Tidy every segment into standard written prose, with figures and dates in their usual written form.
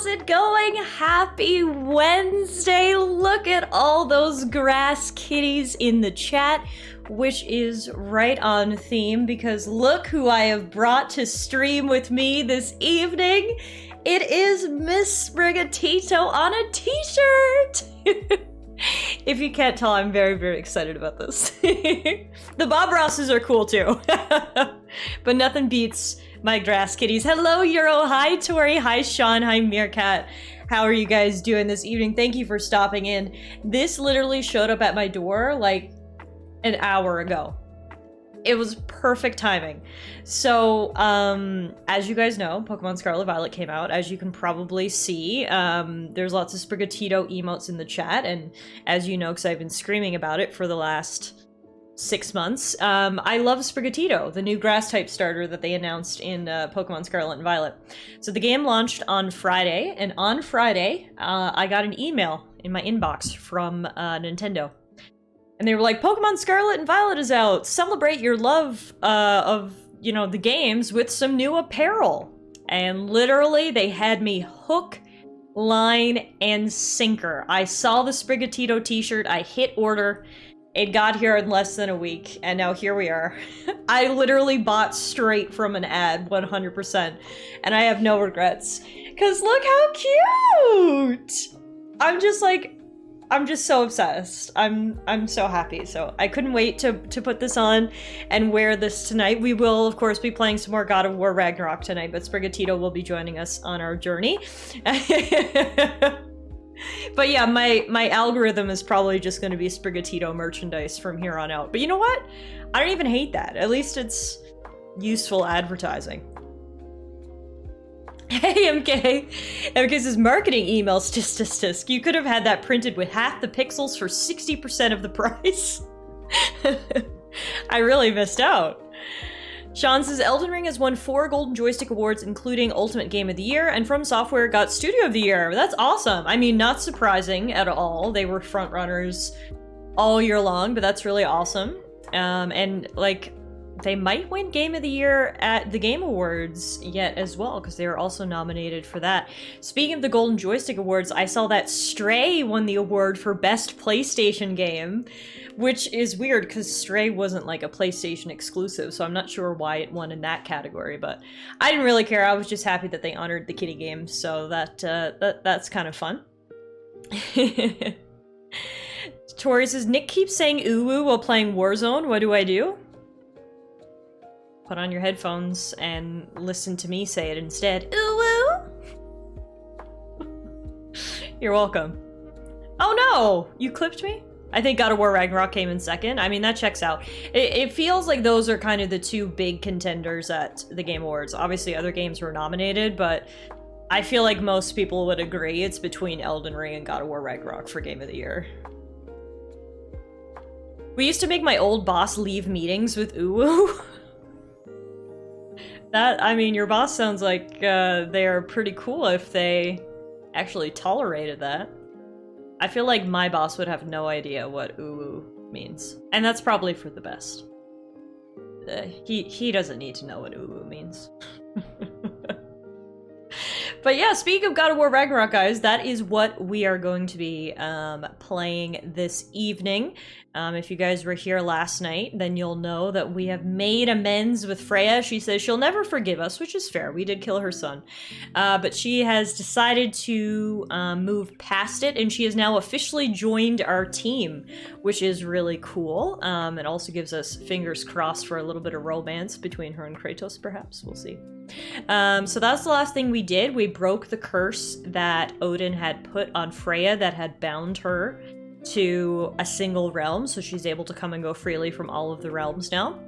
how's it going? Happy Wednesday! Look at all those grass kitties in the chat, which is right on theme because look who I have brought to stream with me this evening. It is Miss Sprigatito on a t-shirt! If you can't tell, I'm very, very excited about this. The Bob Rosses are cool too. But nothing beats my grass kitties. Hello, Euro. Hi, Tori. Hi, Sean. Hi, Meerkat. How are you guys doing this evening? Thank you for stopping in. This literally showed up at my door like an hour ago. It was perfect timing. So, as you guys know, Pokemon Scarlet Violet came out. As you can probably see, there's lots of Sprigatito emotes in the chat, and as you know, because I've been screaming about it for the last 6 months, I love Sprigatito, the new grass-type starter that they announced in Pokemon Scarlet and Violet. So the game launched on Friday, and on Friday, I got an email in my inbox from Nintendo. And they were like, Pokemon Scarlet and Violet is out. Celebrate your love of, you know, the games with some new apparel. And literally, they had me hook, line, and sinker. I saw the Sprigatito t-shirt, I hit order. It got here in less than a week, and now here we are. I literally bought straight from an ad, 100%. And I have no regrets. Because look how cute! I'm just so obsessed. I'm so happy. So I couldn't wait to put this on and wear this tonight. We will, of course, be playing some more God of War Ragnarok tonight, but Sprigatito will be joining us on our journey. But yeah, my algorithm is probably just going to be Sprigatito merchandise from here on out. But you know what? I don't even hate that. At least it's useful advertising. Hey, MK! MK says, marketing email, stisk. You could have had that printed with half the pixels for 60% of the price. I really missed out. Sean says, Elden Ring has won 4 Golden Joystick Awards, including Ultimate Game of the Year, and From Software got Studio of the Year. That's awesome. I mean, not surprising at all. They were frontrunners all year long, but that's really awesome. And, like, they might win Game of the Year at the Game Awards yet as well, because they were also nominated for that. Speaking of the Golden Joystick Awards, I saw that Stray won the award for Best PlayStation Game, which is weird, because Stray wasn't like a PlayStation exclusive, so I'm not sure why it won in that category, but I didn't really care. I was just happy that they honored the kitty game, so that's kind of fun. Tori says, Nick keeps saying ooh-woo while playing Warzone. What do I do? Put on your headphones and listen to me say it instead. Ooh woo! You're welcome. Oh no! You clipped me? I think God of War Ragnarok came in second. I mean, that checks out. It feels like those are kind of the 2 big contenders at the Game Awards. Obviously, other games were nominated, but I feel like most people would agree it's between Elden Ring and God of War Ragnarok for Game of the Year. We used to make my old boss leave meetings with ooh woo. That, I mean, your boss sounds like they are pretty cool if they actually tolerated that. I feel like my boss would have no idea what ooh means. And that's probably for the best. He doesn't need to know what ooh means. But yeah, speaking of God of War Ragnarok, guys, that is what we are going to be playing this evening. If you guys were here last night, then you'll know that we have made amends with Freya. She says she'll never forgive us, which is fair. We did kill her son. But she has decided to move past it, and she has now officially joined our team, which is really cool. It also gives us fingers crossed for a little bit of romance between her and Kratos, perhaps. We'll see. So that's the last thing we did. We broke the curse that Odin had put on Freya that had bound her to a single realm, so she's able to come and go freely from all of the realms now.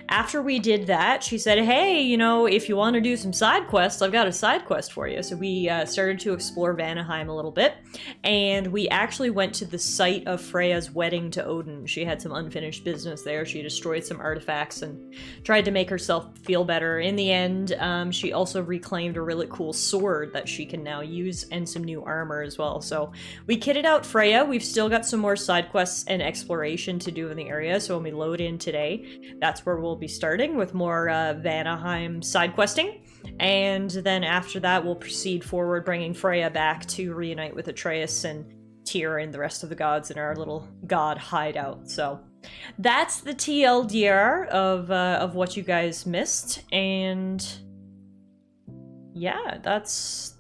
After we did that, she said, hey, you know, if you want to do some side quests, I've got a side quest for you. So we started to explore Vanaheim a little bit, and we actually went to the site of Freya's wedding to Odin. She had some unfinished business there. She destroyed some artifacts and tried to make herself feel better. In the end, she also reclaimed a really cool sword that she can now use and some new armor as well. So we kitted out Freya. We've still got got some more side quests and exploration to do in the area, so when we load in today, that's where we'll be starting with more Vanaheim side questing. And then after that, we'll proceed forward, bringing Freya back to reunite with Atreus and Tyr and the rest of the gods in our little god hideout. So that's the TLDR of what you guys missed, and yeah, that's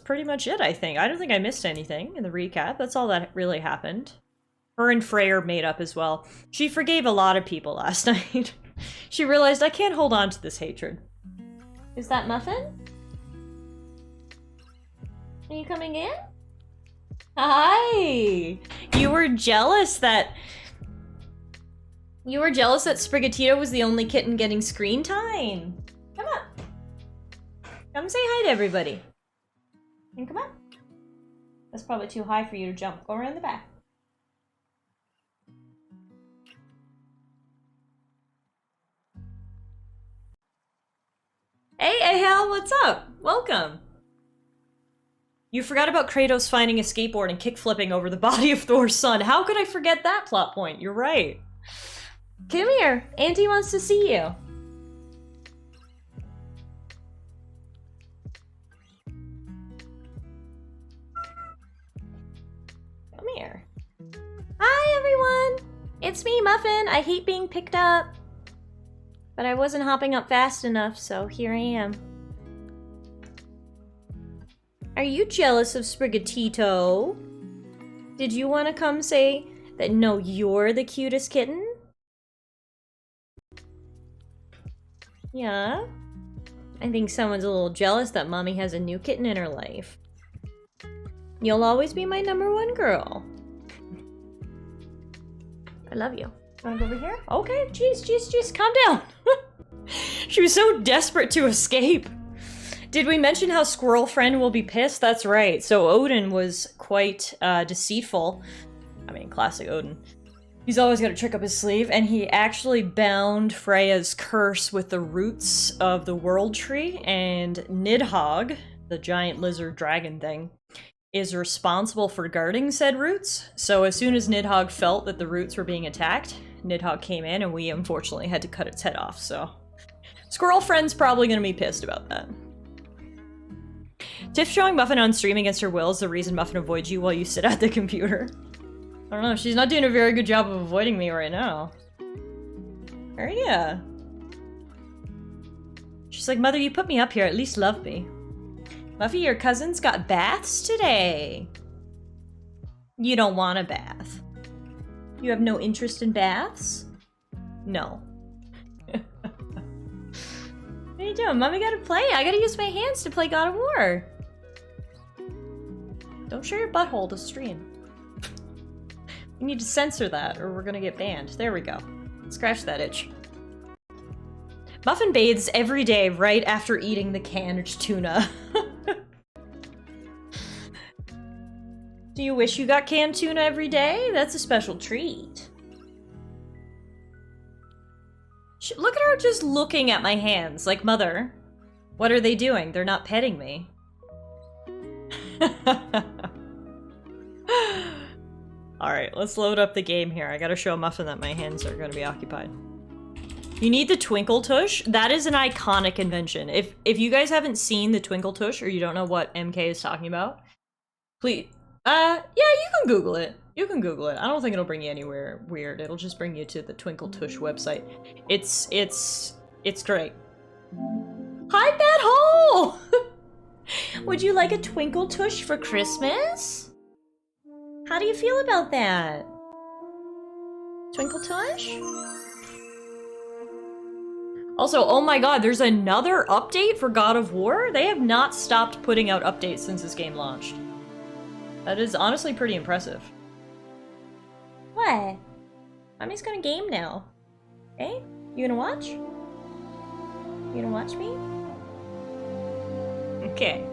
pretty much it, I think. I don't think I missed anything in the recap. That's all that really happened. Her and Freyr made up as well. She forgave a lot of people last night. She realized, I can't hold on to this hatred. Is that Muffin? Are you coming in? Hi! You were jealous that Sprigatito was the only kitten getting screen time. Come on. Come say hi to everybody. And come on. That's probably too high for you to jump. Go around the back. Hey, Ahel, what's up? Welcome. You forgot about Kratos finding a skateboard and kickflipping over the body of Thor's son. How could I forget that plot point? You're right. Come here. Auntie wants to see you. Come here. Hi, everyone. It's me, Muffin. I hate being picked up. But I wasn't hopping up fast enough, so here I am. Are you jealous of Sprigatito? Did you want to come say that no, you're the cutest kitten? Yeah? I think someone's a little jealous that Mommy has a new kitten in her life. You'll always be my #1 girl. I love you. Wanna go over here? Okay, jeez, calm down. She was so desperate to escape. Did we mention how Squirrel Friend will be pissed? That's right. So Odin was quite deceitful. I mean, classic Odin. He's always got a trick up his sleeve, and he actually bound Freya's curse with the roots of the World Tree, and Nidhogg, the giant lizard dragon thing, is responsible for guarding said roots. So as soon as Nidhogg felt that the roots were being attacked, Nidhogg came in, and we unfortunately had to cut its head off, so... Squirrel Friend's probably gonna be pissed about that. Tiff showing Muffin on stream against her will is the reason Muffin avoids you while you sit at the computer. I don't know, she's not doing a very good job of avoiding me right now. Are ya? She's like, Mother, you put me up here, at least love me. Muffy, your cousin's got baths today. You don't want a bath. You have no interest in baths? No. What are you doing? Mommy gotta play. I gotta use my hands to play God of War. Don't show your butthole to stream. We need to censor that or we're gonna get banned. There we go. Scratch that itch. Muffin bathes every day right after eating the canned tuna. Do you wish you got canned tuna every day? That's a special treat. Look at her just looking at my hands, like, Mother, what are they doing? They're not petting me. Alright, let's load up the game here. I gotta show Muffin that my hands are gonna be occupied. You need the Twinkle Tush? That is an iconic invention. If you guys haven't seen the Twinkle Tush, or you don't know what MK is talking about, please... yeah, you can Google it. You can Google it. I don't think it'll bring you anywhere weird. It'll just bring you to the Twinkle Tush website. It's great. Hi, Bad Hole! Would you like a Twinkle Tush for Christmas? How do you feel about that? Twinkle Tush? Also, oh my god, there's another update for God of War? They have not stopped putting out updates since this game launched. That is honestly pretty impressive. What? Mommy's gonna game now. Okay? You gonna watch? You gonna watch me? Okay.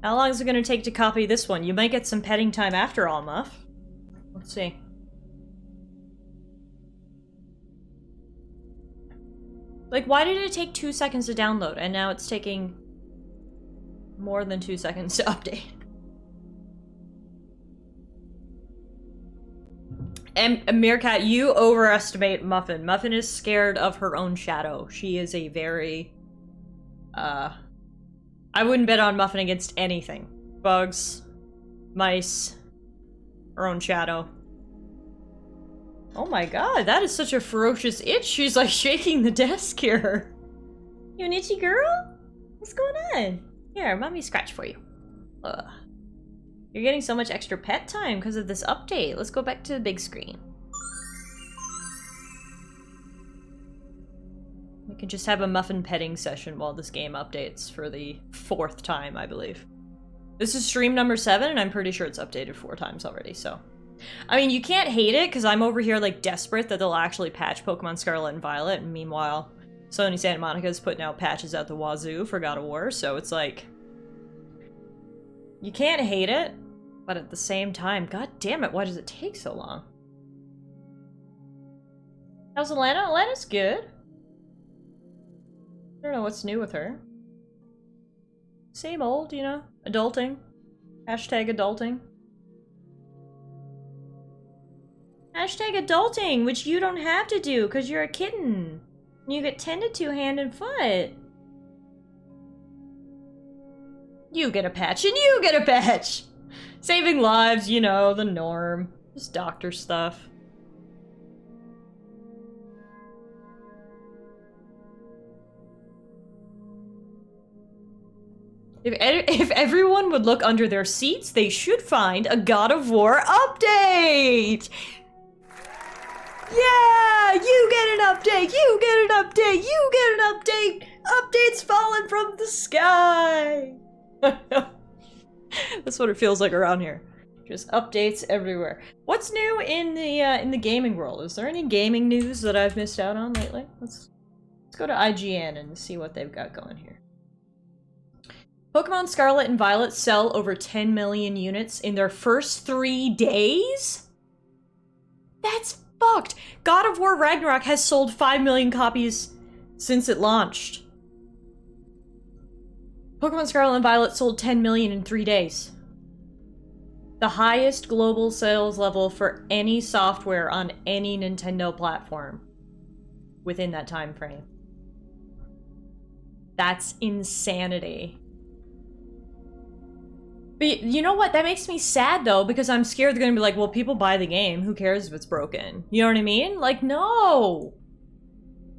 How long is it gonna take to copy this one? You might get some petting time after all, Muff. Let's see. Like, why did it take 2 seconds to download, and now it's taking more than 2 seconds to update? And Meerkat, you overestimate Muffin. Muffin is scared of her own shadow. She is a very, I wouldn't bet on Muffin against anything. Bugs, mice, her own shadow. Oh my god, that is such a ferocious itch. She's like shaking the desk here. You an itchy girl? What's going on? Here, mommy scratch for you. Ugh. You're getting so much extra pet time because of this update. Let's go back to the big screen. We can just have a Muffin petting session while this game updates for the 4th time, I believe. This is stream number 7, and I'm pretty sure it's updated 4 times already, so. I mean, you can't hate it, because I'm over here, like, desperate that they'll actually patch Pokemon Scarlet and Violet, and meanwhile, Sony Santa Monica is putting out patches out the wazoo for God of War, so it's like... You can't hate it, but at the same time, god damn it, why does it take so long? How's Alana? Alana's good. I don't know what's new with her. Same old, you know? Adulting. Hashtag adulting. Hashtag adulting, which you don't have to do, because you're a kitten. You get tended to hand and foot. You get a patch, and you get a patch! Saving lives, you know, the norm. Just doctor stuff. If everyone would look under their seats, they should find a God of War update! Yeah! You get an update! You get an update! You get an update! Updates falling from the sky! That's what it feels like around here. Just updates everywhere. What's new in the gaming world? Is there any gaming news that I've missed out on lately? Let's go to IGN and see what they've got going here. Pokemon Scarlet and Violet sell over 10 million units in their first 3 days? That's fucked! God of War Ragnarok has sold 5 million copies since it launched. Pokemon Scarlet and Violet sold 10 million in 3 days. The highest global sales level for any software on any Nintendo platform within that time frame. That's insanity. But you know what? That makes me sad, though, because I'm scared they're gonna be like, well, people buy the game. Who cares if it's broken? You know what I mean? Like, no!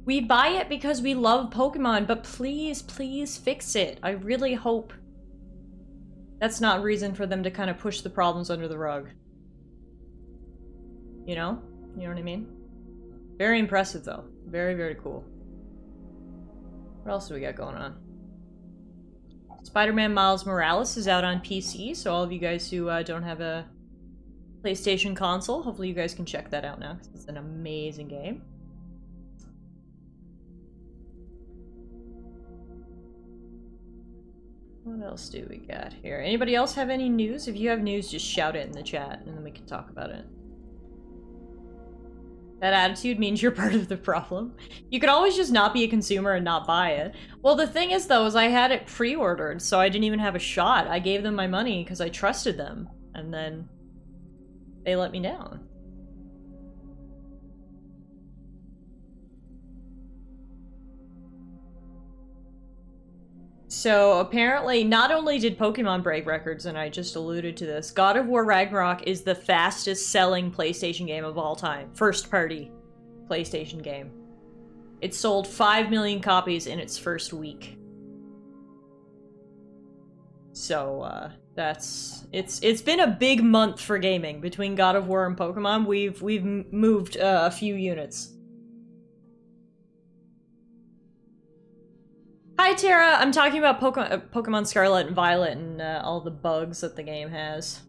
We buy it because we love Pokemon, but please, please fix it. I really hope that's not reason for them to kind of push the problems under the rug. You know? You know what I mean? Very impressive, though. Very, very cool. What else do we got going on? Spider-Man Miles Morales is out on PC, so all of you guys who don't have a PlayStation console, hopefully you guys can check that out now, because it's an amazing game. What else do we got here? Anybody else have any news? If you have news, just shout it in the chat, and then we can talk about it. That attitude means you're part of the problem. You could always just not be a consumer and not buy it. Well, the thing is, though, is I had it pre-ordered, so I didn't even have a shot. I gave them my money because I trusted them, and then they let me down. So apparently, not only did Pokemon break records, and I just alluded to this, God of War Ragnarok is the fastest selling PlayStation game of all time. First party PlayStation game. It sold 5 million copies in its first week. So, it's been a big month for gaming. Between God of War and Pokemon, we've moved a few units. Hi Tara, I'm talking about Pokemon Scarlet and Violet and all the bugs that the game has.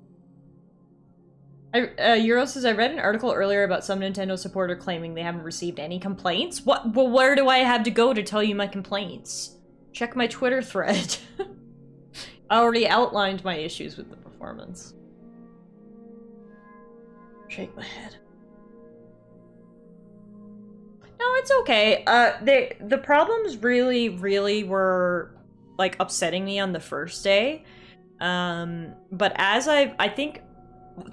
Euro says, I read an article earlier about some Nintendo supporter claiming they haven't received any complaints. What? Well, where do I have to go to tell you my complaints? Check my Twitter thread. I already outlined my issues with the performance. Shake my head. No, it's okay. The problems really were, like, upsetting me on the first day. But as I think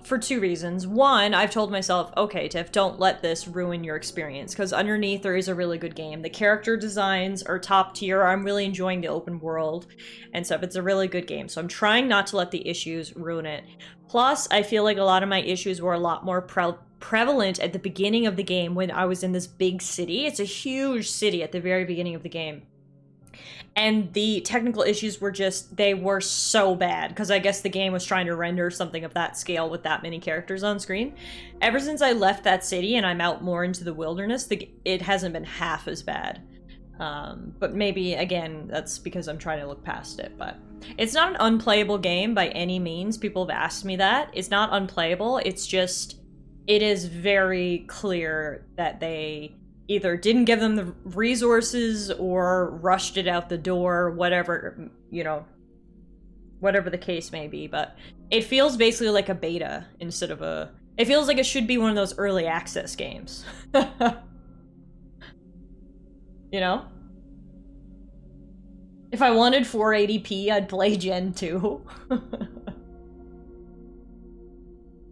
for two reasons. One, I've told myself, okay, Tiff, don't let this ruin your experience, because underneath there is a really good game. The character designs are top tier. I'm really enjoying the open world and stuff. It's a really good game, so I'm trying not to let the issues ruin it. Plus, I feel like a lot of my issues were a lot more prevalent at the beginning of the game when I was in this big city. It's a huge city at the very beginning of the game. And the technical issues were just, they were so bad, because I guess the game was trying to render something of that scale with that many characters on screen. Ever since I left that city and I'm out more into the wilderness, it hasn't been half as bad. But maybe, again, that's because I'm trying to look past it, but... It's not an unplayable game by any means. People have asked me that. It's not unplayable, it's just... It is very clear that they either didn't give them the resources or rushed it out the door, whatever, you know, whatever the case may be. But it feels basically like a beta instead of a... It feels like it should be one of those early access games. You know? If I wanted 480p, I'd play Gen 2.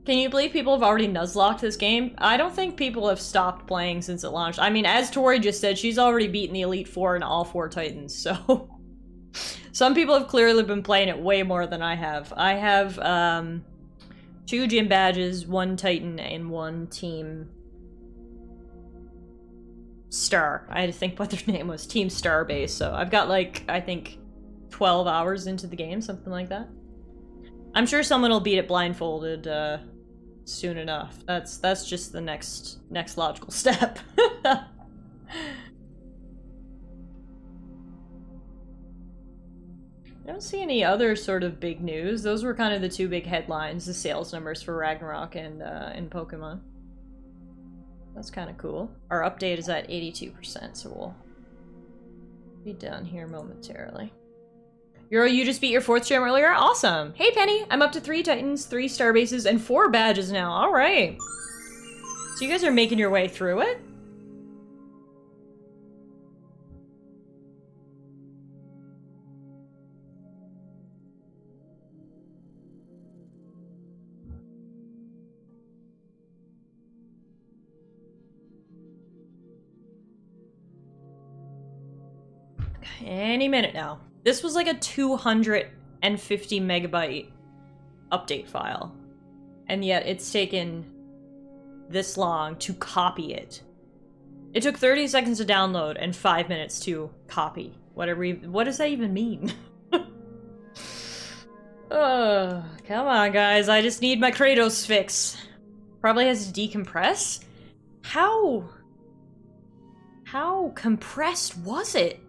Can you believe people have already nuzlocked this game? I don't think people have stopped playing since it launched. I mean, as Tori just said, she's already beaten the Elite Four in all 4 Titans, so... Some people have clearly been playing it way more than I have. I have, 2 gym badges, 1 Titan, and 1 Team... Star. I had to think what their name was. Team Star base, so I've got, like, I think 12 hours into the game, something like that. I'm sure someone will beat it blindfolded, soon enough. That's just the next logical step. I don't see any other sort of big news. Those were kind of the 2 big headlines, the sales numbers for Ragnarok and Pokemon. That's kind of cool. Our update is at 82%, so we'll be done here momentarily. Euro, you just beat your 4th gym earlier? Awesome! Hey Penny, I'm up to 3 Titans, 3 Star bases, and 4 badges now. Alright. So you guys are making your way through it? Any minute now. This was like a 250 megabyte update file. And yet it's taken this long to copy it. It took 30 seconds to download and 5 minutes to copy. What does that even mean? Oh, come on guys, I just need my Kratos fix. Probably has to decompress? How compressed was it?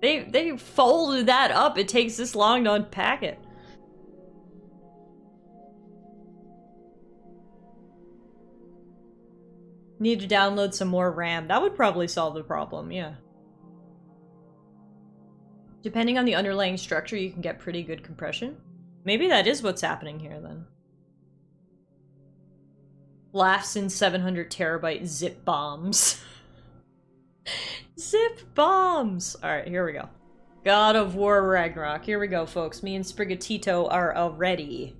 They folded that up. It takes this long to unpack it. Need to download some more RAM. That would probably solve the problem, yeah. Depending on the underlying structure, you can get pretty good compression. Maybe that is what's happening here, then. Laughs in 700 terabyte zip bombs. Zip bombs! Alright, here we go. God of War Ragnarok. Here we go, folks. Me and Sprigatito are ready.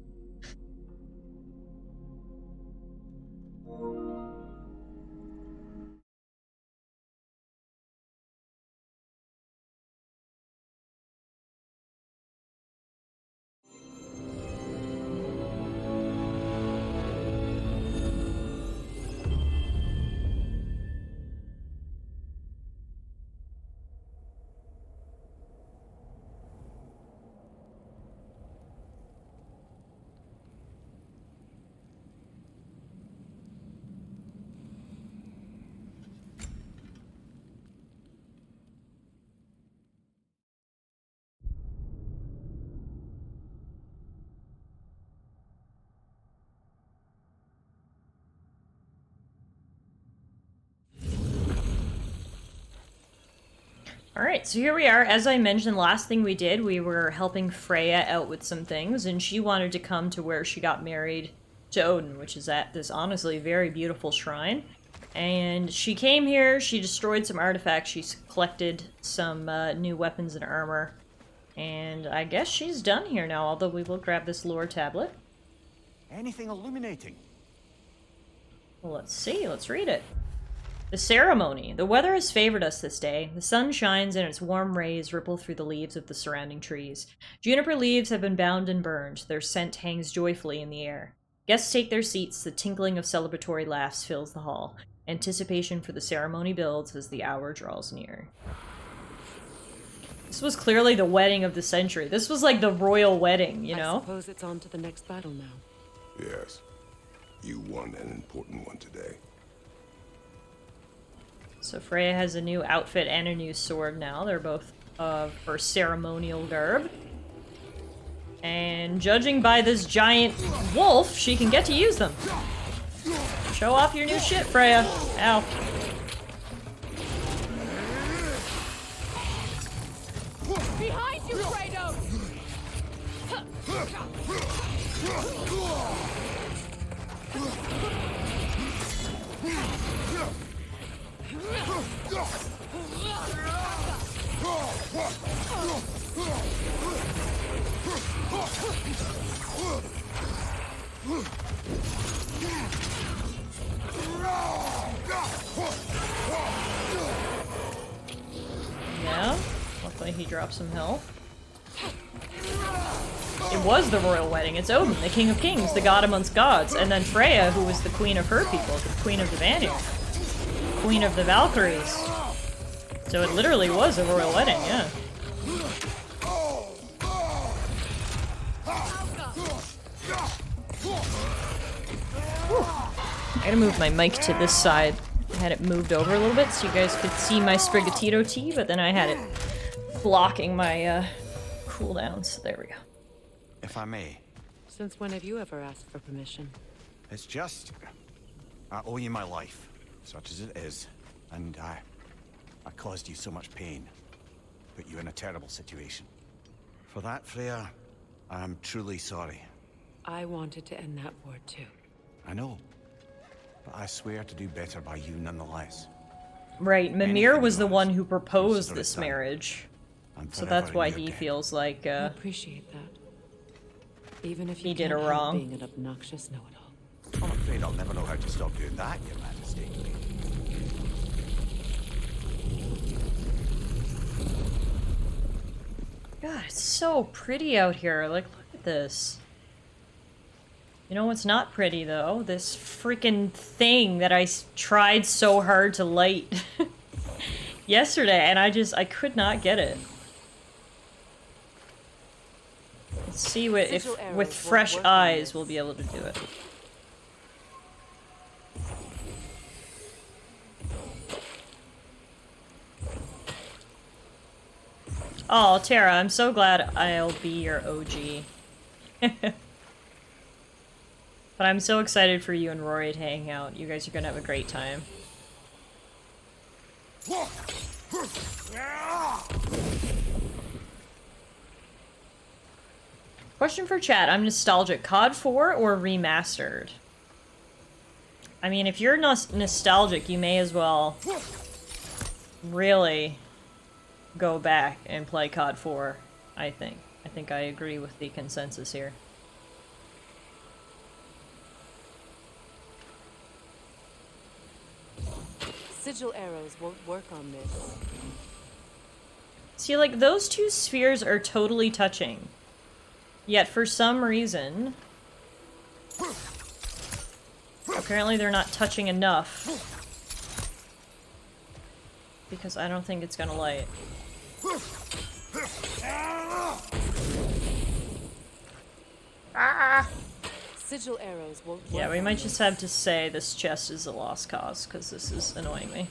Alright, so here we are. As I mentioned, the last thing we did, we were helping Freya out with some things, and she wanted to come to where she got married to Odin, which is at this honestly very beautiful shrine. And she came here, she destroyed some artifacts, she collected some new weapons and armor, And I guess she's done here now, although we will grab this lore tablet. Anything illuminating? Well, let's see. Let's read it. The ceremony. The weather has favored us this day. The sun shines and its warm rays ripple through the leaves of the surrounding trees. Juniper leaves have been bound and burned. Their scent hangs joyfully in the air. Guests take their seats. The tinkling of celebratory laughs fills the hall. Anticipation for the ceremony builds as the hour draws near. This was clearly the wedding of the century. This was like the royal wedding, you know? I suppose it's on to the next battle now. Yes. You won an important one today. So Freya has a new outfit and a new sword now. They're both of her ceremonial garb. And judging by this giant wolf, she can get to use them. Show off your new shit, Freya. Ow. Behind you, Kratos! Yeah. Luckily he dropped some health. It was the royal wedding. It's Odin, the king of kings, the god amongst gods. And then Freya, who was the queen of her people, the queen of the Vanir. Queen of the Valkyries. So it literally was a royal wedding, yeah. Whew. I gotta move my mic to this side. I had it moved over a little bit so you guys could see my Sprigatito tea, but then I had it blocking my cooldown, so there we go. If I may. Since when have you ever asked for permission? It's just... I owe you my life, such as it is. And I caused you so much pain. Put you in a terrible situation. For that, Freya, I'm truly sorry. I wanted to end that war too. I know. But I swear to do better by you nonetheless. Right, Mimir Anything was the else, one who proposed consider it this done. marriage. I'm So forever that's in why your he debt. feels like, I appreciate that. Even if you he did can't her help wrong. being an obnoxious know-it-all. I'm afraid I'll never know how to stop doing that, Your Majesty. God, it's so pretty out here. Like, look at this. You know what's not pretty, though? This freaking thing that I tried so hard to light yesterday, and I could not get it. Let's see if with fresh eyes we'll be able to do it. Oh, Tara, I'm so glad I'll be your OG. But I'm so excited for you and Rory to hang out. You guys are gonna have a great time. Question for chat. I'm nostalgic. COD 4 or remastered? I mean, if you're nostalgic, you may as well really go back and play COD 4, I think. I think I agree with the consensus here. Sigil arrows won't work on this. See, like, those two spheres are totally touching. Yet, for some reason... apparently they're not touching enough. Because I don't think it's gonna light. Sigil arrows won't work. Yeah, we on might this. just have to say this chest is a lost cause, because this is annoying me.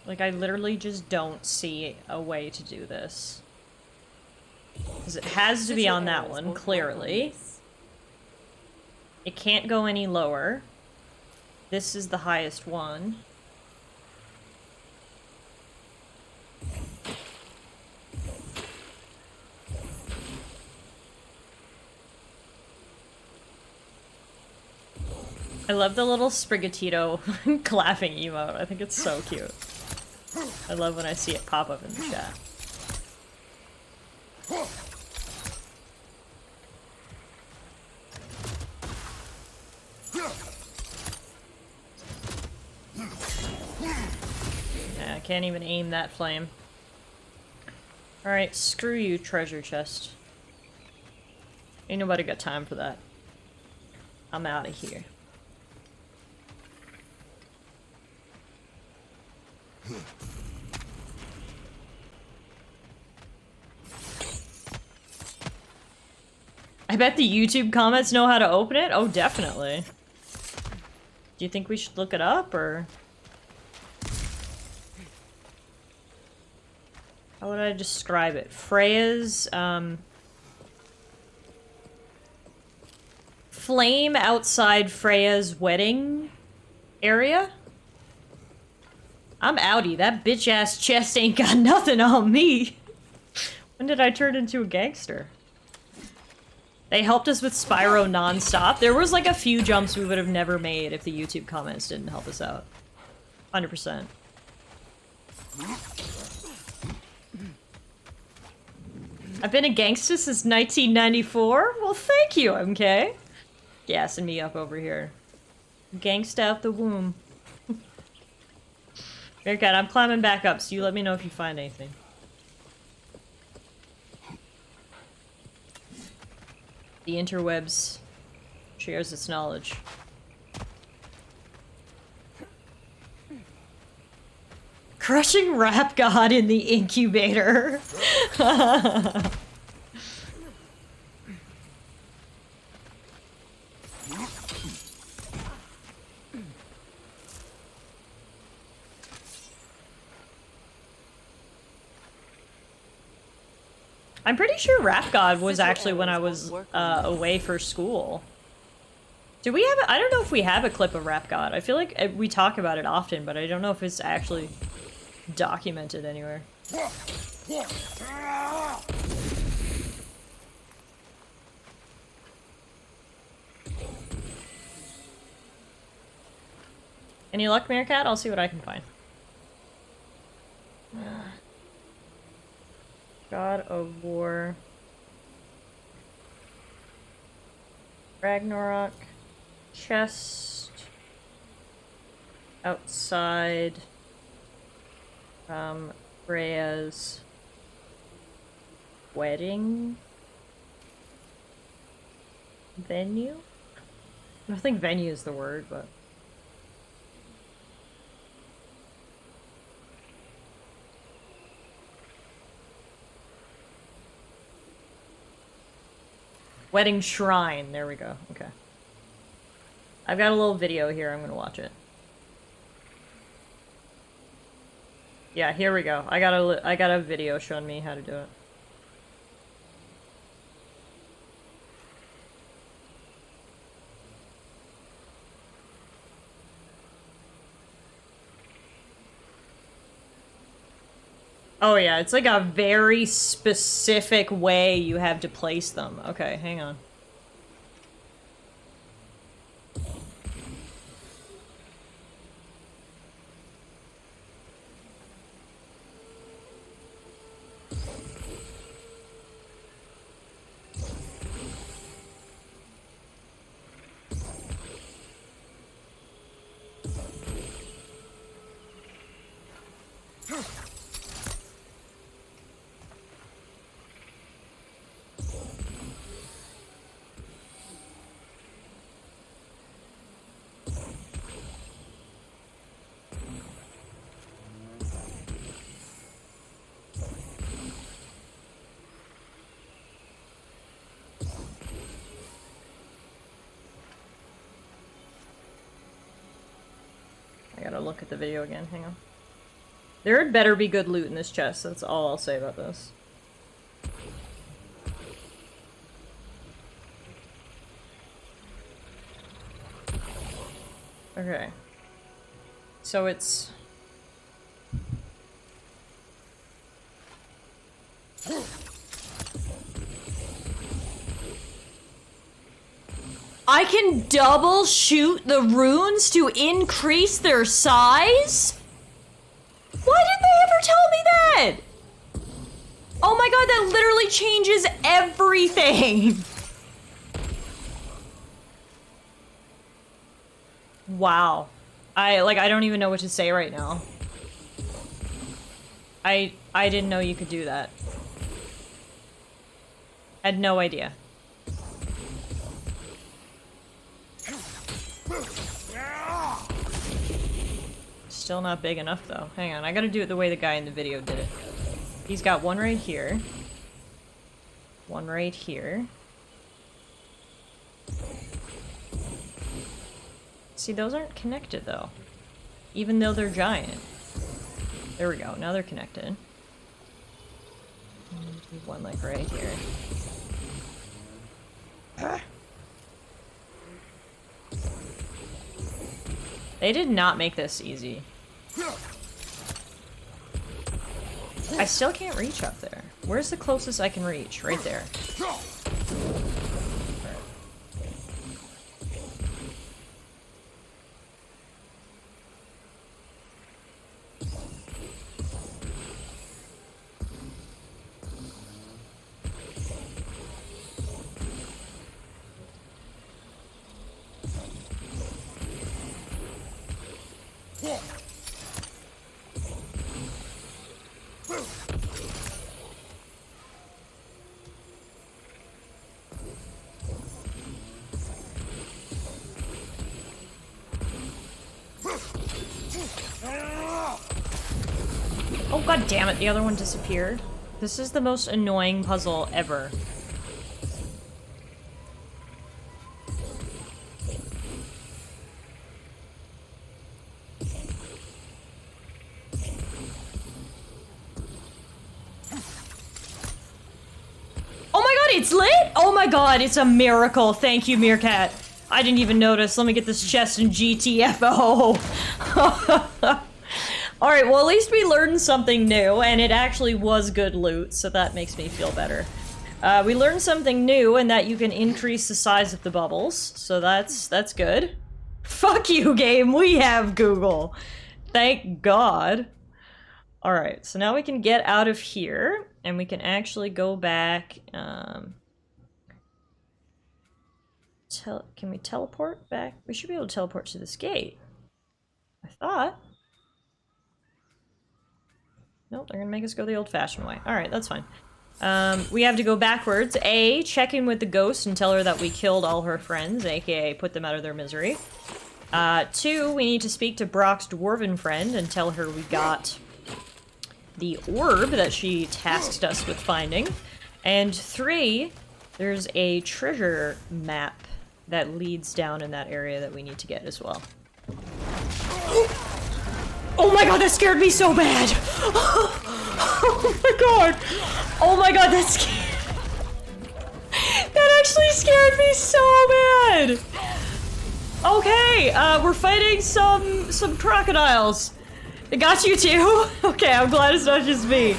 Like, I literally just don't see a way to do this. Because it has to be Sigil on that arrows one, won't work on clearly. this. It can't go any lower. This is the highest one. I love the little Sprigatito clapping emote. I think it's so cute. I love when I see it pop up in the chat. Yeah, I can't even aim that flame. Alright, screw you, treasure chest. Ain't nobody got time for that. I'm out of here. I bet the YouTube comments know how to open it? Oh, definitely. Do you think we should look it up, or...? How would I describe it? Freya's, flame outside Freya's wedding area? I'm outie. That bitch-ass chest ain't got nothing on me. When did I turn into a gangster? They helped us with Spyro non-stop. There was like a few jumps we would have never made if the YouTube comments didn't help us out. 100%. I've been a gangster since 1994? Well, thank you, MK. Gassing me up over here. Gangsta out the womb. Bearcat, I'm climbing back up, so you let me know if you find anything. The interwebs shares its knowledge. Crushing Rap God in the incubator. I'm pretty sure Rap God was actually when I was away for school. Do we have I don't know if we have a clip of Rap God. I feel like we talk about it often, but I don't know if it's actually documented anywhere. Any luck, Meerkat? I'll see what I can find. God of War. Ragnarok. Chest. Outside. Freya's wedding venue? I don't think venue is the word, but... Wedding shrine. There we go. Okay. I've got a little video here. I'm gonna watch it. Yeah, here we go. I got a video showing me how to do it. Oh yeah, it's like a very specific way you have to place them. Okay, hang on. I gotta look at the video again, hang on. There had better be good loot in this chest, that's all I'll say about this. Okay. So it's... I can double shoot the runes to increase their size? Why didn't they ever tell me that? Oh my god, that literally changes everything. Wow. I don't even know what to say right now. I didn't know you could do that. Had no idea. Still not big enough though. Hang on, I gotta do it the way the guy in the video did it. He's got one right here. One right here. See, those aren't connected though. Even though they're giant. There we go, now they're connected. One like right here. They did not make this easy. I still can't reach up there. Where's the closest I can reach? Right there. Oh god damn it, the other one disappeared. This is the most annoying puzzle ever. Oh my god, it's lit! Oh my god, it's a miracle. Thank you, Meerkat. I didn't even notice. Let me get this chest in GTFO. Alright, well at least we learned something new, and it actually was good loot, so that makes me feel better. We learned something new, and that you can increase the size of the bubbles, so that's good. Fuck you, game, we have Google. Thank God. Alright, so now we can get out of here, and we can actually go back, can we teleport back? We should be able to teleport to this gate. I thought. Nope, they're gonna make us go the old-fashioned way. Alright, that's fine. We have to go backwards. A, check in with the ghost and tell her that we killed all her friends, aka put them out of their misery. 2, we need to speak to Brock's dwarven friend and tell her we got the orb that she tasked us with finding. And 3, there's a treasure map that leads down in that area that we need to get as well. Oh my god, that scared me so bad! Oh my god! Oh my god, that scared... That actually scared me so bad! Okay, we're fighting some crocodiles. They got you too? Okay, I'm glad it's not just me.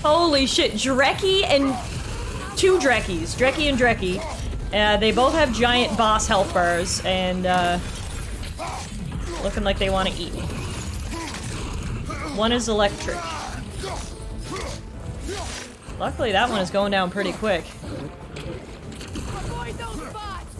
Holy shit, Dreki and... 2 Drekkies. Dreki and Dreki. They both have giant boss health bars, and, looking like they want to eat me. One is electric. Luckily, that one is going down pretty quick. Avoid those bots!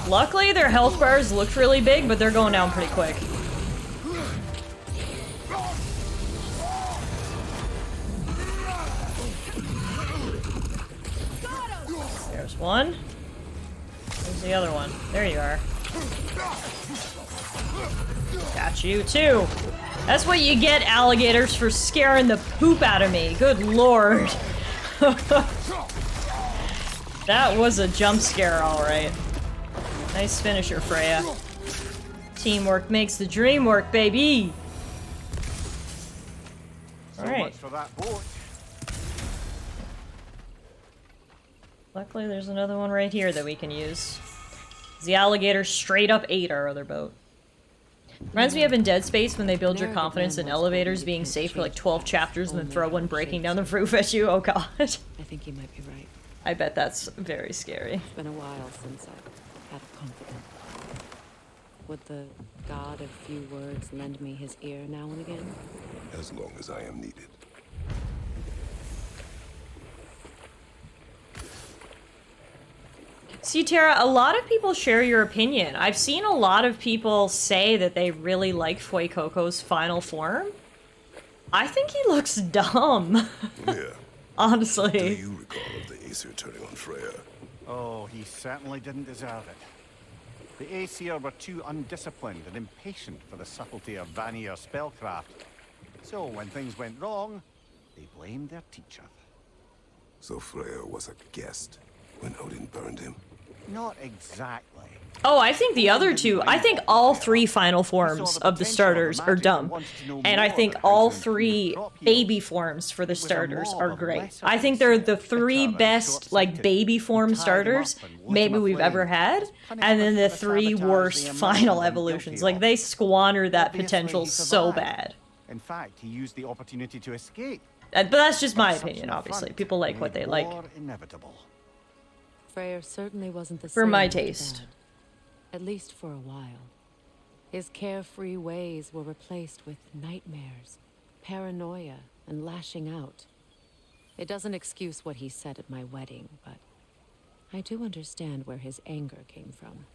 Luckily, their health bars looked really big, but they're going down pretty quick. There's one. There's the other one. There you are. Got you, too. That's what you get, alligators, for scaring the poop out of me. Good lord. That was a jump scare, alright. Nice finisher, Freya. Teamwork makes the dream work, baby! So Alright. much for that boat. Luckily, there's another one right here that we can use. The alligator straight up ate our other boat. Reminds me of in Dead Space when they build your confidence in elevators being safe for like 12 chapters and then throw one breaking down the roof at you. Oh god. I think you might be right. I bet that's very scary. It's been a while since I've had a confidant. Would the god of few words lend me his ear now and again? As long as I am needed. See, Tara, a lot of people share your opinion. I've seen a lot of people say that they really like Fuecoco's final form. I think he looks dumb. Yeah. Do Honestly. you recall of the Aesir turning on Freya? Oh, he certainly didn't deserve it. The Aesir were too undisciplined and impatient for the subtlety of Vanir spellcraft. So when things went wrong, they blamed their teacher. So Freya was a guest when Odin burned him? Not exactly. Oh, I think the other two, I think all three final forms of the starters are dumb. And I think all three baby forms for the starters are great. I think they're the three best, like, baby form starters maybe we've ever had. And then the three worst final evolutions. Like, they squander that potential so bad. In fact, he used the opportunity to escape. But that's just my opinion, obviously. People like what they like. Inevitable. Freyr certainly wasn't the For same my after taste. that. At least for a while. His carefree ways were replaced with nightmares, paranoia, and lashing out. It doesn't excuse what he said at my wedding, but I do understand where his anger came from.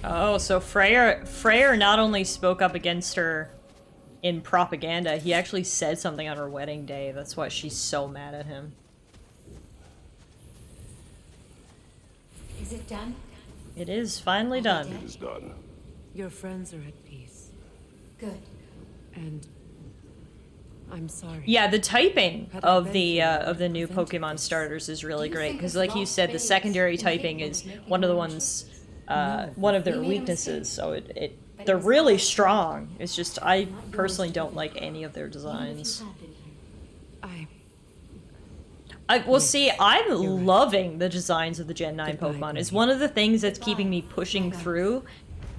Oh, so Freyr not only spoke up against her in propaganda, he actually said something on her wedding day. That's why she's so mad at him. Is it done? It is finally done. It is done. Your friends are at peace, Good. and I'm sorry. Yeah, the typing of the new Pokemon starters is really great because, like you said, the secondary typing is one of the ones, one of their weaknesses. So they're really strong. It's just I personally don't like any of their designs. Well, see, I'm loving the designs of the Gen 9 Pokemon. It's one of the things that's keeping me pushing through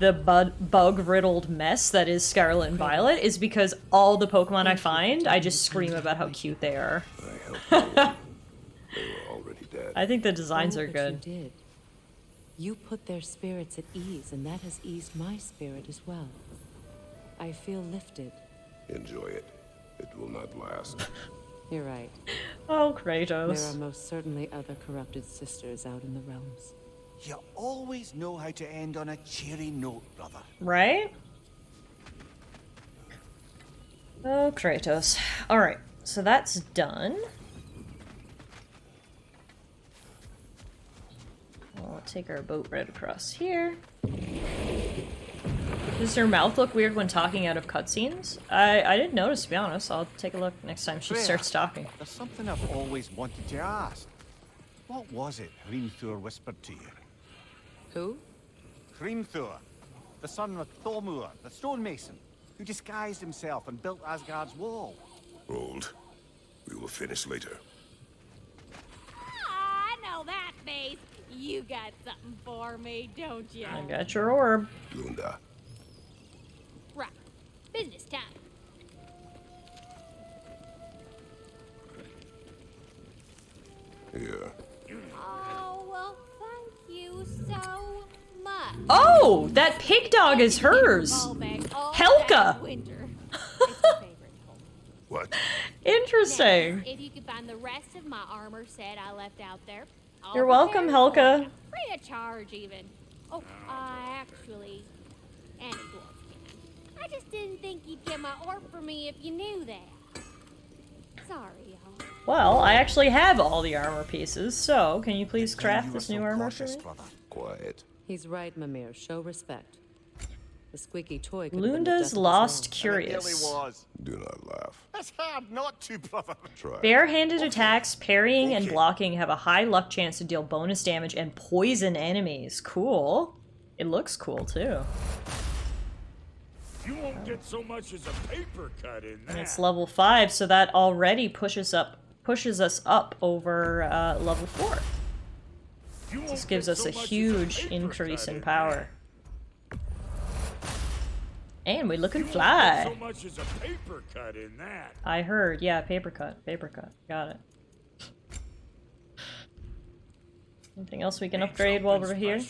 the bug-riddled mess that is Scarlet and Violet, is because all the Pokemon I find, I just scream about how cute they are. I helped them. They were already dead. I think the designs are But good. You did. You put their spirits at ease, and that has eased my spirit as well. I feel lifted. Enjoy it. It will not last. You're right. Oh, There are Kratos. most certainly other corrupted sisters out in the realms. You always know how to end on a cheery note, brother. Right? Oh, Kratos. Alright, so that's done. We'll take our boat right across here. Does her mouth look weird when talking out of cutscenes? I didn't notice, to be honest. I'll take a look next time she Freya, starts talking. There's something I've always wanted to ask. What was it Hrimthur whispered to you? Who? Hrimthur, the son of Thormur, the stonemason, who disguised himself and built Asgard's wall. Hold. We will finish later. I know that face. You got something for me, don't you? I got your orb. Lunda. Right. Business time. Here. Oh, well, thank you so much. Oh, that pig dog is hers. Fallback all Helga. that winter. It's my favorite home. What? Interesting. Now, if you could find the rest of my armor set I left out there, I'll You're welcome, repair it Helga. for you. Free of charge, even. Oh, I actually am a dwarf. I just didn't think you'd get my orb for me if you knew that. Sorry, y'all. Well, I actually have all the armor pieces, so can you please craft You were this new so armor for cautious, me? brother. Quiet. He's right, Mimir. Show respect. The squeaky toy could have been the Lunda's death of us Lost all. Curious. And it really was. Do not laugh. It's hard not to, brother. Try. Barehanded attacks, parrying, and blocking have a high luck chance to deal bonus damage and poison enemies. Cool. It looks cool, too. You won't get so much as a paper cut in that. And it's level 5, so that already pushes us up over level 4. This gives us a huge increase in power. And we looking fly. So much as a paper cut in that. I heard, yeah, paper cut, got it. Anything else we can upgrade while we're here?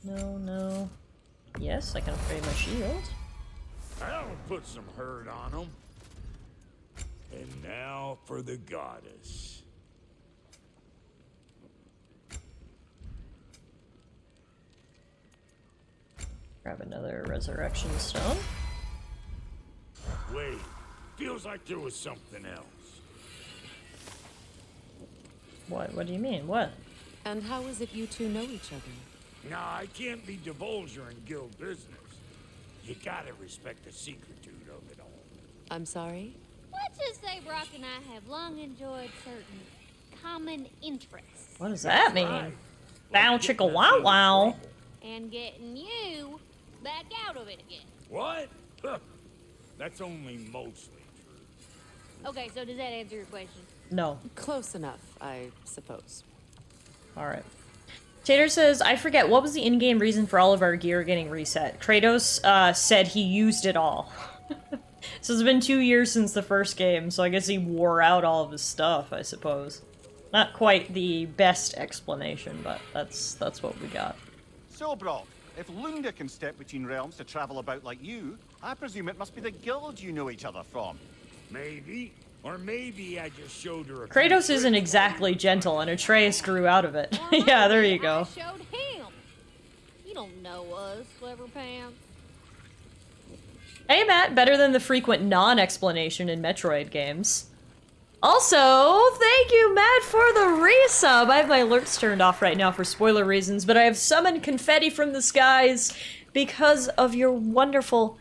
No. Yes, I can upgrade my shield. That'll put some hurt on them. And now for the goddess. Grab another resurrection stone. Wait, feels like there was something else. What do you mean? What? And how is it you two know each other? Nah, I can't be divulger in guild business. You gotta respect the secretude of it all. I'm sorry? Let's just say Brock and I have long enjoyed certain common interests. What does that mean? Right. Bow Like chicka getting us wow out of wow. trouble. And getting you back out of it again. What? Huh. That's only mostly true. Okay, so does that answer your question? No. Close enough, I suppose. Alright. Tater says, I forget, what was the in-game reason for all of our gear getting reset? Kratos said he used it all. So it's been 2 years since the first game, so I guess he wore out all of his stuff, I suppose. Not quite the best explanation, but that's what we got. So, Brock, if Lunda can step between realms to travel about like you, I presume it must be the guild you know each other from. Maybe. Or maybe I just showed her a Kratos isn't exactly gentle, and Atreus grew out of it. Yeah, there you go. I showed him. You don't know us, Clever Pants. Hey, Matt, better than the frequent non-explanation in Metroid games. Also, thank you, Matt, for the resub. I have my alerts turned off right now for spoiler reasons, but I have summoned confetti from the skies because of your wonderful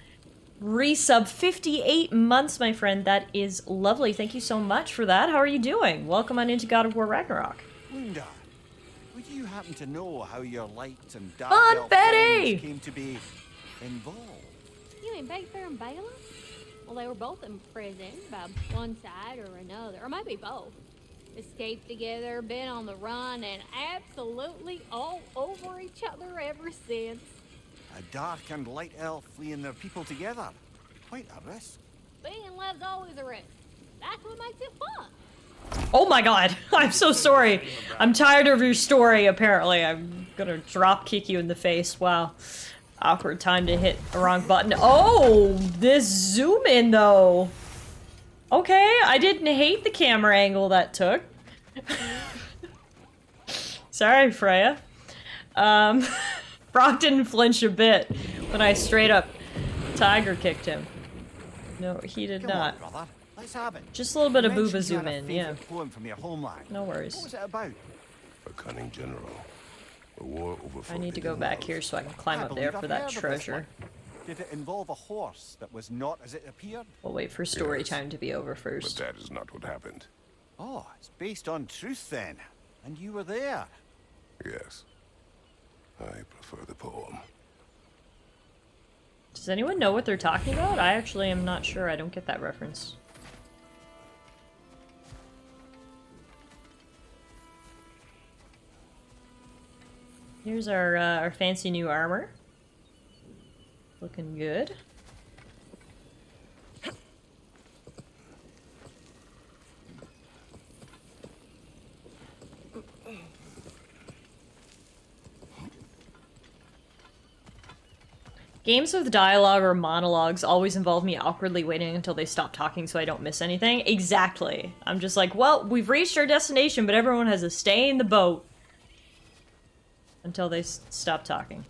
resub. 58 months, my friend. That is lovely. Thank you so much for that. How are you doing? Welcome on into God of War Ragnarok. Lunda, would you happen to know how your light and dark Fun elf Betty! friends came to be involved? You mean Big Bear and Bela? Well, they were both imprisoned by one side or another, or maybe both. Escaped together, been on the run, and absolutely all over each other ever since. A dark and light elf fleeing their people together. Quite a risk. Being in love's always a risk. That's what makes it fun. Oh my god, I'm so sorry. I'm tired of your story, apparently. I'm gonna drop kick you in the face. Wow. Awkward time to hit the wrong button. Oh, this zoom in though. Okay, I didn't hate the camera angle that took. Sorry, Freya. Brock didn't flinch a bit when I straight up tiger kicked him. No, he did Come not. on, brother. Let's have it. Just a little bit You of mentioned booba you zoom had a in, yeah. favourite poem from your homeland. No worries. What was it about? A cunning general. A war over I need to go back here so I can climb I up there believe for I've that heard of this treasure. one. Did it involve a horse that was not as it appeared? We'll wait for story Yes. time to be over But first. that is not what happened. Oh, it's based on truth then. And you were there. Yes. I prefer the poem. Does anyone know what they're talking about? I actually am not sure. I don't get that reference. Here's our fancy new armor. Looking good. Games with dialogue or monologues always involve me awkwardly waiting until they stop talking so I don't miss anything. Exactly. I'm just like, well, we've reached our destination, but everyone has to stay in the boat until they stop talking.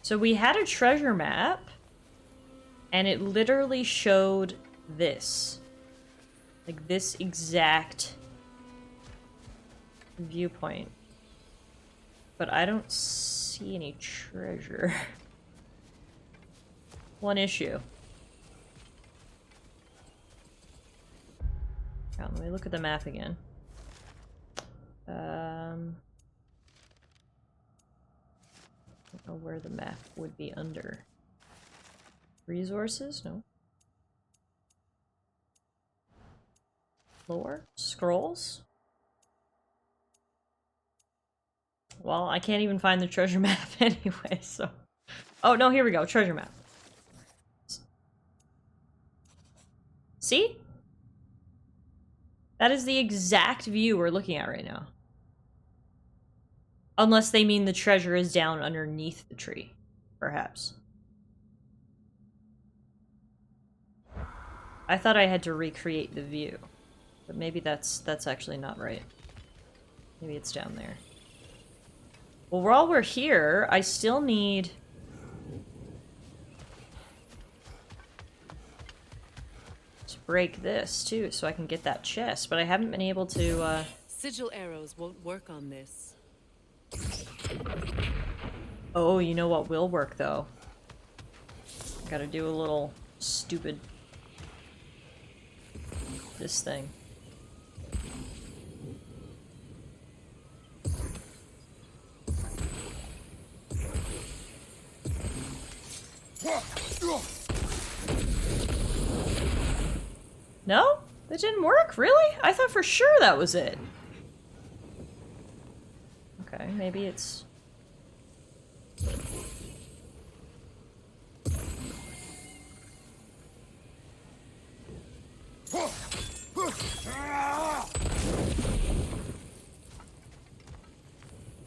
So we had a treasure map, and it literally showed this. Like, this exact viewpoint. But I don't see any treasure. One issue. Now, let me look at the map again. I don't know where the map would be under. Resources? No. Lore? Scrolls? Well, I can't even find the treasure map anyway, so... Oh, no, here we go. Treasure map. See? That is the exact view we're looking at right now. Unless they mean the treasure is down underneath the tree. Perhaps. I thought I had to recreate the view. But maybe that's actually not right. Maybe it's down there. Well, while we're here, I still need... to break this, too, so I can get that chest. But I haven't been able to, Sigil arrows won't work on this. Oh, you know what will work, though? Gotta do a little stupid... this thing. No? That didn't work? Really? I thought for sure that was it. Okay, maybe it's...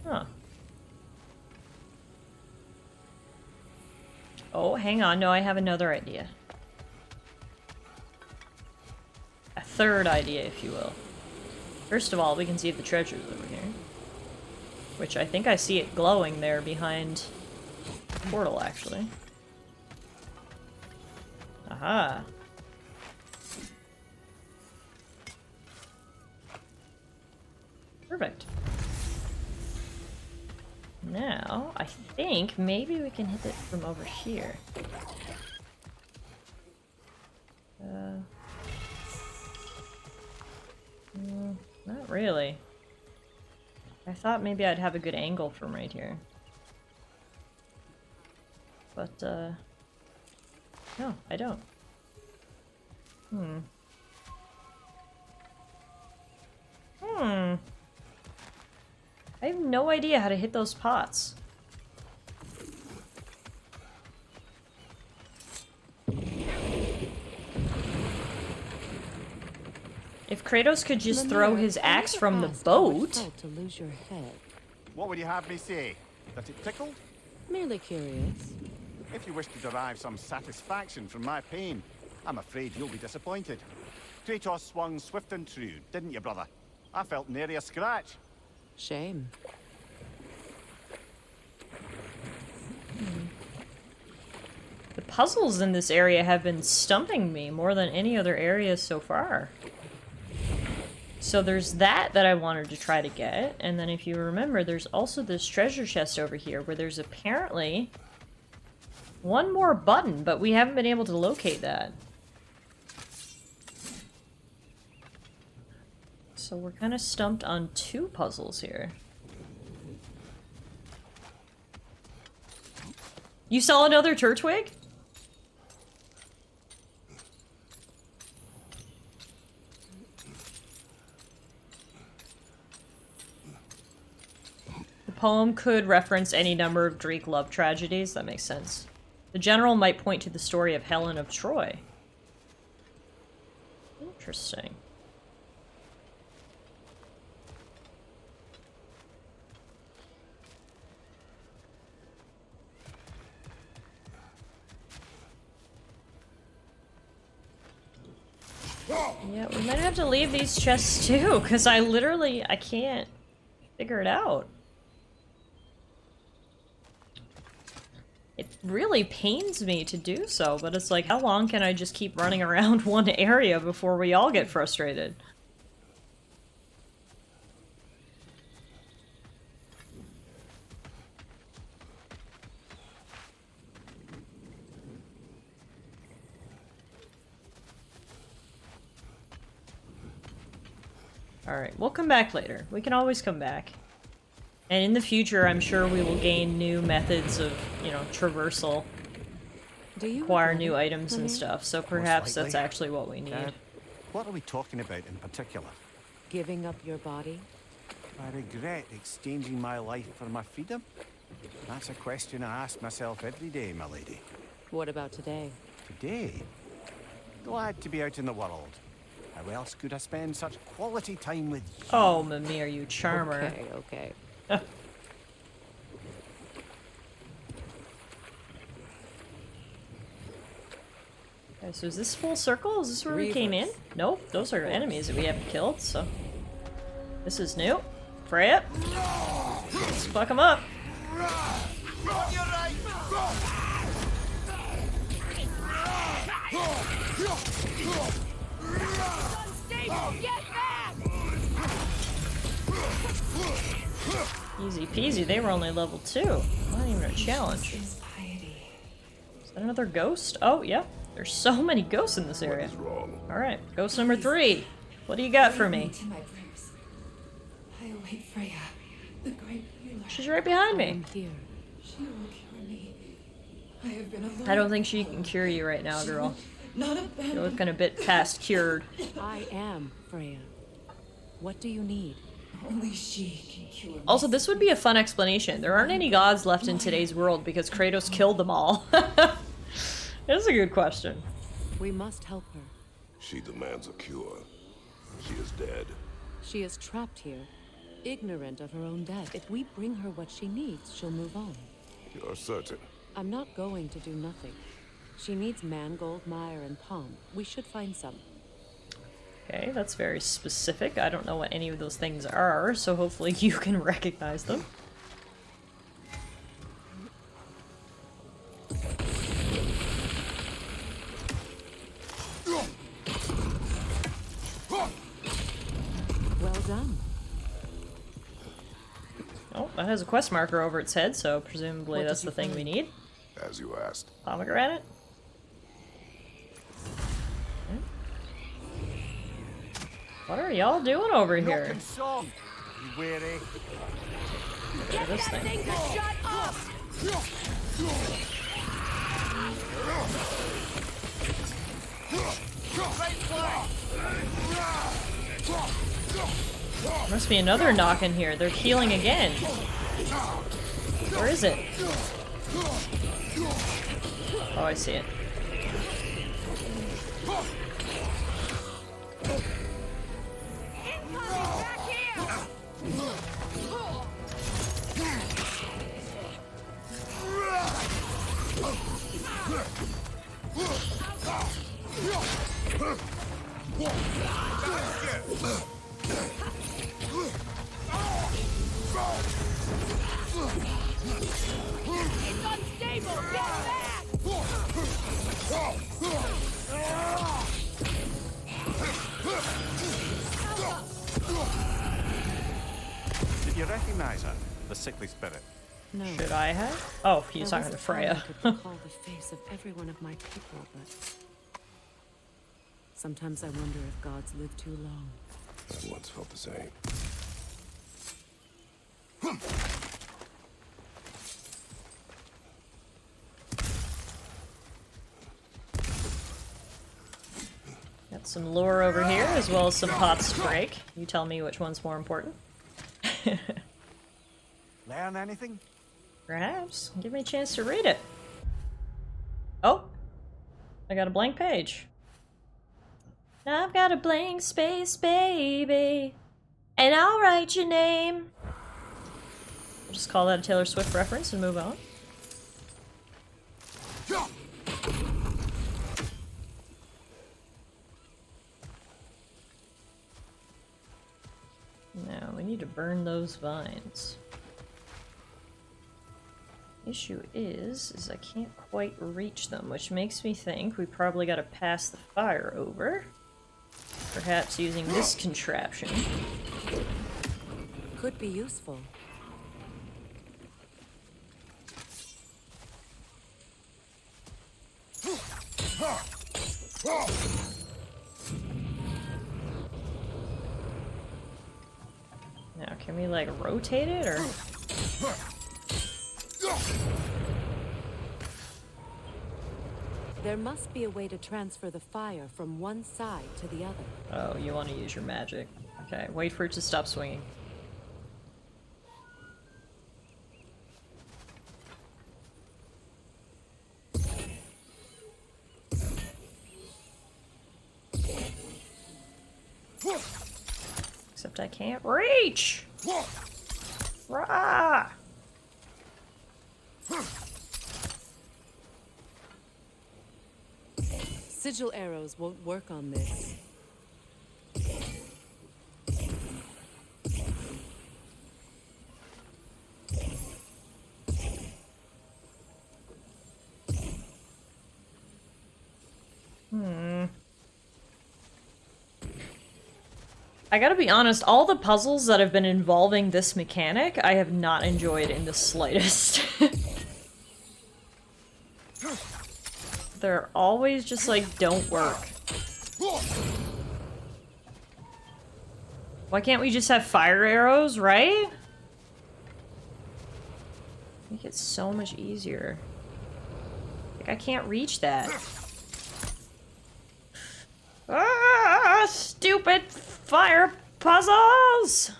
Huh. Oh, hang on. No, I have another idea. A third idea, if you will. First of all, we can see if the treasure's over here. Which I think I see it glowing there behind the portal, actually. Aha. Perfect. Now, I think maybe we can hit it from over here. Not really. I thought maybe I'd have a good angle from right here. But, no, I don't. I have no idea how to hit those pots. If Kratos could just throw his axe from the boat... To lose your head. What would you have me say? That it tickled? Merely curious. If you wish to derive some satisfaction from my pain, I'm afraid you'll be disappointed. Kratos swung swift and true, didn't you, brother? I felt nary a scratch. Shame. The puzzles in this area have been stumping me more than any other area so far. So there's that I wanted to try to get, and then if you remember, there's also this treasure chest over here where there's apparently one more button, but we haven't been able to locate that. So we're kind of stumped on two puzzles here. You saw another Turtwig? The poem could reference any number of Greek love tragedies. That makes sense. The general might point to the story of Helen of Troy. Interesting. Yeah, we might have to leave these chests too, because I can't figure it out. It really pains me to do so, but it's like, how long can I just keep running around one area before we all get frustrated? Alright, we'll come back later. We can always come back. And in the future, I'm sure we will gain new methods of, you know, traversal. Do you Acquire regret new it, items and Mimir? stuff, so perhaps that's likely. actually what we need. What are we talking about in particular? Giving up your body? I regret exchanging my life for my freedom? That's a question I ask myself every day, my lady. What about today? Today? Glad to be out in the world. How else could I spend such quality time with you? Oh, Mimir, you charmer. Okay, okay. Okay, so is this full circle? Is this where we came in? Nope, those are enemies that we haven't killed, so... This is new. Freya? Let's fuck them up. Easy peasy, they were only level 2. Not even a challenge. Is that another ghost? Oh, yeah. There's so many ghosts in this area. What is wrong? Alright, ghost number 3. What do you got for me? To my prayers. I await Freya, the great healer. She's right behind me. I'm here. She will cure me. I have been alone. I don't think she can cure you right now, girl. Not abandoned. You're looking a bit past cured. I am Freya. What do you need? Only she can cure me. Also, this would be a fun explanation. There aren't any gods left in today's world because Kratos killed them all. That's a good question. We must help her. She demands a cure. She is dead. She is trapped here, ignorant of her own death. If we bring her what she needs, she'll move on. You're certain? I'm not going to do nothing. She needs mangold, mire, and palm. We should find some. Okay, that's very specific. I don't know what any of those things are, so hopefully you can recognize them. Well done. Oh, that has a quest marker over its head, so presumably What that's did the you thing we find? need. As you asked. Pomegranate? What are y'all doing over here? Knocking song! You weary? Look at this thing. Must be another knock in here. They're healing again. Where is it? Oh, I see it. Did you recognize her? The sickly spirit? No. Should I have? Oh, he's There talking was to a time Freya. I could recall the face of every one of my people, but sometimes I wonder if gods live too long. I once felt the same. Got some lore over here, as well as some pots to break. You tell me which one's more important. Learn anything? Perhaps. Give me a chance to read it. Oh! I got a blank page. I've got a blank space, baby. And I'll write your name. We'll just call that a Taylor Swift reference and move on. Now, we need to burn those vines. Issue is I can't quite reach them, which makes me think we probably gotta pass the fire over. Perhaps using this contraption. Could be useful. Can we, like, rotate it, or...? There must be a way to transfer the fire from one side to the other. Oh, you want to use your magic. Okay, wait for it to stop swinging. Except I can't reach! Rah! Sigil arrows won't work on this. I gotta be honest, all the puzzles that have been involving this mechanic, I have not enjoyed in the slightest. They're always just like, don't work. Why can't we just have fire arrows, right? Make it so much easier. Like, I can't reach that. Ah, stupid fire puzzles!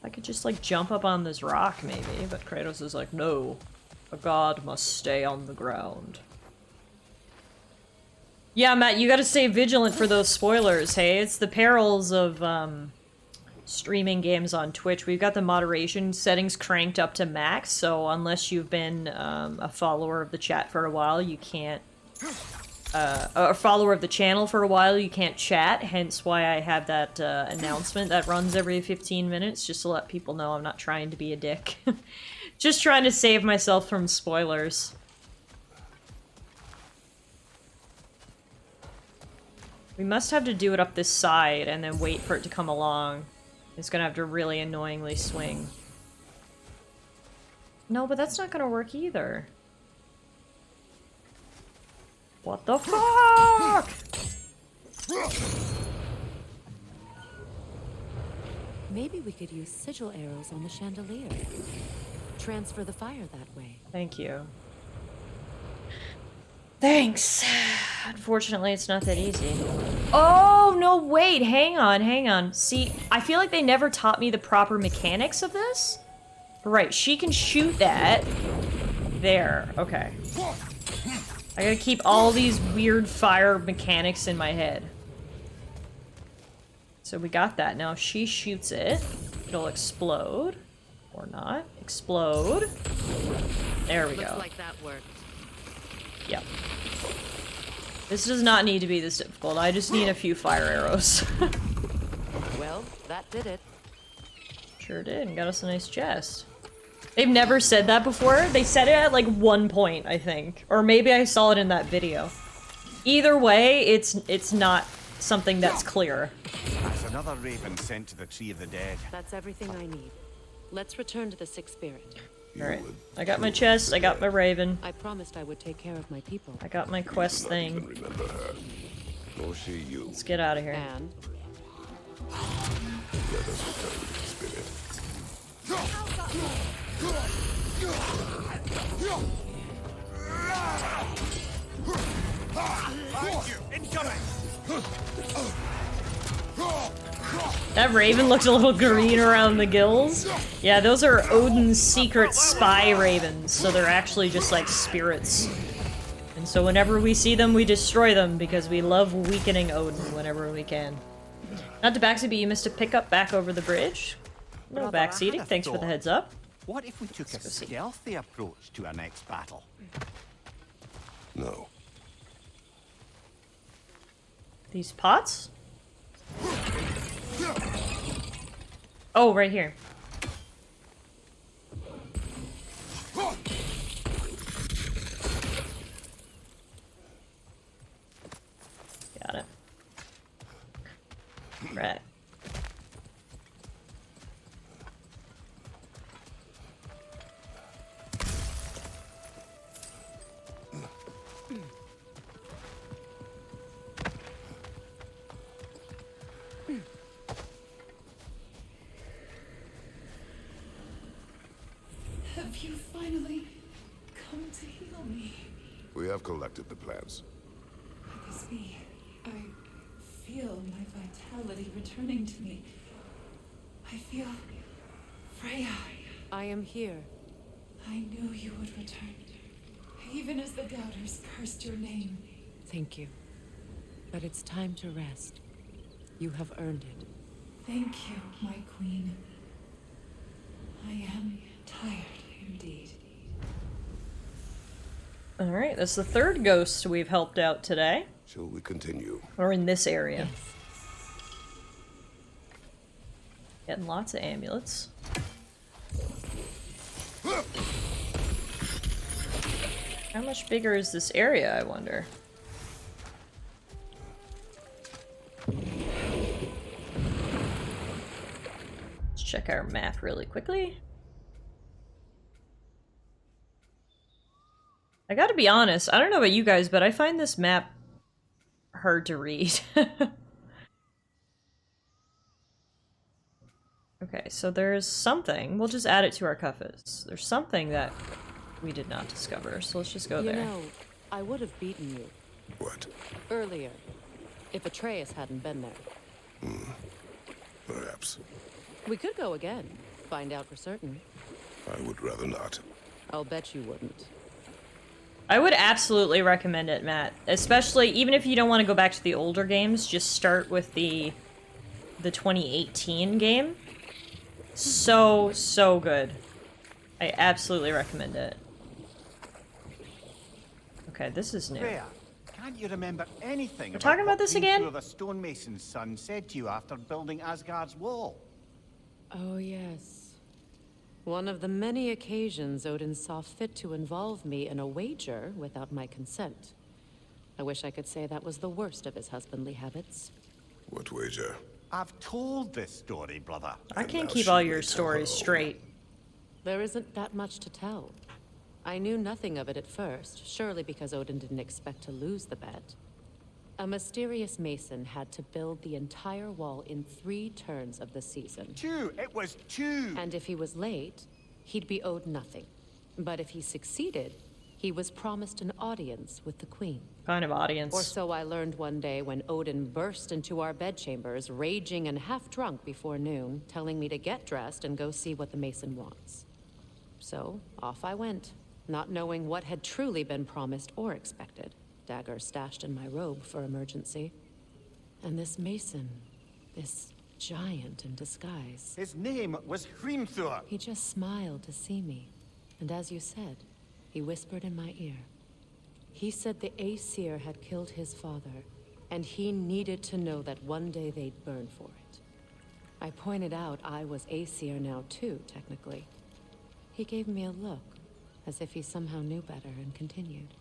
I could just, like, jump up on this rock, maybe, but Kratos is like, no. A god must stay on the ground. Yeah, Matt, you gotta stay vigilant for those spoilers, hey? It's the perils of, streaming games on Twitch. We've got the moderation settings cranked up to max, so unless you've been, a follower of the chat for a while, you can't... a follower of the channel for a while, you can't chat, hence why I have that announcement that runs every 15 minutes, just to let people know I'm not trying to be a dick. Just trying to save myself from spoilers. We must have to do it up this side and then wait for it to come along. It's gonna have to really annoyingly swing. No, but that's not gonna work either. What the fuck? Maybe we could use sigil arrows on the chandelier. Transfer the fire that way. Thank you. Thanks. Unfortunately, it's not that easy. Oh, no, wait, hang on, hang on. See, I feel like they never taught me the proper mechanics of this. Right, she can shoot that. There, okay. I gotta keep all these weird fire mechanics in my head. So we got that. Now if she shoots it, it'll explode. Or not. Explode. There we go. Looks like that worked. Yep. This does not need to be this difficult. I just need a few fire arrows. Well, that did it. Sure did, and got us a nice chest. They've never said that before. They said it at like one point, I think. Or maybe I saw it in that video. Either way, it's not something that's clear. That's another raven sent to the Tree of the Dead. That's everything I need. Let's return to the Sixth Spirit. Alright. I got my chest, I got my raven. I promised I would take care of my people. I got my quest thing. Remember her. Nor she you. Let's get out of here. And Let us return to the spirit. That raven looks a little green around the gills. Yeah, those are Odin's secret spy ravens, so they're actually just like spirits. And so whenever we see them, we destroy them because we love weakening Odin whenever we can. Not to backseat, but you missed a pickup back over the bridge. No Brother, I backseating, had a thanks for the thought. heads up. What if we took a go see. stealthy approach to our next battle? No. These pots? Oh, right here. Got it. Right. Have you finally come to heal me? We have collected the plans. Could this be? I feel my vitality returning to me. I feel Freya. I am here. I knew you would return, even as the doubters cursed your name. Thank you. But it's time to rest. You have earned it. Thank you, my queen. I am tired indeed. Alright, that's the third ghost we've helped out today. Shall we continue? Or in this area. Yes. Getting lots of amulets. How much bigger is this area, I wonder? Let's check our map really quickly. I gotta be honest, I don't know about you guys, but I find this map hard to read. Okay, so there's something. We'll just add it to our compass. There's something that we did not discover, so let's just go there. You know, I would have beaten you. What? Earlier. If Atreus hadn't been there. Perhaps. We could go again. Find out for certain. I would rather not. I'll bet you wouldn't. I would absolutely recommend it, Matt. Especially, even if you don't want to go back to the older games, just start with the 2018 game. So good. I absolutely recommend it. Okay, this is new. Freya, can't you remember anything We're talking about what this Queen again? Thor, the stonemason's son, said to you after building Asgard's wall? Oh, yes. One of the many occasions Odin saw fit to involve me in a wager without my consent. I wish I could say that was the worst of his husbandly habits. What wager? I've told this story, brother. I can't now keep she all your waits on stories her own. straight. There isn't that much to tell. I knew nothing of it at first, surely because Odin didn't expect to lose the bet. A mysterious mason had to build the entire wall in 3 turns of the season. 2! It was 2! And if he was late, he'd be owed nothing. But if he succeeded, he was promised an audience with the queen. Kind of Or audience. so I learned one day when Odin burst into our bedchambers, raging and half drunk before noon, telling me to get dressed and go see what the mason wants. So, off I went, not knowing what had truly been promised or expected. Dagger stashed in my robe for emergency. And this mason, this giant in disguise, His name was Hrimthur. he just smiled to see me. And as you said, he whispered in my ear. He said the Aesir had killed his father, and he needed to know that one day they'd burn for it. I pointed out I was Aesir now too, technically. He gave me a look, as if he somehow knew better, and continued.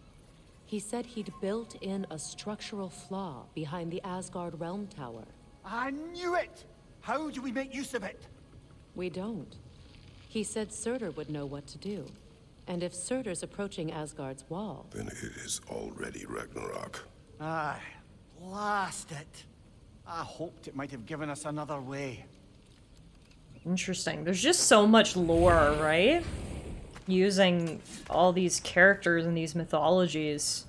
He said he'd built in a structural flaw behind the Asgard Realm Tower. I knew it! How do we make use of it? We don't. He said Surtur would know what to do. And if Surtur's approaching Asgard's wall, Then it is already Ragnarok. Aye, blast it. I hoped it might have given us another way. Interesting. There's just so much lore, right? Using all these characters and these mythologies.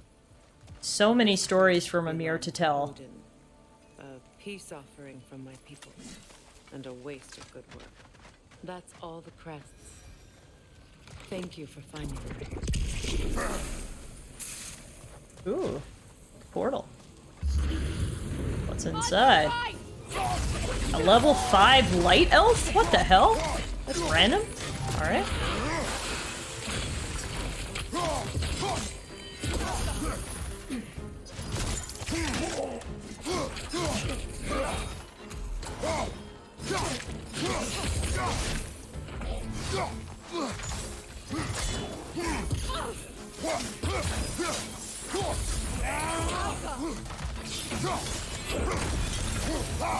So many stories for Mimir to tell. Odin, a peace offering from my people, and a waste of good work. That's all the crests. Thank you for finding me. Ooh. Portal. What's inside? A level 5 light elf? What the hell? That's random. Alright.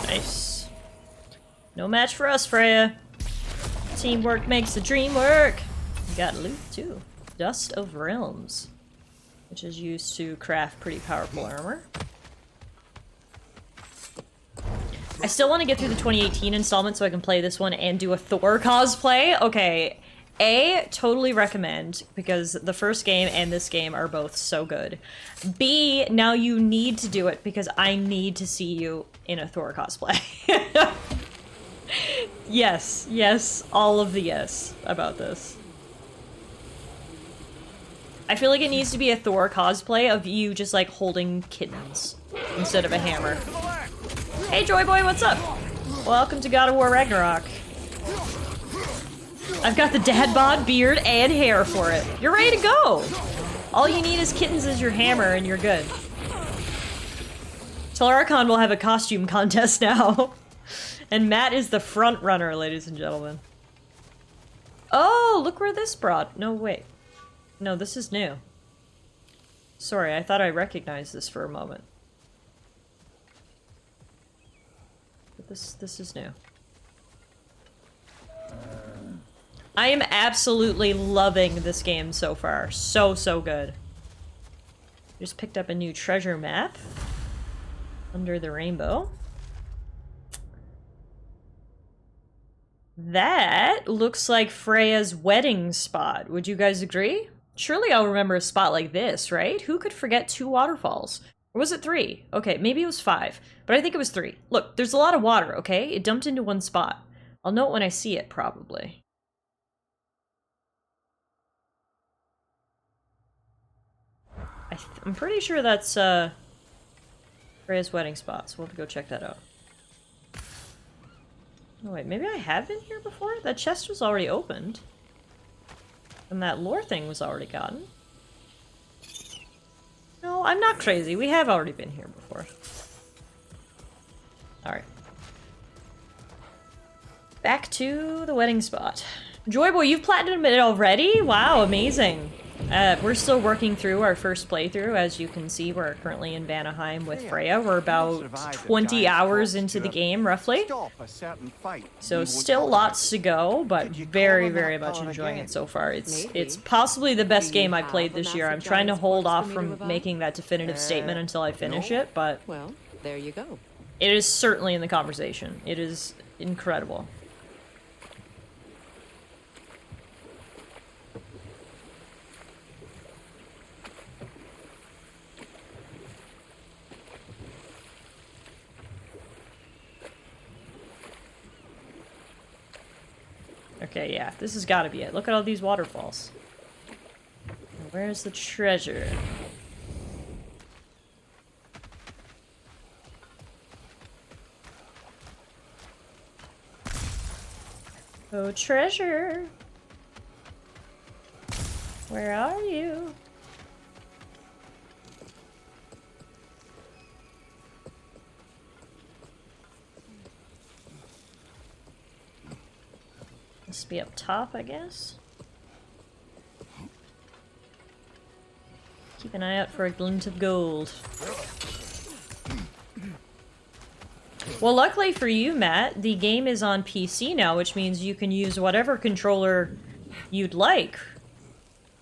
Nice. No match for us, Freya. Teamwork makes the dream work. We got loot too. Dust of Realms, which is used to craft pretty powerful armor. I still want to get through the 2018 installment so I can play this one and do a Thor cosplay. Okay, A, totally recommend, because the first game and this game are both so good. B, now you need to do it because I need to see you in a Thor cosplay. Yes, yes, all of the yes about this. I feel like it needs to be a Thor cosplay of you just like holding kittens instead of a hammer. Hey Joy Boy, what's up? Welcome to God of War Ragnarok. I've got the dad bod, beard, and hair for it. You're ready to go! All you need is kittens as your hammer and you're good. Tallara will have a costume contest now. And Matt is the front runner, ladies and gentlemen. Oh, look where this brought. No, wait. No, this is new. Sorry, I thought I recognized this for a moment. But this is new. I am absolutely loving this game so far. So, so good. Just picked up a new treasure map. Under the rainbow. That looks like Freya's wedding spot. Would you guys agree? Surely I'll remember a spot like this, right? Who could forget 2 waterfalls? Or was it 3? Okay, maybe it was 5. But I think it was 3. Look, there's a lot of water, okay? It dumped into one spot. I'll know it when I see it, probably. I'm pretty sure that's Freya's wedding spot, so we'll have to go check that out. Oh wait, maybe I have been here before? That chest was already opened. And that lore thing was already gotten. No, I'm not crazy. We have already been here before. Alright. Back to the wedding spot. Joyboy, you've platinumed it already? Wow, amazing. We're still working through our first playthrough. As you can see, we're currently in Vanaheim with Freya. We're about 20 hours into the game, roughly. So still lots to go, but very, very much enjoying it so far. It's possibly the best game I played this year. I'm trying to hold off from making that definitive statement until I finish it, but... Well, there you go. It is certainly in the conversation. It is incredible. Okay, yeah, this has got to be it. Look at all these waterfalls. Where's the treasure? Oh, treasure! Where are you? Must be up top, I guess. Keep an eye out for a glint of gold. Well, luckily for you, Matt, the game is on PC now, which means you can use whatever controller you'd like.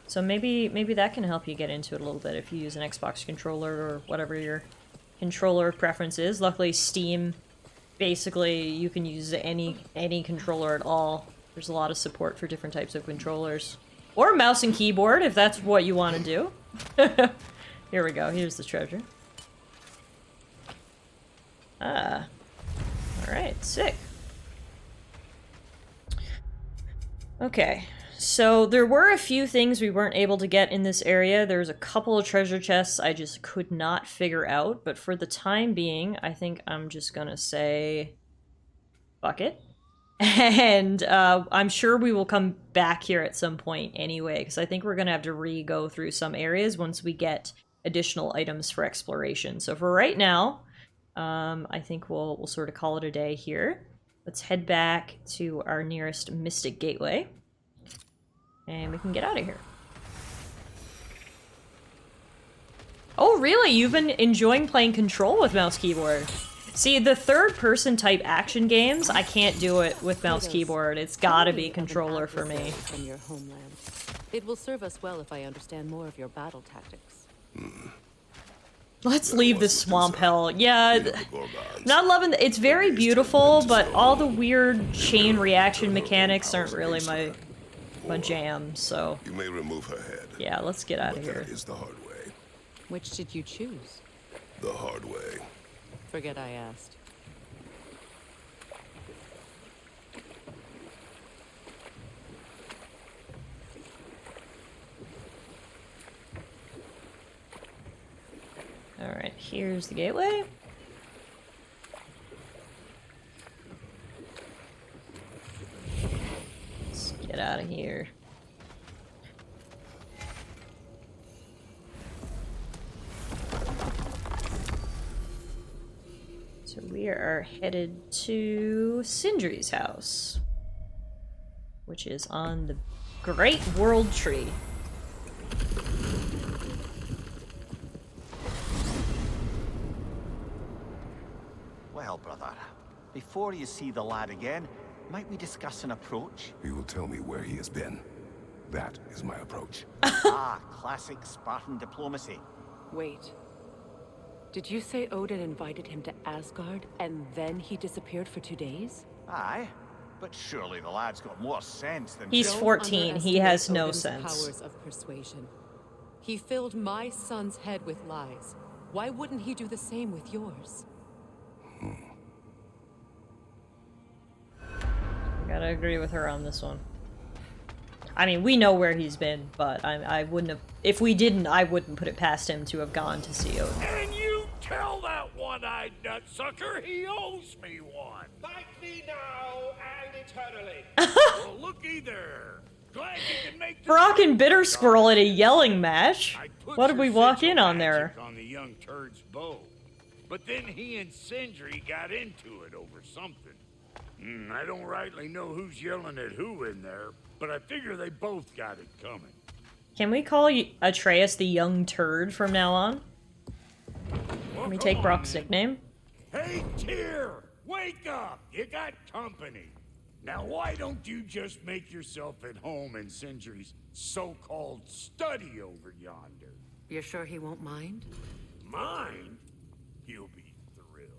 So maybe that can help you get into it a little bit if you use an Xbox controller or whatever your controller preference is. Luckily, Steam, basically, you can use any controller at all. There's a lot of support for different types of controllers. Or mouse and keyboard, if that's what you want to do. Here we go. Here's the treasure. Ah. Alright, sick. Okay. So there were a few things we weren't able to get in this area. There's a couple of treasure chests I just could not figure out. But for the time being, I think I'm just gonna say... fuck it. And I'm sure we will come back here at some point anyway, because I think we're going to have to re-go through some areas once we get additional items for exploration. So for right now, I think we'll sort of call it a day here. Let's head back to our nearest Mystic Gateway, and we can get out of here. Oh, really? You've been enjoying playing Control with mouse keyboard? See, the third-person type action games, I can't do it with mouse keyboard. It's gotta be controller for me. From your homeland. It will serve us well if I understand more of your battle tactics. Let's leave this swamp hell. Yeah, not loving it's very beautiful, but all the weird chain reaction mechanics aren't really my jam, so... You may remove her head. Yeah, let's get out of But here. that is the hard way. Which did you choose? The hard way. Forget I asked. Alright, here's the gateway. Let's get out of here. So we are headed to Sindri's house, which is on the Great World Tree. Well, brother, before you see the lad again, might we discuss an approach? He will tell me where he has been. That is my approach. Classic Spartan diplomacy. Wait. Did you say Odin invited him to Asgard, and then he disappeared for 2 days? Aye, but surely the lad's got more sense than... He's Don't 14, he has underestimate no Odin's sense. powers of persuasion. He filled my son's head with lies. Why wouldn't he do the same with yours? I gotta agree with her on this one. I mean, we know where he's been, but I wouldn't have... If we didn't, I wouldn't put it past him to have gone to see Odin. And you tell that one-eyed nutsucker he owes me one. Thank me now and eternally. Well, looky there. Glad you can make the Brock and trip. Bitter Squirrel at a yelling match? I put What did we your walk sigil in on there? magic on the young turd's bow. But then he and Sindri got into it over something. I don't rightly know who's yelling at who in there, but I figure they both got it coming. Can we call Atreus the young turd from now on? Well, Can we come take on, Brock's then. nickname? Hey, Tyr! Wake up! You got company. Now, why don't you just make yourself at home in Sindri's so-called study over yonder? You're sure he won't mind? Mine? He'll be thrilled.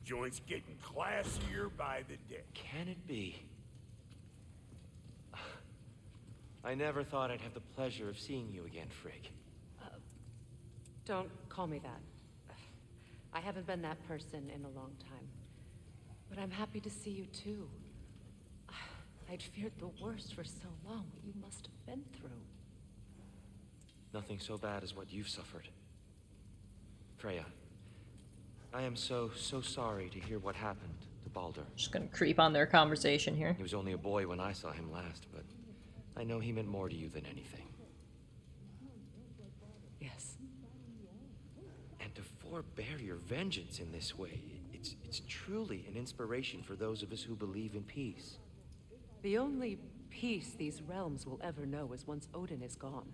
Joint's getting classier by the day. Can it be? I never thought I'd have the pleasure of seeing you again, Frigg. Don't call me that. I haven't been that person in a long time. But I'm happy to see you too. I'd feared the worst for so long, what you must have been through. Nothing so bad as what you've suffered. Freya, I am so sorry to hear what happened to Baldur. Just gonna creep on their conversation here. He was only a boy when I saw him last, but I know he meant more to you than anything. Yes. And to forbear your vengeance in this way, it's truly an inspiration for those of us who believe in peace. The only peace these realms will ever know is once Odin is gone.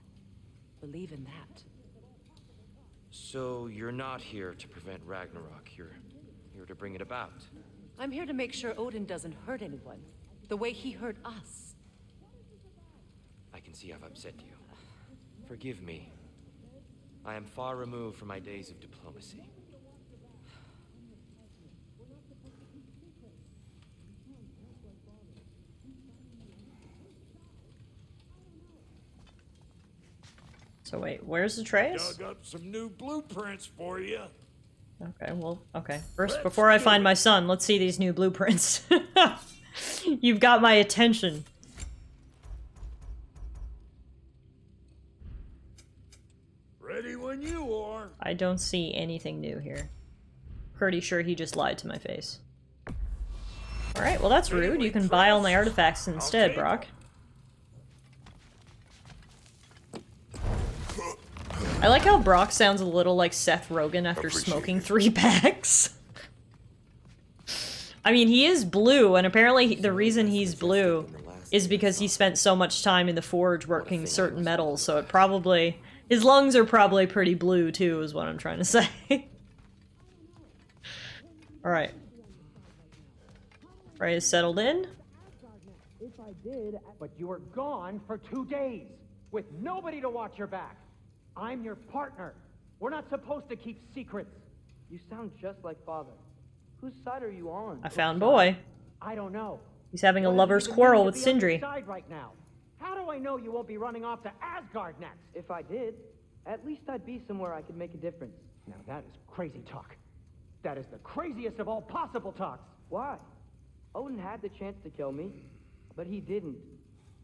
Believe in that. So you're not here to prevent Ragnarok, you're here to bring it about. I'm here to make sure Odin doesn't hurt anyone, the way he hurt us. I can see I've upset you. Forgive me. I am far removed from my days of diplomacy. So wait, where's Atreus? Dug up some new blueprints for you. Okay, well, okay. First, before I find my son, let's see these new blueprints. You've got my attention. Ready when you are. I don't see anything new here. Pretty sure he just lied to my face. Alright, well that's rude. You can buy all my artifacts instead, Brock. I like how Brock sounds a little like Seth Rogen after smoking 3 packs. I mean, he is blue, and apparently the reason he's blue is because he spent so much time in the forge working certain metals, so it probably... His lungs are probably pretty blue, too, is what I'm trying to say. Alright. Freya's settled in. If I did, but you were gone for 2 days, with nobody to watch your back. I'm your partner. We're not supposed to keep secrets. You sound just like Father. Whose side are you on? I found boy. I don't know. He's having a What lover's does it even quarrel mean with to be on your Sindri. side right now? How do I know you won't be running off to Asgard next? If I did, at least I'd be somewhere I could make a difference. Now that is crazy talk. That is the craziest of all possible talks. Why? Odin had the chance to kill me, but he didn't.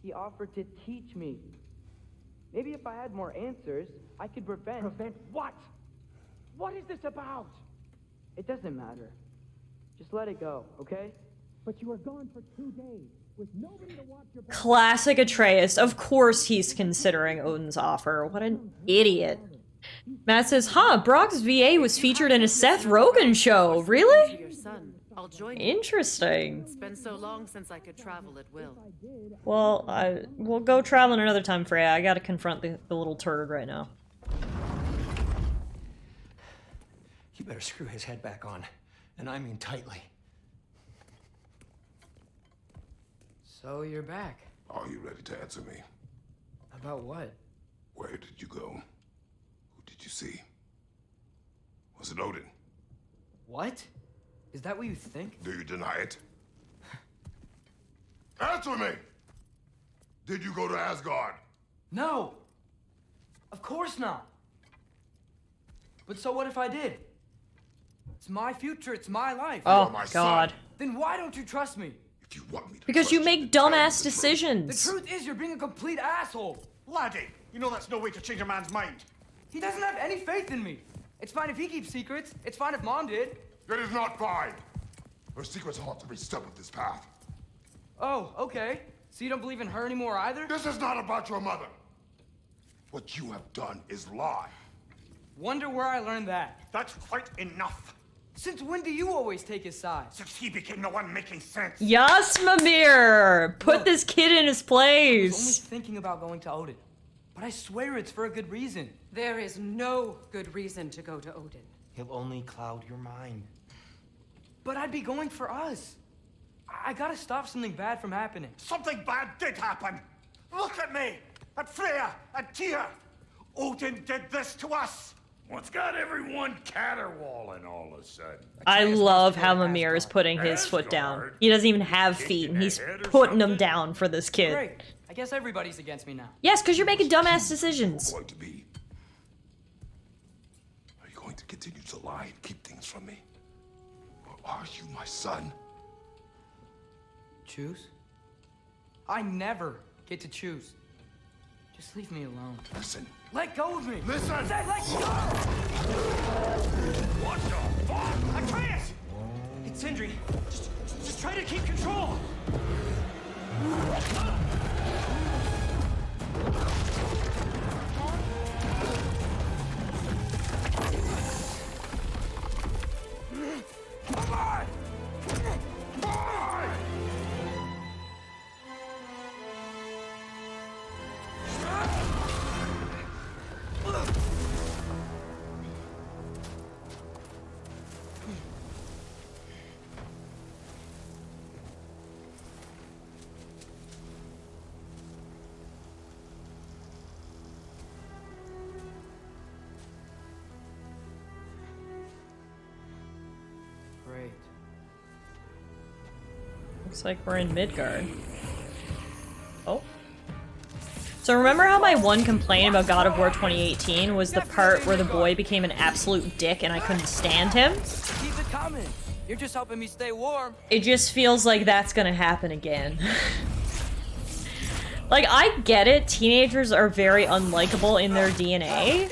He offered to teach me. Maybe if I had more answers, I could prevent... Prevent what? What is this about? It doesn't matter. Just let it go, okay? But you were gone for 2 days, with nobody to watch your back. Classic Atreus. Of course he's considering Odin's offer. What an idiot. Matt says, huh, Brock's VA was featured in a Seth Rogen show. Really? Your son. I'll join you. Interesting. It's been so long since I could travel at will. Well, we'll go traveling another time, Freya. I gotta confront the little turd right now. You better screw his head back on. And I mean tightly. So you're back. Are you ready to answer me? About what? Where did you go? Who did you see? Was it Odin? What? Is that what you think? Do you deny it? Answer me! Did you go to Asgard? No! Of course not! But so what if I did? It's my future, it's my life. Oh, my God. son. Then why don't you trust me? If you want me to Because trust you make then tell me dumbass the truth. decisions. The truth is you're being a complete asshole. Laddie, you know that's no way to change a man's mind. He doesn't have any faith in me. It's fine if he keeps secrets. It's fine if Mom did. It is not fine. Her secrets haunt every step of this path. Oh, okay. So you don't believe in her anymore either? This is not about your mother. What you have done is lie. Wonder where I learned that. That's quite enough. Since when do you always take his side? Since he became the one making sense. Yes, Mimir! Put this kid in his I was only place. thinking about going to Odin. But I swear it's for a good reason. There is no good reason to go to Odin. He'll only cloud your mind. But I'd be going for us. I gotta stop something bad from happening. Something bad did happen. Look at me, at Freya, at Tyr. Odin did this to us. What's got everyone caterwauling all of a sudden? I love how Mimir is putting his foot down. He doesn't even have feet, and he's putting them down for this kid. Great. I guess everybody's against me now. Yes, because you're making dumbass decisions. Going to be? Are you going to continue to lie and keep things from me? Or are you my son? Choose? I never get to choose. Just leave me alone. Listen. Let go of me! Listen! Say, let go! What the fuck? Atreus! It's Sindri. Just try to keep control. Come on! Come on! Great. Looks like we're in Midgard. Oh. So remember how my one complaint about God of War 2018 was the part where the boy became an absolute dick and I couldn't stand him? Keep it coming. You're just helping me stay warm. It just feels like that's gonna happen again. Like, I get it, teenagers are very unlikable in their DNA,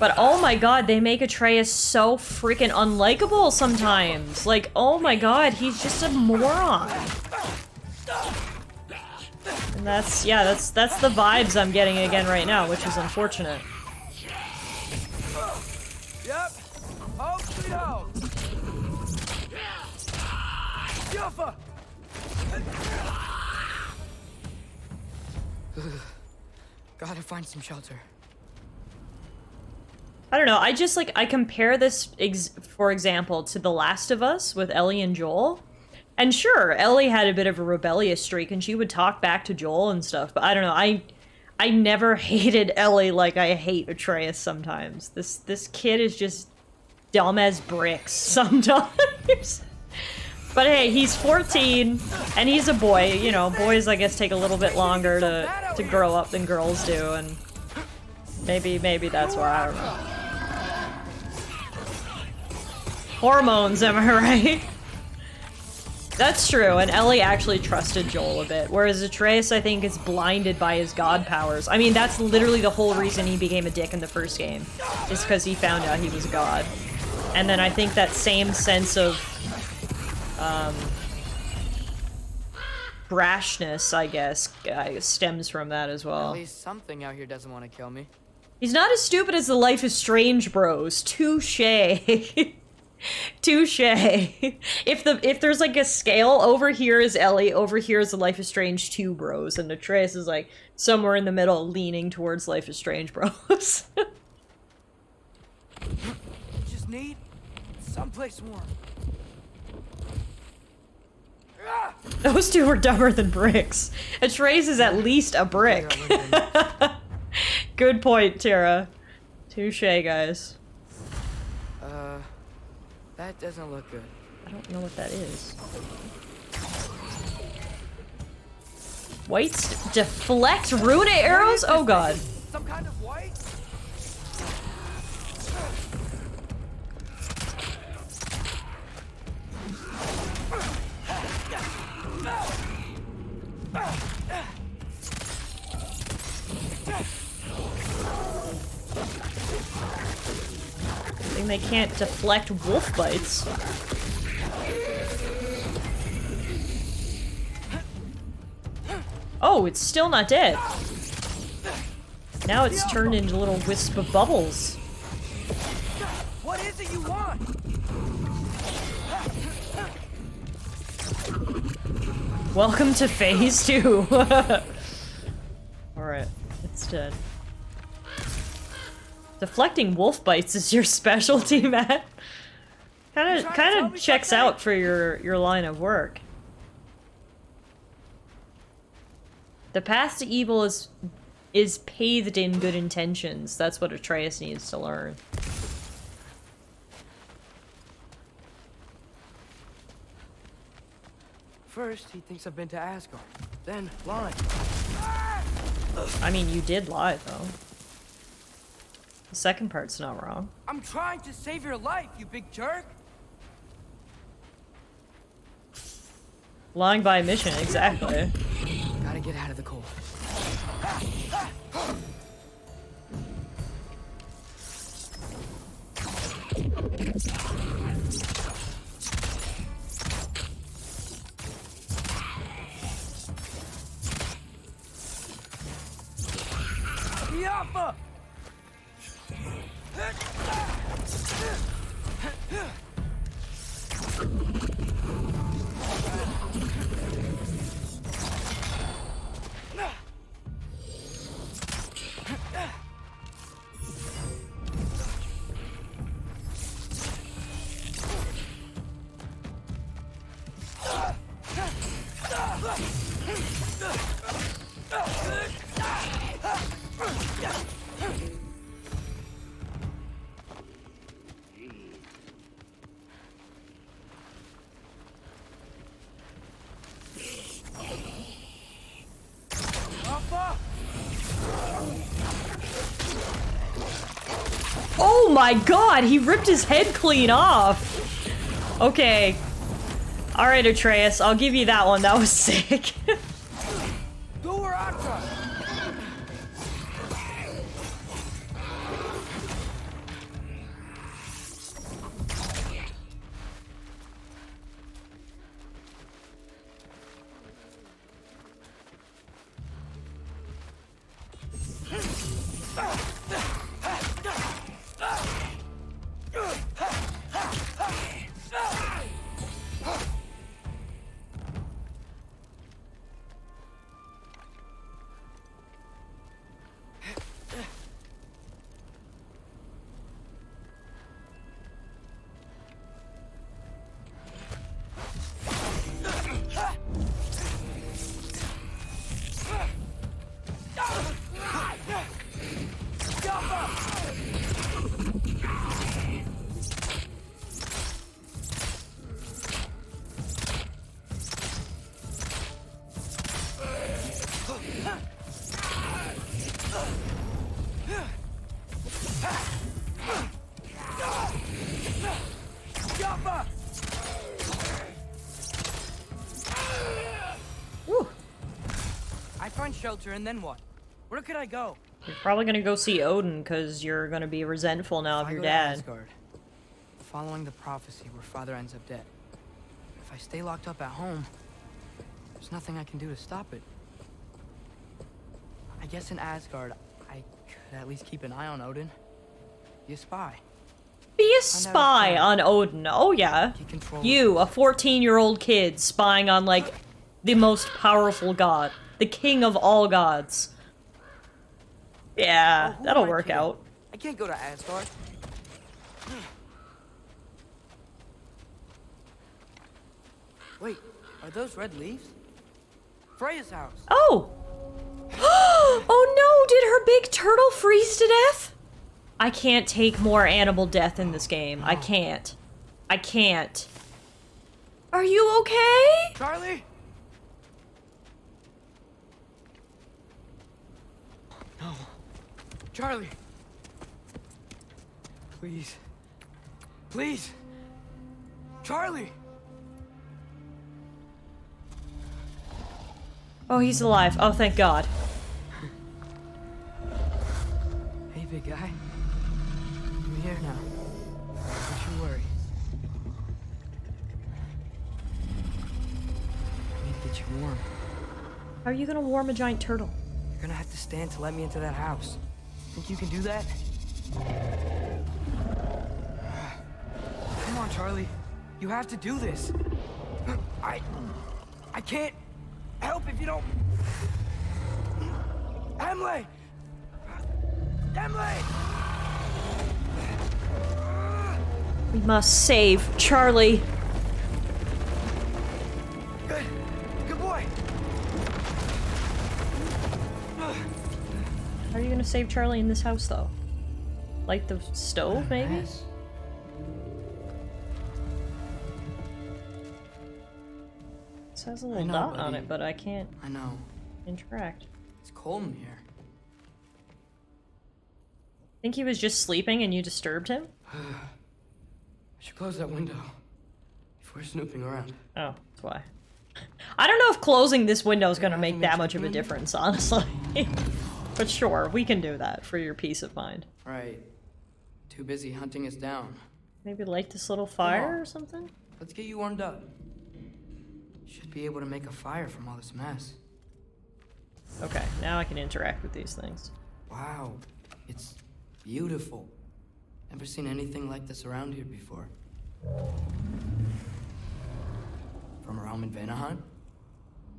but oh my god, they make Atreus so freaking unlikable sometimes. Like, oh my god, he's just a moron. And that's, yeah, that's the vibes I'm getting again right now, which is unfortunate. Yep. Oh, sweet home. Yuffa! Gotta find some shelter. I don't know, I just, like, I compare this, for example, to The Last of Us with Ellie and Joel. And sure, Ellie had a bit of a rebellious streak and she would talk back to Joel and stuff, but I don't know, I never hated Ellie like I hate Atreus sometimes. This kid is just dumb as bricks sometimes. But hey, he's 14, and he's a boy. You know, boys, I guess, take a little bit longer to grow up than girls do, and maybe that's why, I don't know. Hormones, am I right? That's true, and Ellie actually trusted Joel a bit, whereas Atreus, I think, is blinded by his god powers. I mean, that's literally the whole reason he became a dick in the first game, is because he found out he was a god. And then I think that same sense of brashness, I guess, stems from that as well. At least something out here doesn't want to kill me. He's not as stupid as the Life is Strange bros. Touche. Touche. If there's like a scale, over here is Ellie, over here is the Life is Strange 2 bros, and Atreus is like somewhere in the middle, leaning towards Life is Strange bros. Just need someplace warm. Those two are dumber than bricks. Atreus is at least a brick. Good point, Tara. Touche, guys. That doesn't look good. I don't know what that is. Whites deflect rune arrows? Oh god. Some kind of white? I think they can't deflect wolf bites. Oh, it's still not dead. Now it's turned into a little wisp of bubbles. What is it you want? Welcome to phase 2. Alright, it's dead. Deflecting wolf bites is your specialty, Matt. Kind of checks out for your line of work. The path to evil is paved in good intentions. That's what Atreus needs to learn. First, he thinks I've been to Asgard. Then, lying. I mean, you did lie, though. The second part's not wrong. I'm trying to save your life, you big jerk! Lying by omission, exactly. Gotta get out of the cold. Yappa! Oh my god, he ripped his head clean off. Okay. Alright, Atreus, I'll give you that one. That was sick. shelter, and then what? Where could I go? You're probably gonna go see Odin because you're gonna be resentful now of your dad. Asgard, following the prophecy where father ends up dead. If I stay locked up at home, there's nothing I can do to stop it. I guess in Asgard, I could at least keep an eye on Odin. Be a spy. Be a spy on Odin. Oh yeah. You, a 14-year-old kid, spying on like the most powerful god, the king of all gods. Yeah, that'll work out. I can't go to Asgard. Wait, are those red leaves? Freya's house. Oh! Oh no, did her big turtle freeze to death? I can't take more animal death in this game. I can't. I can't. Are you okay? Charlie? No. Charlie. Please. Please. Charlie. Oh, he's alive. Oh, thank God. Hey, big guy. I'm here now. Don't you worry. I need to get you warm. How are you gonna warm a giant turtle? You're gonna have to stand to let me into that house. Think you can do that? Come on, Charlie. You have to do this. I can't help if you don't. Emily! Emily! We must save Charlie. Good. Good boy. How are you gonna save Charlie in this house, though? Light the stove, maybe? It has a little dot on it, but I can't. I know. Interact. It's cold in here. Think he was just sleeping and you disturbed him? I should close that window before snooping around. Oh, that's why. I don't know if closing this window is gonna make that much of a difference, honestly. But sure, we can do that for your peace of mind. Right. Too busy hunting us down. Maybe light this little fire or something? Let's get you warmed up. Should be able to make a fire from all this mess. Okay, now I can interact with these things. Wow, it's beautiful. Never seen anything like this around here before. From her home in Vanaheim?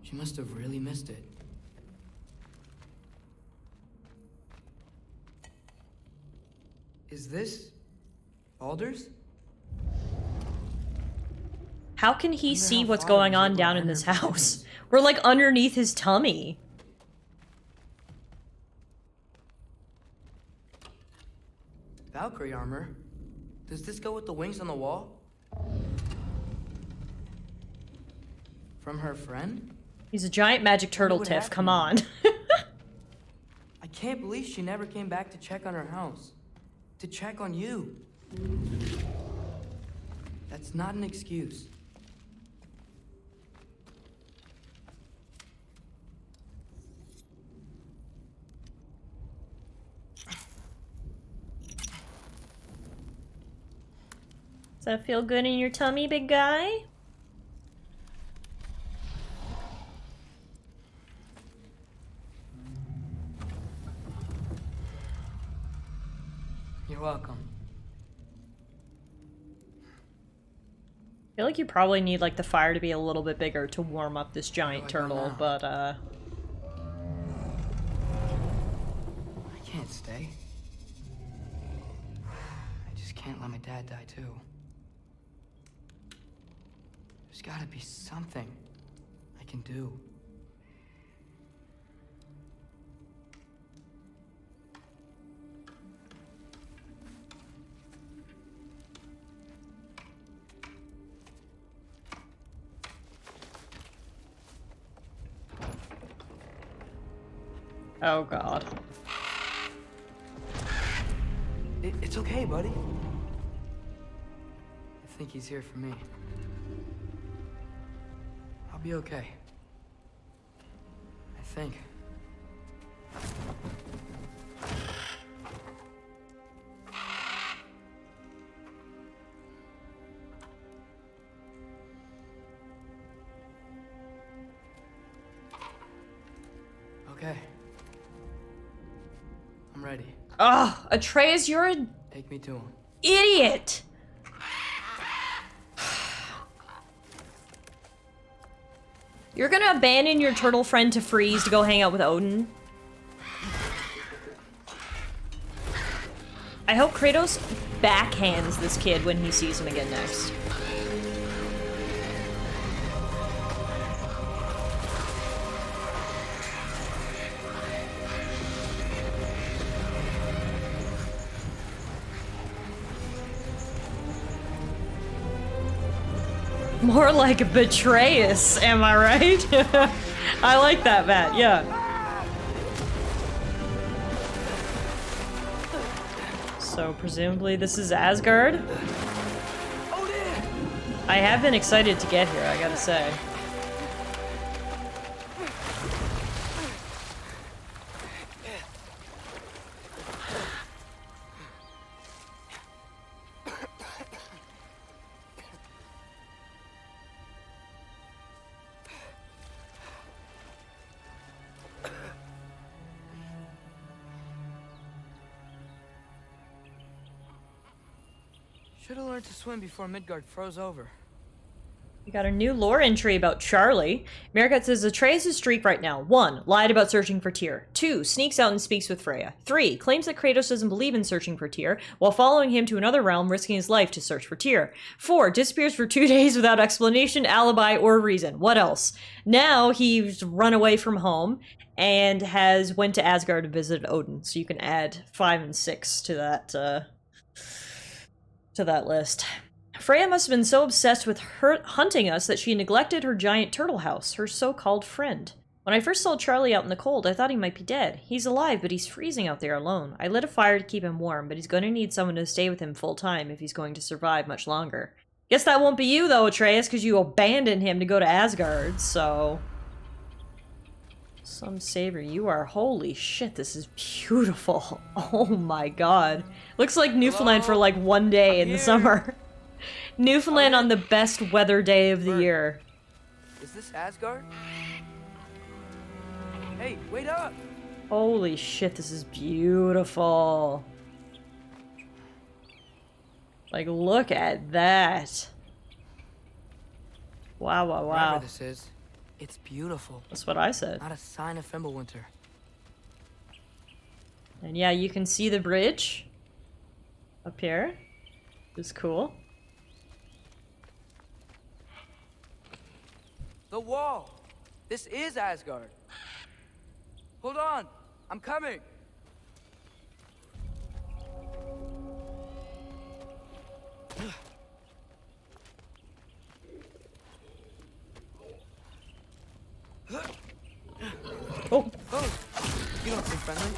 She must have really missed it. Is this Baldur's? How can he see what's going on down in this house? We're like underneath his tummy. Valkyrie armor? Does this go with the wings on the wall? From her friend? He's a giant magic turtle, Tiff. Come on. I can't believe she never came back to check on her house. To check on you. That's not an excuse. Does that feel good in your tummy, big guy? You're welcome. I feel like you probably need like the fire to be a little bit bigger to warm up this giant turtle, but I can't stay. I just can't let my dad die too. There's gotta be something I can do. oh god. It's okay, buddy. I think he's here for me. I'll be okay. I think. ready. Ugh, Atreus, you're an Take me to him. idiot! You're gonna abandon your turtle friend to freeze to go hang out with Odin? I hope Kratos backhands this kid when he sees him again next. More like Betrayus, am I right? I like that, Matt, yeah. So presumably this is Asgard? I have been excited to get here, I gotta say. Should have learned to swim before Midgard froze over. We got a new lore entry about Charlie. Merricut says Atreus' streak right now. 1. Lied about searching for Tyr. 2. Sneaks out and speaks with Freya. 3. Claims that Kratos doesn't believe in searching for Tyr, while following him to another realm, risking his life to search for Tyr. 4. Disappears for 2 days without explanation, alibi, or reason. What else? Now he's run away from home and has went to Asgard to visit Odin. So you can add 5 and 6 to that list. Freya must have been so obsessed with her hunting us that she neglected her giant turtle house, her so-called friend. When I first saw Charlie out in the cold, I thought he might be dead. He's alive, but he's freezing out there alone. I lit a fire to keep him warm, but he's going to need someone to stay with him full-time if he's going to survive much longer. Guess that won't be you, though, Atreus, because you abandoned him to go to Asgard, so... Some savior, you are... Holy shit, this is beautiful. Oh my god. Looks like Newfoundland for like one day in the summer. Newfoundland on the best weather day of the year. Is this Asgard? Hey, wait up! Holy shit, this is beautiful. Like, look at that. Wow, wow, wow. Whatever this is, it's beautiful. That's what I said. Not a sign of Fimbulwinter. And yeah, you can see the bridge up here. It's cool. The wall! This is Asgard. Hold on, I'm coming. Oh. Oh, you don't seem friendly.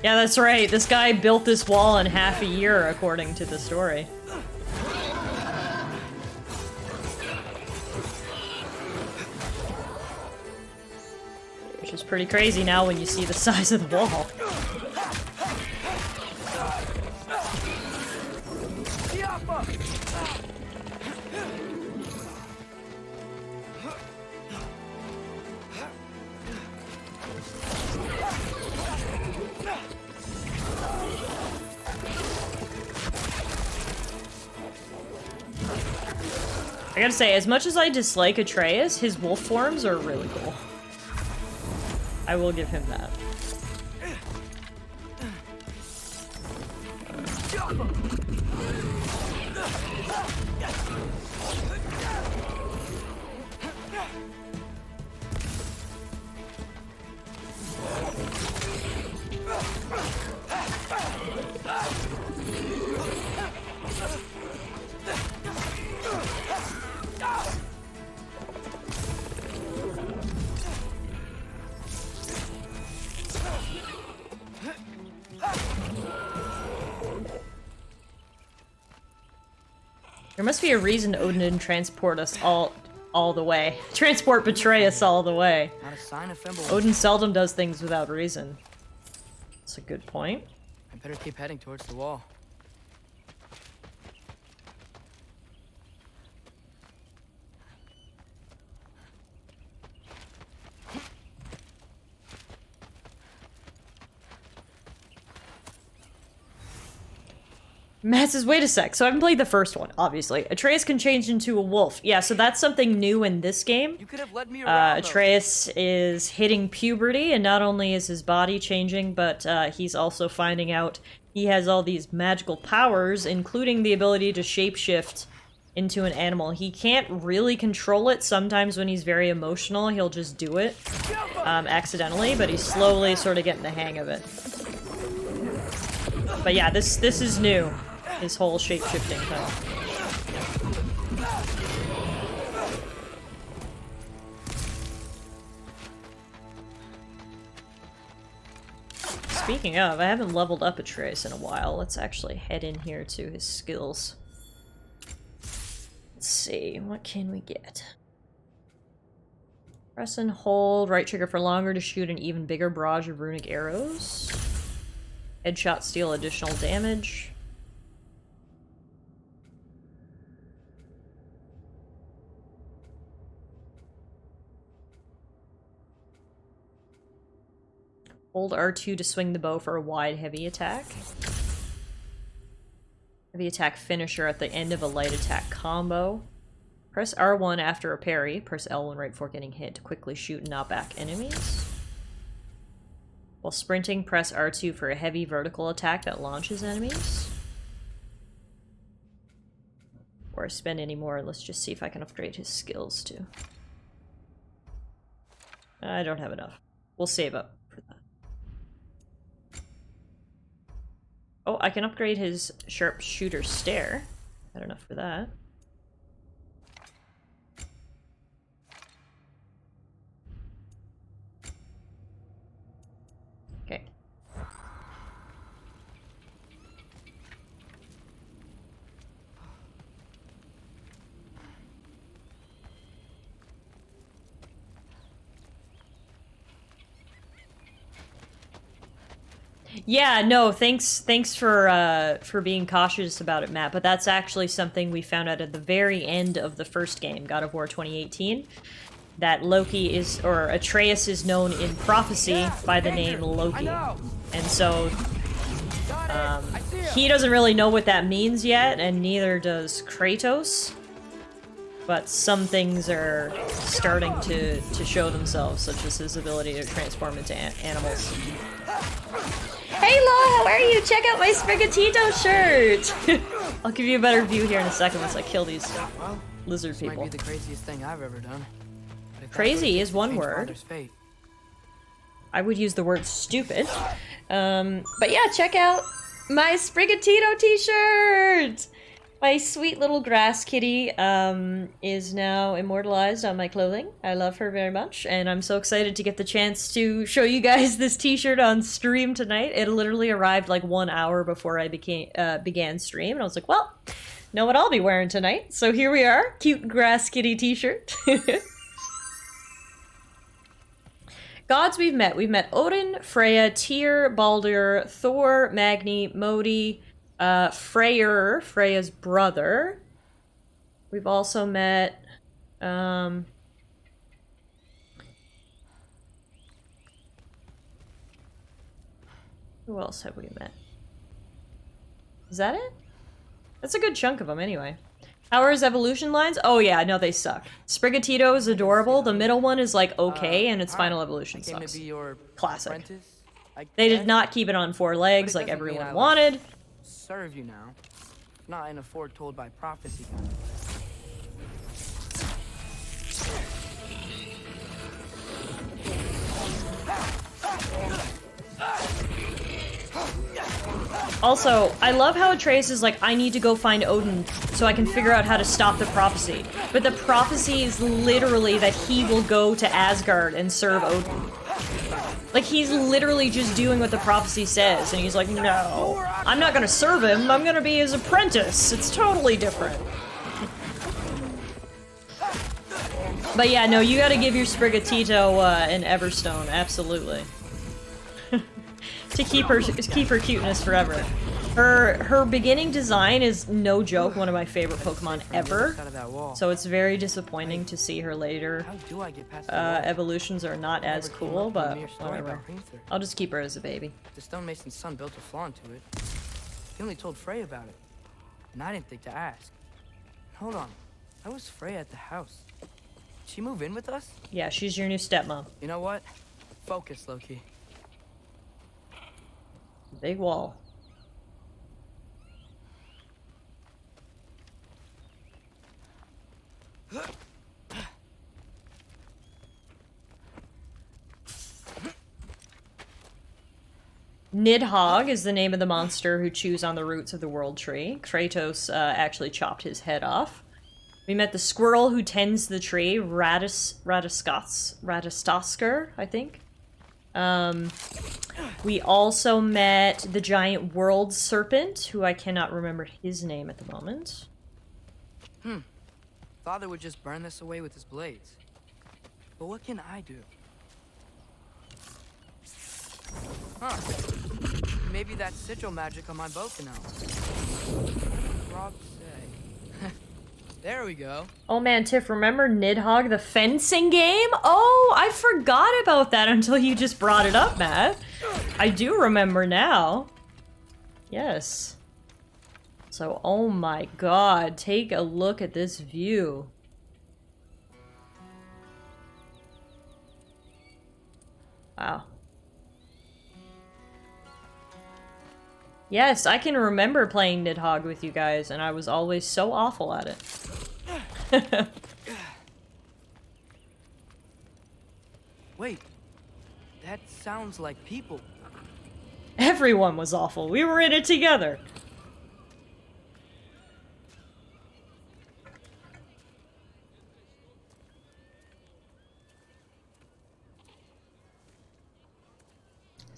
Yeah, that's right. This guy built this wall in half a year, according to the story. Which is pretty crazy now when you see the size of the wall. I gotta say, as much as I dislike Atreus, his wolf forms are really cool. I will give him that. There must be a reason Odin didn't transport us all all the way. Transport betray us all the way. Not a sign of Fimble. Odin seldom does things without reason. That's a good point. I better keep heading towards the wall. Matt says, wait a sec, so I haven't played the first one, obviously. Atreus can change into a wolf. Yeah, so that's something new in this game. You could have led me around, Atreus is hitting puberty, and not only is his body changing, but he's also finding out he has all these magical powers, including the ability to shapeshift into an animal. He can't really control it. Sometimes when he's very emotional, he'll just do it accidentally, but he's slowly sort of getting the hang of it. But yeah, this is new. His whole shape-shifting thing. Speaking of, I haven't leveled up Atreus in a while. Let's actually head in here to his skills. Let's see, what can we get? Press and hold right trigger for longer to shoot an even bigger barrage of runic arrows. Headshots deal additional damage. Hold R2 to swing the bow for a wide heavy attack. Heavy attack finisher at the end of a light attack combo. Press R1 after a parry. Press L1 right before getting hit to quickly shoot and knock back enemies. While sprinting, press R2 for a heavy vertical attack that launches enemies. Before I spend any more, let's just see if I can upgrade his skills too. I don't have enough. We'll save up for that. Oh, I can upgrade his sharpshooter stare. Got enough for that. Okay. Yeah, no, thanks for being cautious about it, Matt, but that's actually something we found out at the very end of the first game, God of War 2018, that Loki is, or Atreus is known in prophecy by the name Loki. And so, he doesn't really know what that means yet, and neither does Kratos. But some things are starting to show themselves, such as his ability to transform into animals. Hey Law, how are you? Check out my Sprigatito shirt! I'll give you a better view here in a second once I kill these lizard people. Might be the craziest thing I've ever done. Crazy is one word. I would use the word stupid. But yeah, check out my Sprigatito t-shirt! My sweet little grass kitty is now immortalized on my clothing. I love her very much, and I'm so excited to get the chance to show you guys this t-shirt on stream tonight. It literally arrived like 1 hour before I began stream, and I was like, well, know what I'll be wearing tonight. So here we are, cute grass kitty t-shirt. Gods we've met. We've met Odin, Freya, Tyr, Baldur, Thor, Magni, Modi, Freyr, Freya's brother. We've also met, who else have we met? Is that it? That's a good chunk of them anyway. How are his evolution lines? Oh yeah, no, they suck. Sprigatito is adorable. The middle one is like okay, and its final evolution sucks. Classic. They did not keep it on 4 legs like everyone wanted. Serve you now, not in a foretold by prophecy kind of way. Also, I love how Atreus is like, I need to go find Odin so I can figure out how to stop the prophecy. But the prophecy is literally that he will go to Asgard and serve Odin. Like, he's literally just doing what the prophecy says, and he's like, no, I'm not gonna serve him, I'm gonna be his apprentice. It's totally different. But yeah, no, you gotta give your Sprigatito an Everstone, absolutely. To keep her cuteness forever. Her beginning design is, no joke, one of my favorite Pokemon ever. So it's very disappointing to see her later. Evolutions are not as cool, but whatever. I'll just keep her as a baby. The stonemason's son built a flaw into it. He only told Frey about it. And I didn't think to ask. Hold on. How was Frey at the house? Did she move in with us? Yeah, she's your new stepmom. You know what? Focus, Loki. Big wall. Nidhogg is the name of the monster who chews on the roots of the World Tree. Kratos actually chopped his head off. We met the squirrel who tends the tree, Radastosker, I think. We also met the giant world serpent, who I cannot remember his name at the moment. Father would just burn this away with his blades. But what can I do? Huh. Maybe that sigil magic on my bow can help. Rob say. There we go. Oh man, Tiff, remember Nidhogg, the fencing game? Oh, I forgot about that until you just brought it up, Matt. I do remember now. Yes. So, oh my god, take a look at this view. Wow. Yes, I can remember playing Nidhogg with you guys, and I was always so awful at it. Wait, that sounds like people. Everyone was awful. We were in it together.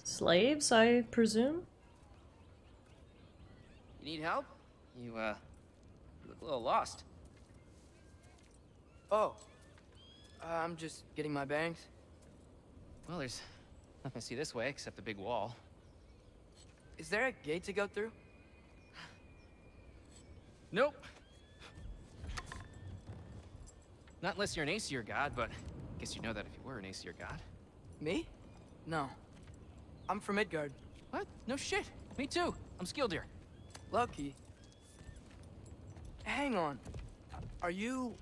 Slaves, I presume? You need help? You look a little lost. Oh. I'm just getting my bangs. Well, there's nothing to see this way except the big wall. Is there a gate to go through? Nope. Not unless you're an Aesir god, but I guess you'd know that if you were an Aesir god. Me? No. I'm from Midgard. What? No shit. Me too. I'm Skildir. Lucky. Hang on. Are you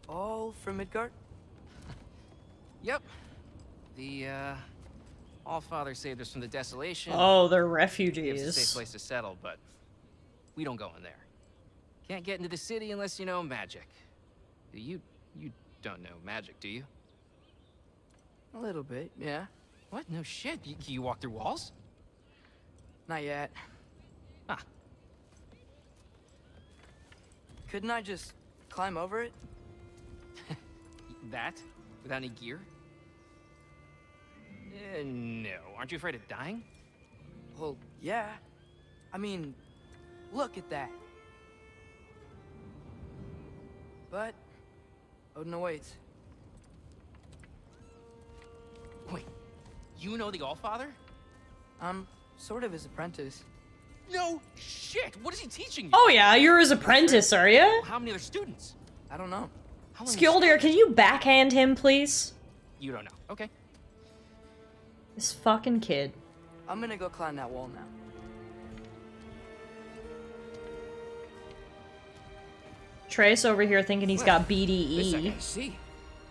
all from Midgard? Yep. The, Allfather saved us from the desolation. Oh, they're It's a safe refugees. place to settle, but we don't go in there. Can't get into the city unless you know magic. You don't know magic, do you? A little bit, yeah. What? No shit. You walk through walls? Not yet. Huh. Couldn't I just climb over it? That? Without any gear? No. Aren't you afraid of dying? Well, yeah. I mean, look at that. But Odin awaits. Wait, you know the Allfather? I'm sort of his apprentice. No shit! What is he teaching you? Oh yeah, you're his apprentice, are you? How many other students? I don't know. Skildir, can you backhand him, please? You don't know. Okay. This fucking kid. I'm gonna go climb that wall now. Trace over here thinking he's got This I BDE. gotta see.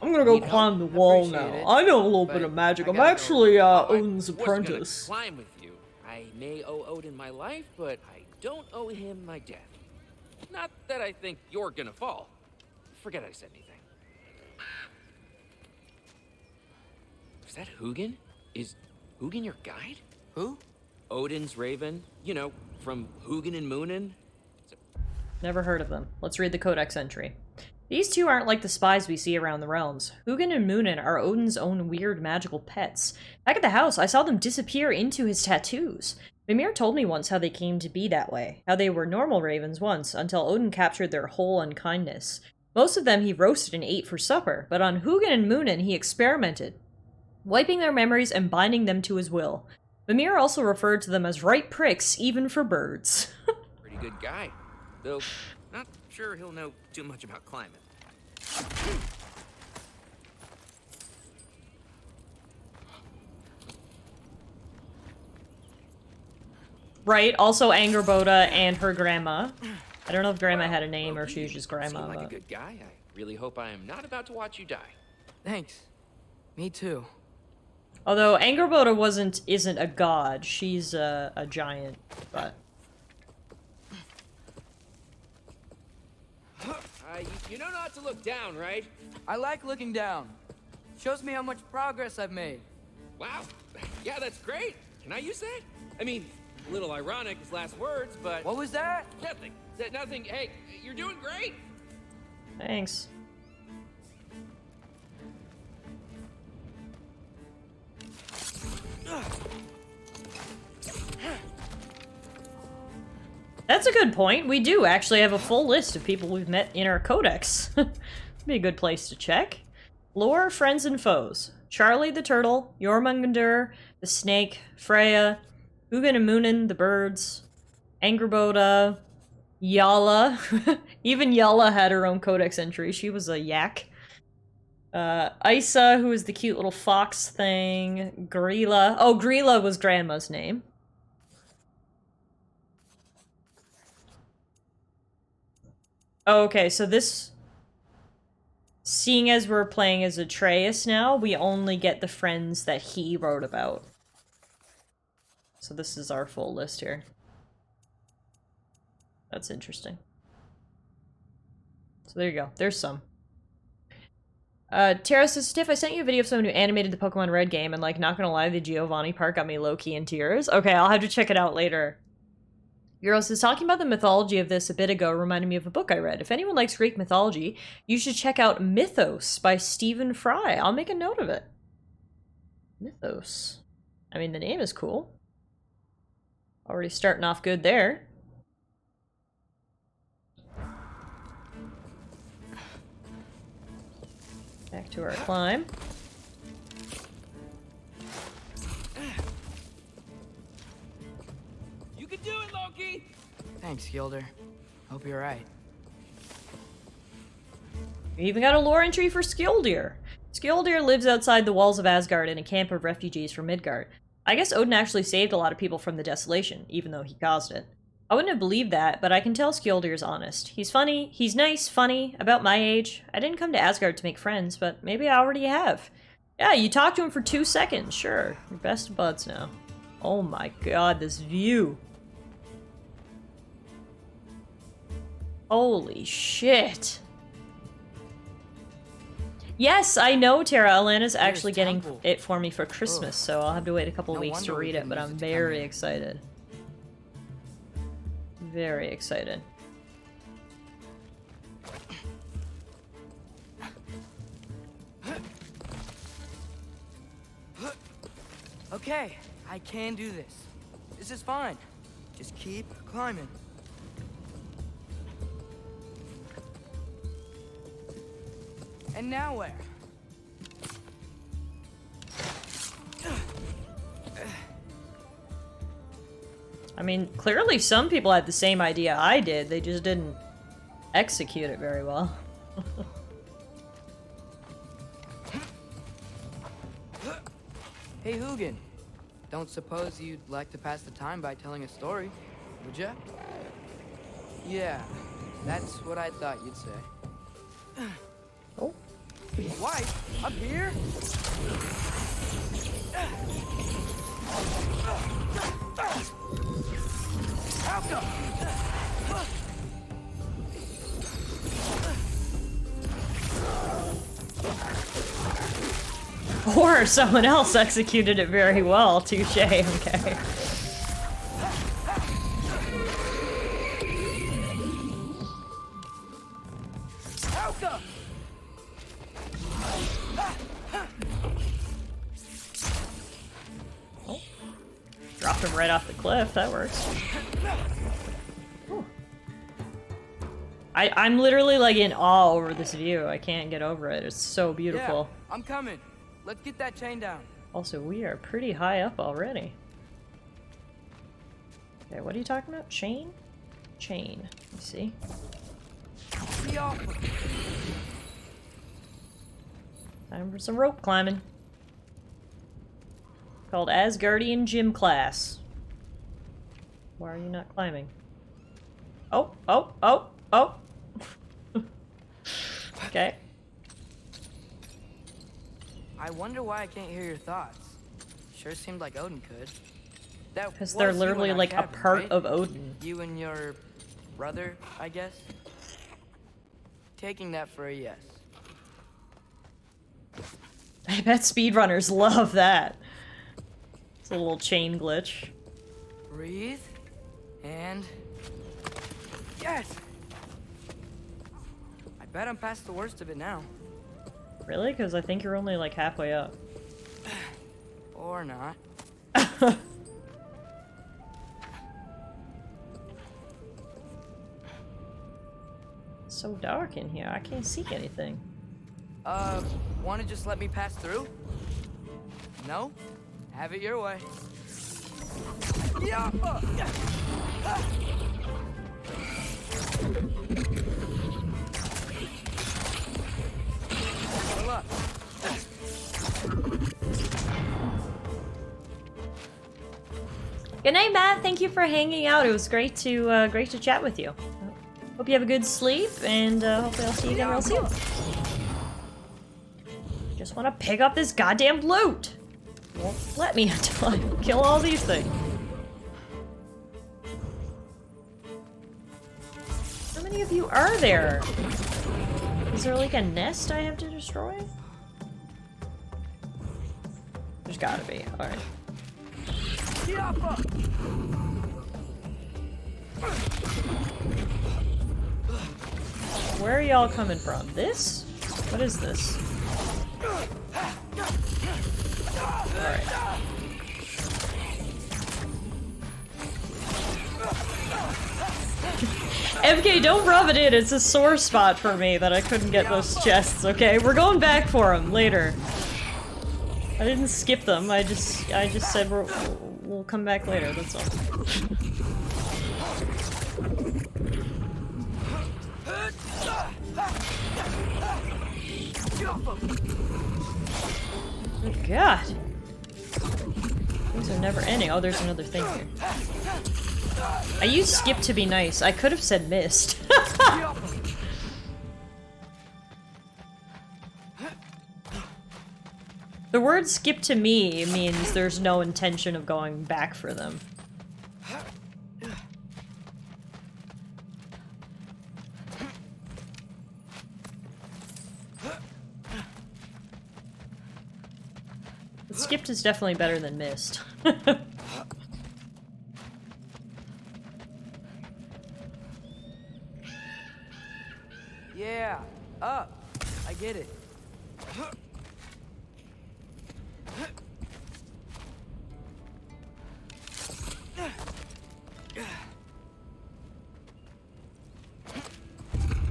I'm gonna go Need climb the help? wall Appreciate now. it, I know a little but bit of magic. I I'm gotta go. actually I Odin's wasn't gonna apprentice. climb with you. I may owe Odin my life, but I don't owe him my death. Not that I think you're gonna fall. Forget I said anything. Is that Hugin? Is Hugin your guide? Who? Odin's raven. You know, from Hugin and Moonin. Never heard of them. Let's read the codex entry. These two aren't like the spies we see around the realms. Hugin and Moonin are Odin's own weird magical pets. Back at the house, I saw them disappear into his tattoos. Mimir told me once how they came to be that way, how they were normal ravens once, until Odin captured their whole unkindness. Most of them he roasted and ate for supper, but on Hugin and Moonin he experimented, wiping their memories and binding them to his will. Mimir also referred to them as right pricks, even for birds. Pretty good guy, though not sure he'll know too much about climbing. Right, also Angerboda and her grandma. I don't know if grandma had a name or if she was just grandma. Seem like but... a good guy. I really hope I am not about to watch you die. Thanks. Me too. Although Angerboda isn't a god, she's a giant, but... You know not to look down, right? I like looking down. Shows me how much progress I've made. Wow. Yeah, that's great. Can I use that? I mean, a little ironic as last words, but... What was that? Nothing. Nothing. Hey, you're doing great. Thanks. That's a good point. We do actually have a full list of people we've met in our codex. Be a good place to check. Lore, friends, and foes. Charlie the turtle, Jormungandr, the snake, Freya, Hugin and Moonin, the birds, Angerboda, Yala. Even Yala had her own codex entry. She was a yak. Isa, who is the cute little fox thing. Grilla. Oh, Grilla was Grandma's name. Okay, so this... Seeing as we're playing as Atreus now, we only get the friends that he wrote about. So this is our full list here. That's interesting. So there you go. There's some. Tara says, Stiff, I sent you a video of someone who animated the Pokemon Red game, and, like, not gonna lie, the Giovanni part got me low-key in tears. Okay, I'll have to check it out later. Euros is talking about the mythology of this a bit ago, reminded me of a book I read. If anyone likes Greek mythology, you should check out Mythos by Stephen Fry. I'll make a note of it. Mythos. I mean, the name is cool. Already starting off good there. Back to our climb. You can do it, Loki! Thanks, Gilder. Hope you're right. We even got a lore entry for Skildir. Skildir lives outside the walls of Asgard in a camp of refugees from Midgard. I guess Odin actually saved a lot of people from the desolation, even though he caused it. I wouldn't have believed that, but I can tell Skildir's honest. He's funny, he's nice, funny, about my age. I didn't come to Asgard to make friends, but maybe I already have. Yeah, you talked to him for 2 seconds, sure. You're best buds now. Oh my god, this view. Holy shit. Yes, I know, Tara. Alana's actually getting it for me for Christmas, so I'll have to wait a couple weeks to read it, but I'm very excited. Very excited. Okay, I can do this. This is fine. Just keep climbing. And now where? I mean, clearly some people had the same idea I did, they just didn't execute it very well. Hey, Hugin. Don't suppose you'd like to pass the time by telling a story, would ya? Yeah, that's what I thought you'd say. Oh. What? Up here? Or someone else executed it very well. Touche, okay. Oh. Dropped him right off the cliff, that works. Ooh. I'm literally like in awe over this view. I can't get over it. It's so beautiful. Yeah, I'm coming. Let's get that chain down. Also, we are pretty high up already. Okay, what are you talking about? Chain? Chain. Let me see. Time for some rope climbing. Called Asgardian Gym Class. Why are you not climbing? Oh, oh, oh, oh! Okay. I wonder why I can't hear your thoughts. Sure seemed like Odin could. Because they're literally like a part of Odin. You and your brother, I guess? Taking that for a yes. I bet speedrunners love that. It's a little chain glitch. Breathe. And... yes! I bet I'm past the worst of it now. Really? Because I think you're only like halfway up. Or not. So dark in here. I can't see anything. Wanna just let me pass through? No? Have it your way. Yeah. Good luck. Good night, Matt. Thank you for hanging out. It was great to chat with you. Hope you have a good sleep, and hopefully I'll see you again real soon. Just want to pick up this goddamn loot. Won't let me until I kill all these things. How many of you are there? Is there like a nest I have to destroy? There's gotta be. Alright. Where are y'all coming from? This? What is this? Alright. MK, don't rub it in. It's a sore spot for me that I couldn't get those chests, okay? We're going back for them later. I didn't skip them. I just said we'll come back later. That's all. Good God. These are never ending. Oh, there's another thing here. I used skip to be nice. I could have said missed. The word skip to me means there's no intention of going back for them. But skipped is definitely better than missed. Yeah, up. I get it.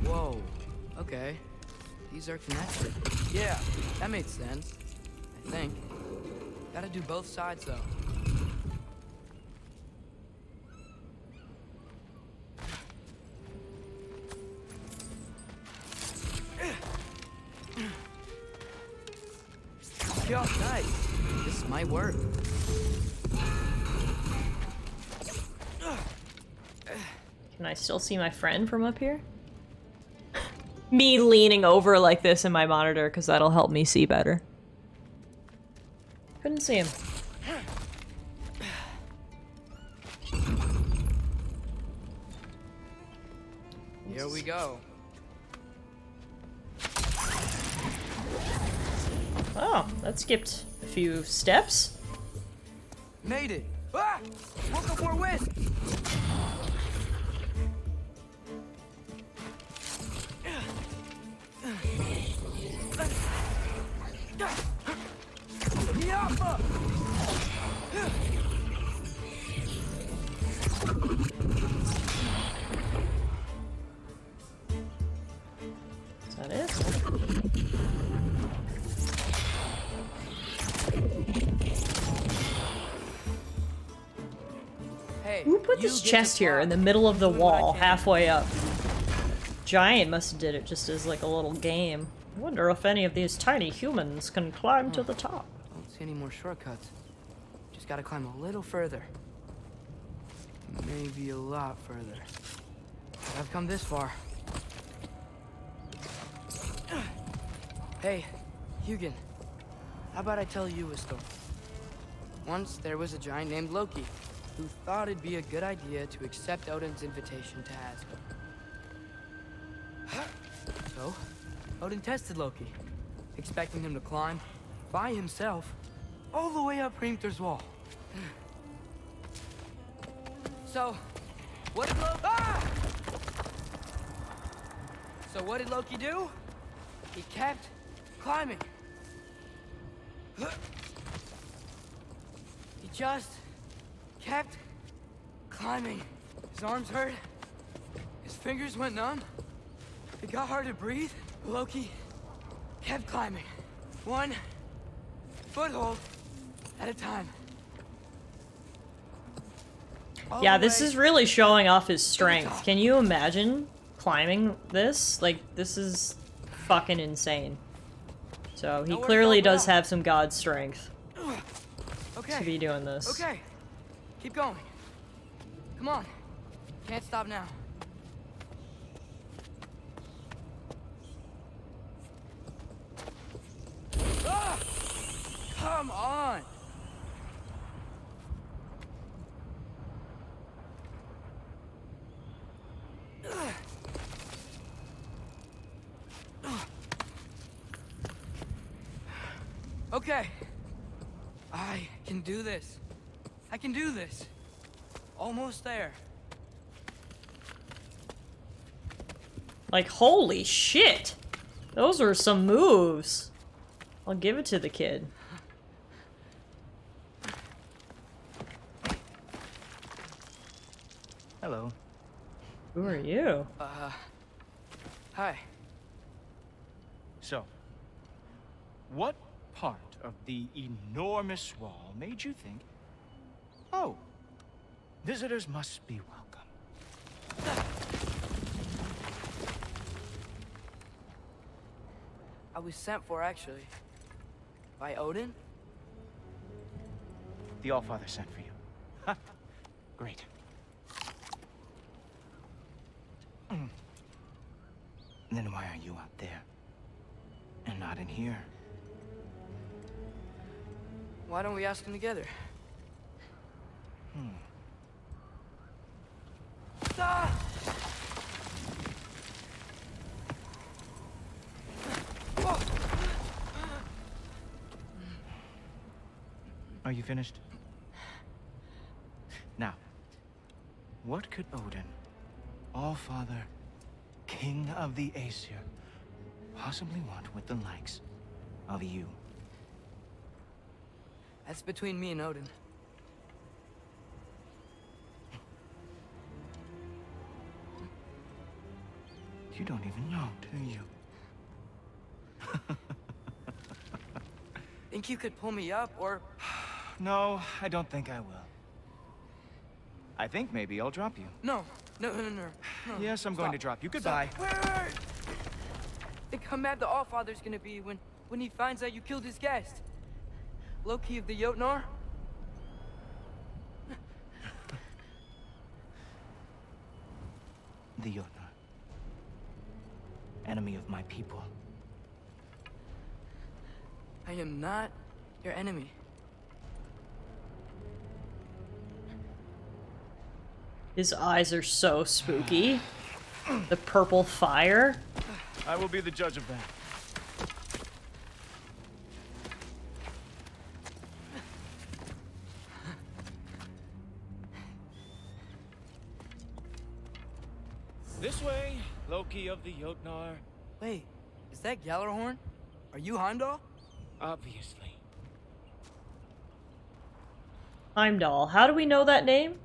Whoa. Okay. These are connected. Yeah, that made sense. I think. Gotta do both sides though. Yo, nice. This might work. Can I still see my friend from up here? Me leaning over like this in my monitor, because that'll help me see better. Couldn't see him. Here we go. Oh, that skipped a few steps. Made it. Ah! Woke up more whisk. put this chest here in the middle of the wall, halfway up? Giant must have did it just as like a little game. I wonder if any of these tiny humans can climb to the top. Don't see any more shortcuts. Just gotta climb a little further. Maybe a lot further. But I've come this far. Hey, Hugin. How about I tell you a story? Once there was a giant named Loki who thought it'd be a good idea to accept Odin's invitation to Asgard. So, Odin tested Loki, expecting him to climb by himself all the way up Hrimthur's wall. So, what did Loki... Ah! So what did Loki do? He kept climbing. He just kept climbing. His arms hurt. His fingers went numb. It got hard to breathe. Loki kept climbing. One foothold at a time. Yeah, this is really showing off his strength. Can you imagine climbing this? Like, this is fucking insane. So, he clearly does have some god strength to be doing this. Okay, keep going. Come on. Can't stop now. Ah! Come on. Okay. I can do this. I can do this. Almost there. Like, holy shit! Those were some moves. I'll give it to the kid. Hello. Who are you? Hi. So, what part of the enormous wall made you think, oh, visitors must be welcome? I was sent for, actually. By Odin? The Allfather sent for you. Ha! Great. Then why are you out there? And not in here? Why don't we ask them together? Ah! Are you finished? Now, what could Odin, Allfather, King of the Aesir, possibly want with the likes of you? That's between me and Odin. You don't even know, do you? Think you could pull me up, or... No, I don't think I will. I think maybe I'll drop you. No. No. Yes, I'm going to drop you. Goodbye. Wait. Think how mad the Allfather's gonna be when he finds out you killed his guest. Loki of the Jotnar? The Jotnar. Enemy of my people. I am not your enemy. His eyes are so spooky. The purple fire. I will be the judge of that. This way, Loki of the Jotnar. Wait, is that Gjallarhorn? Are you Heimdall? Obviously. Heimdall. How do we know that name?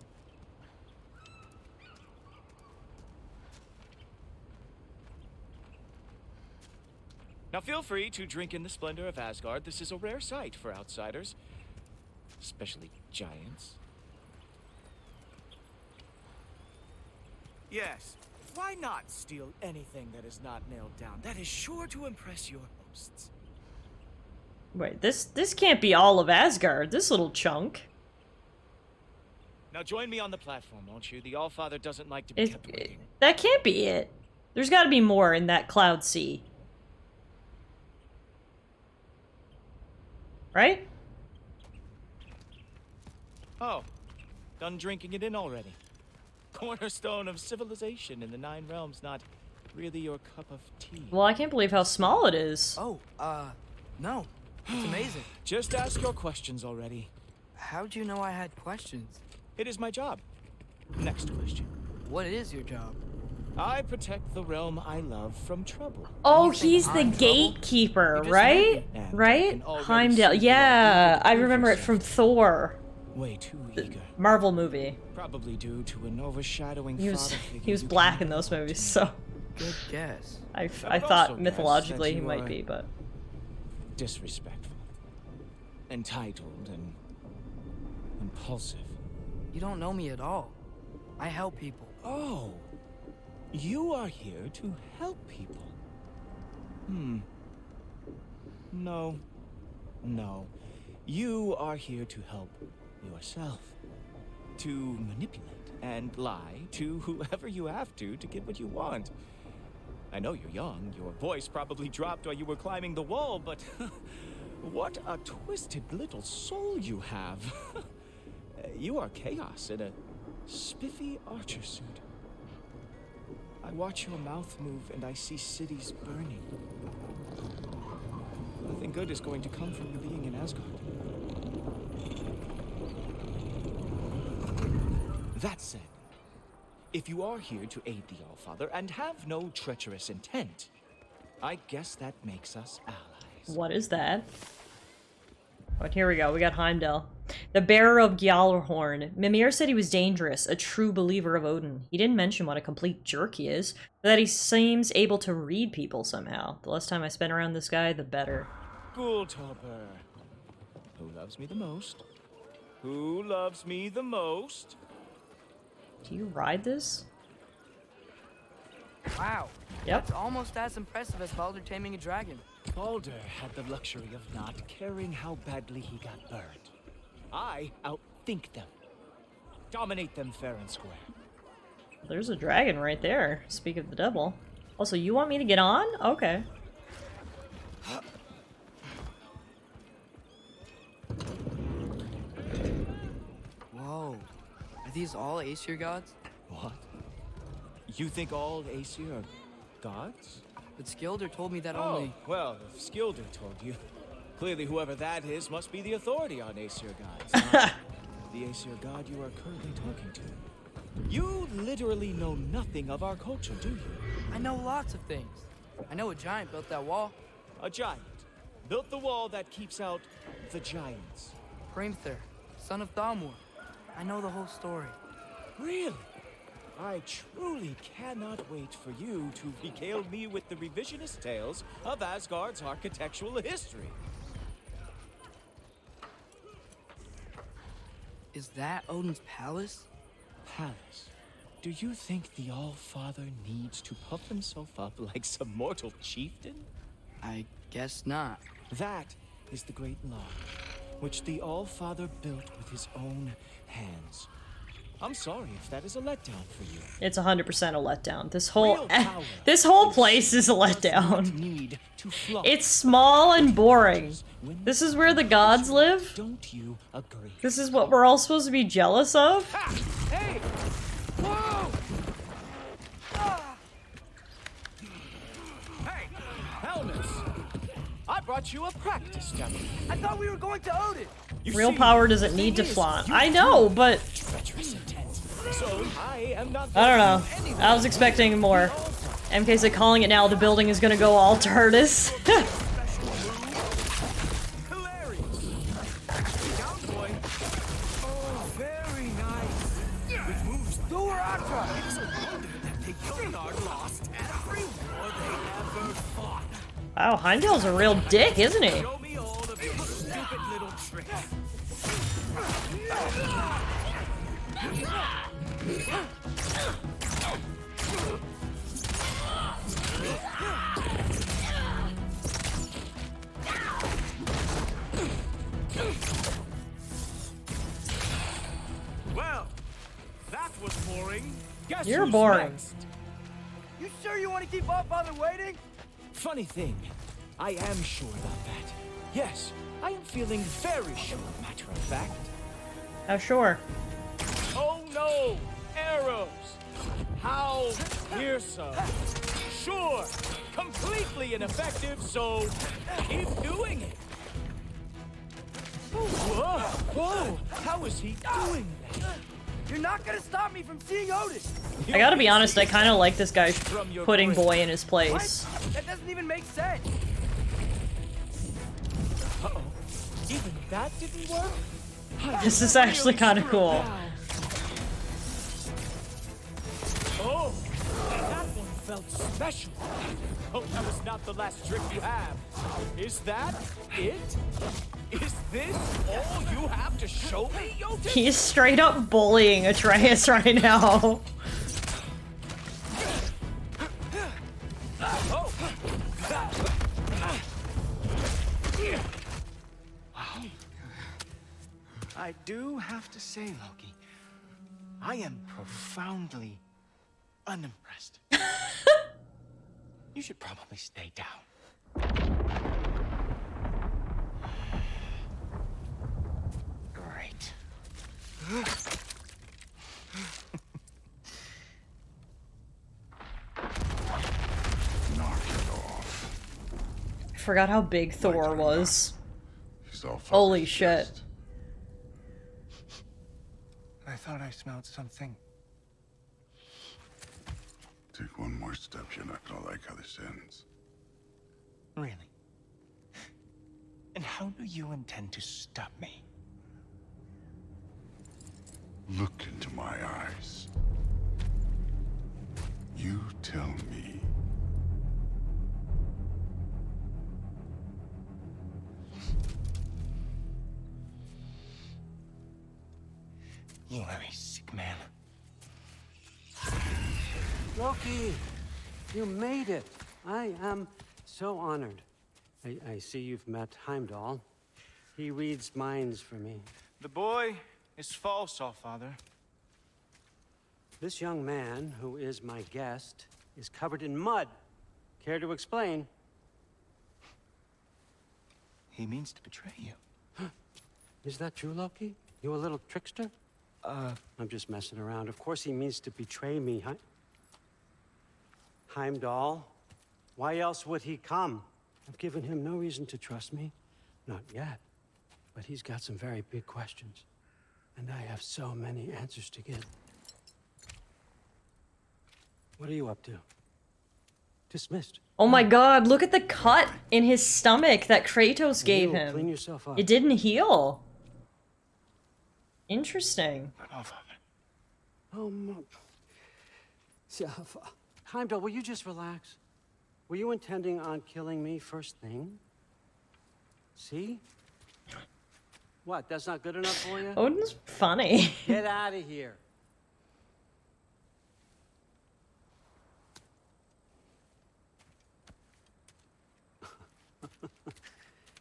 Now feel free to drink in the splendor of Asgard. This is a rare sight for outsiders. Especially giants. Yes. Why not steal anything that is not nailed down? That is sure to impress your hosts. Wait, this can't be all of Asgard, this little chunk. Now join me on the platform, won't you? The Allfather doesn't like to be kept waiting. That can't be it. There's gotta be more in that cloud sea. Right? Oh, done drinking it in already. Cornerstone of civilization in the 9 realms, not really your cup of tea. Well, I can't believe how small it is. Oh, no. It's amazing. Just ask your questions already. How'd you know I had questions? It is my job. Next question. What is your job? I protect the realm I love from trouble. Oh, he's the gatekeeper, right? Right? Heimdall. Yeah, I remember it from Thor. Way too eager. Marvel movie. Probably due to an overshadowing He was black in those movies, so. Good guess. I thought mythologically he might be, but. Disrespectful. Entitled and impulsive. You don't know me at all. I help people. Oh. You are here to help people. No. No. You are here to help yourself. To manipulate and lie to whoever you have to get what you want. I know you're young. Your voice probably dropped while you were climbing the wall, but what a twisted little soul you have. You are chaos in a spiffy archer suit. I watch your mouth move and I see cities burning. Nothing good is going to come from you being in Asgard. That said, if you are here to aid the Allfather and have no treacherous intent, I guess that makes us allies. What is that? But here we go, we got Heimdall. The bearer of Gjallarhorn. Mimir said he was dangerous, a true believer of Odin. He didn't mention what a complete jerk he is, but that he seems able to read people somehow. The less time I spend around this guy, the better. Gulltoppr. Who loves me the most? Who loves me the most? Do you ride this? Wow. Yep. That's almost as impressive as Baldur taming a dragon. Baldur had the luxury of not caring how badly he got burned. I outthink them. Dominate them fair and square. There's a dragon right there. Speak of the devil. Also, you want me to get on? Okay. Whoa. Are these all Aesir gods? What? You think all Aesir are gods? But Skilder told me that Oh, only... well, if Skilder told you, clearly whoever that is must be the authority on Aesir gods. Not the Aesir god you are currently talking to. You literally know nothing of our culture, do you? I know lots of things. I know a giant built that wall. A giant built the wall that keeps out the giants. Hrimthur, son of Thamur. I know the whole story. Really? I truly cannot wait for you to regale me with the revisionist tales of Asgard's architectural history. Is that Odin's palace? Palace? Do you think the All-Father needs to puff himself up like some mortal chieftain? I guess not. That is the great lodge, which the All-Father built with his own hands. I'm sorry if that is a letdown for you. It's 100% a letdown. This whole place is a letdown. It's small and boring. This is where the gods live? Don't you agree? This is what we're all supposed to be jealous of? Hey! Whoa! Hey, Helmus! I brought you a practice demo. I thought we were going to Odin! Real power doesn't need to flaunt. I know, but... So I am not I don't know. I was expecting more. MK said calling it now, the building is gonna go all TARDIS. Wow, Heimdall's a real dick, isn't he? Well, that was boring. Guess You're who's boring. next? You sure you want to keep our father waiting? Funny thing, I am sure about that. Yes, I am feeling very sure, matter of fact. Oh, sure. Oh no! Arrows! How fearsome! Sure, completely ineffective, so keep doing it! Whoa! Whoa! How is he doing that? You're not gonna stop me from seeing Odin! I gotta be honest, I kind of like this guy putting Boy in his place. What? That doesn't even make sense! Uh-oh. Even that didn't work? This is actually kind of cool. Oh, that one felt special. Oh, that was not the last trick you have. Is that it? Is this all you have to show me, Jotun? He's straight up bullying Atreus right now. Oh. Wow. I do have to say, Loki, I am profoundly unimpressed. You should probably stay down. Great. Knock it off. I forgot how big Thor was. He's all fucking Holy shit. pissed. I thought I smelled something. Take one more step, you're not gonna like how this ends. Really? And how do you intend to stop me? Look into my eyes. You tell me. You are a sick man. Loki, you made it. I am so honored. I see you've met Heimdall. He reads minds for me. The boy is false, Allfather. This young man, who is my guest, is covered in mud. Care to explain? He means to betray you. Is that true, Loki? You a little trickster? I'm just messing around. Of course he means to betray me, Heimdall? Why else would he come? I've given him no reason to trust me. Not yet. But he's got some very big questions. And I have so many answers to give. What are you up to? Dismissed. Oh my god, look at the cut in his stomach that Kratos gave You clean him. yourself up. It didn't heal. Interesting. Oh, Heimdall, will you just relax? Were you intending on killing me first thing? See? What, that's not good enough for you? Odin's funny. Get out of here.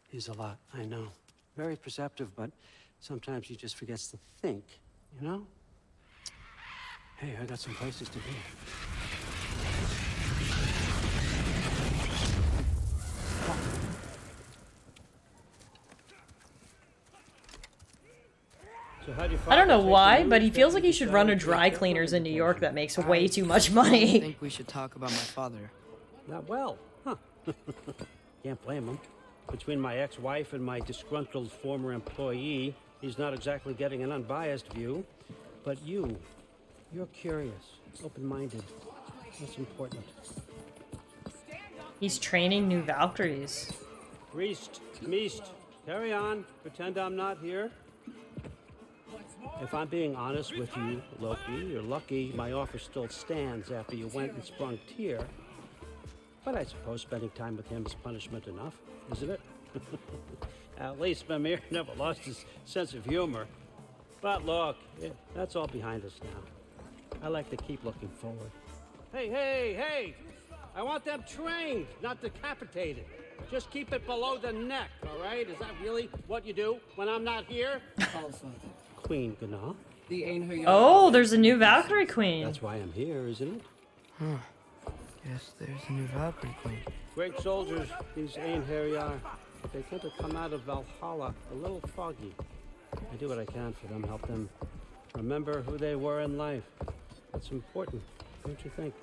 He's a lot, I know. Very perceptive, but sometimes he just forgets to think, you know? Hey, I got some places to be. I don't know why, but he feels like he should run a dry cleaners in New York that makes way too much I money. think we should talk about my father. Not well, huh? Can't blame him. Between my ex-wife and my disgruntled former employee, he's not exactly getting an unbiased view. But you're curious, open-minded. That's important. He's training new Valkyries. Priest, Meest, carry on. Pretend I'm not here. If I'm being honest with you, Loki, you're lucky my offer still stands after you went and sprung Tyr. But I suppose spending time with him is punishment enough, isn't it? At least Mimir never lost his sense of humor. But look, that's all behind us now. I like to keep looking forward. Hey! I want them trained, not decapitated. Just keep it below the neck, all right? Is that really what you do when I'm not here? Queen Gná. Oh, there's a new Valkyrie Queen. That's why I'm here, isn't it? Huh. Guess there's a new Valkyrie Queen. Great soldiers, these Einherjar are. But they tend to come out of Valhalla a little foggy. I do what I can for them, help them remember who they were in life. It's important, don't you think?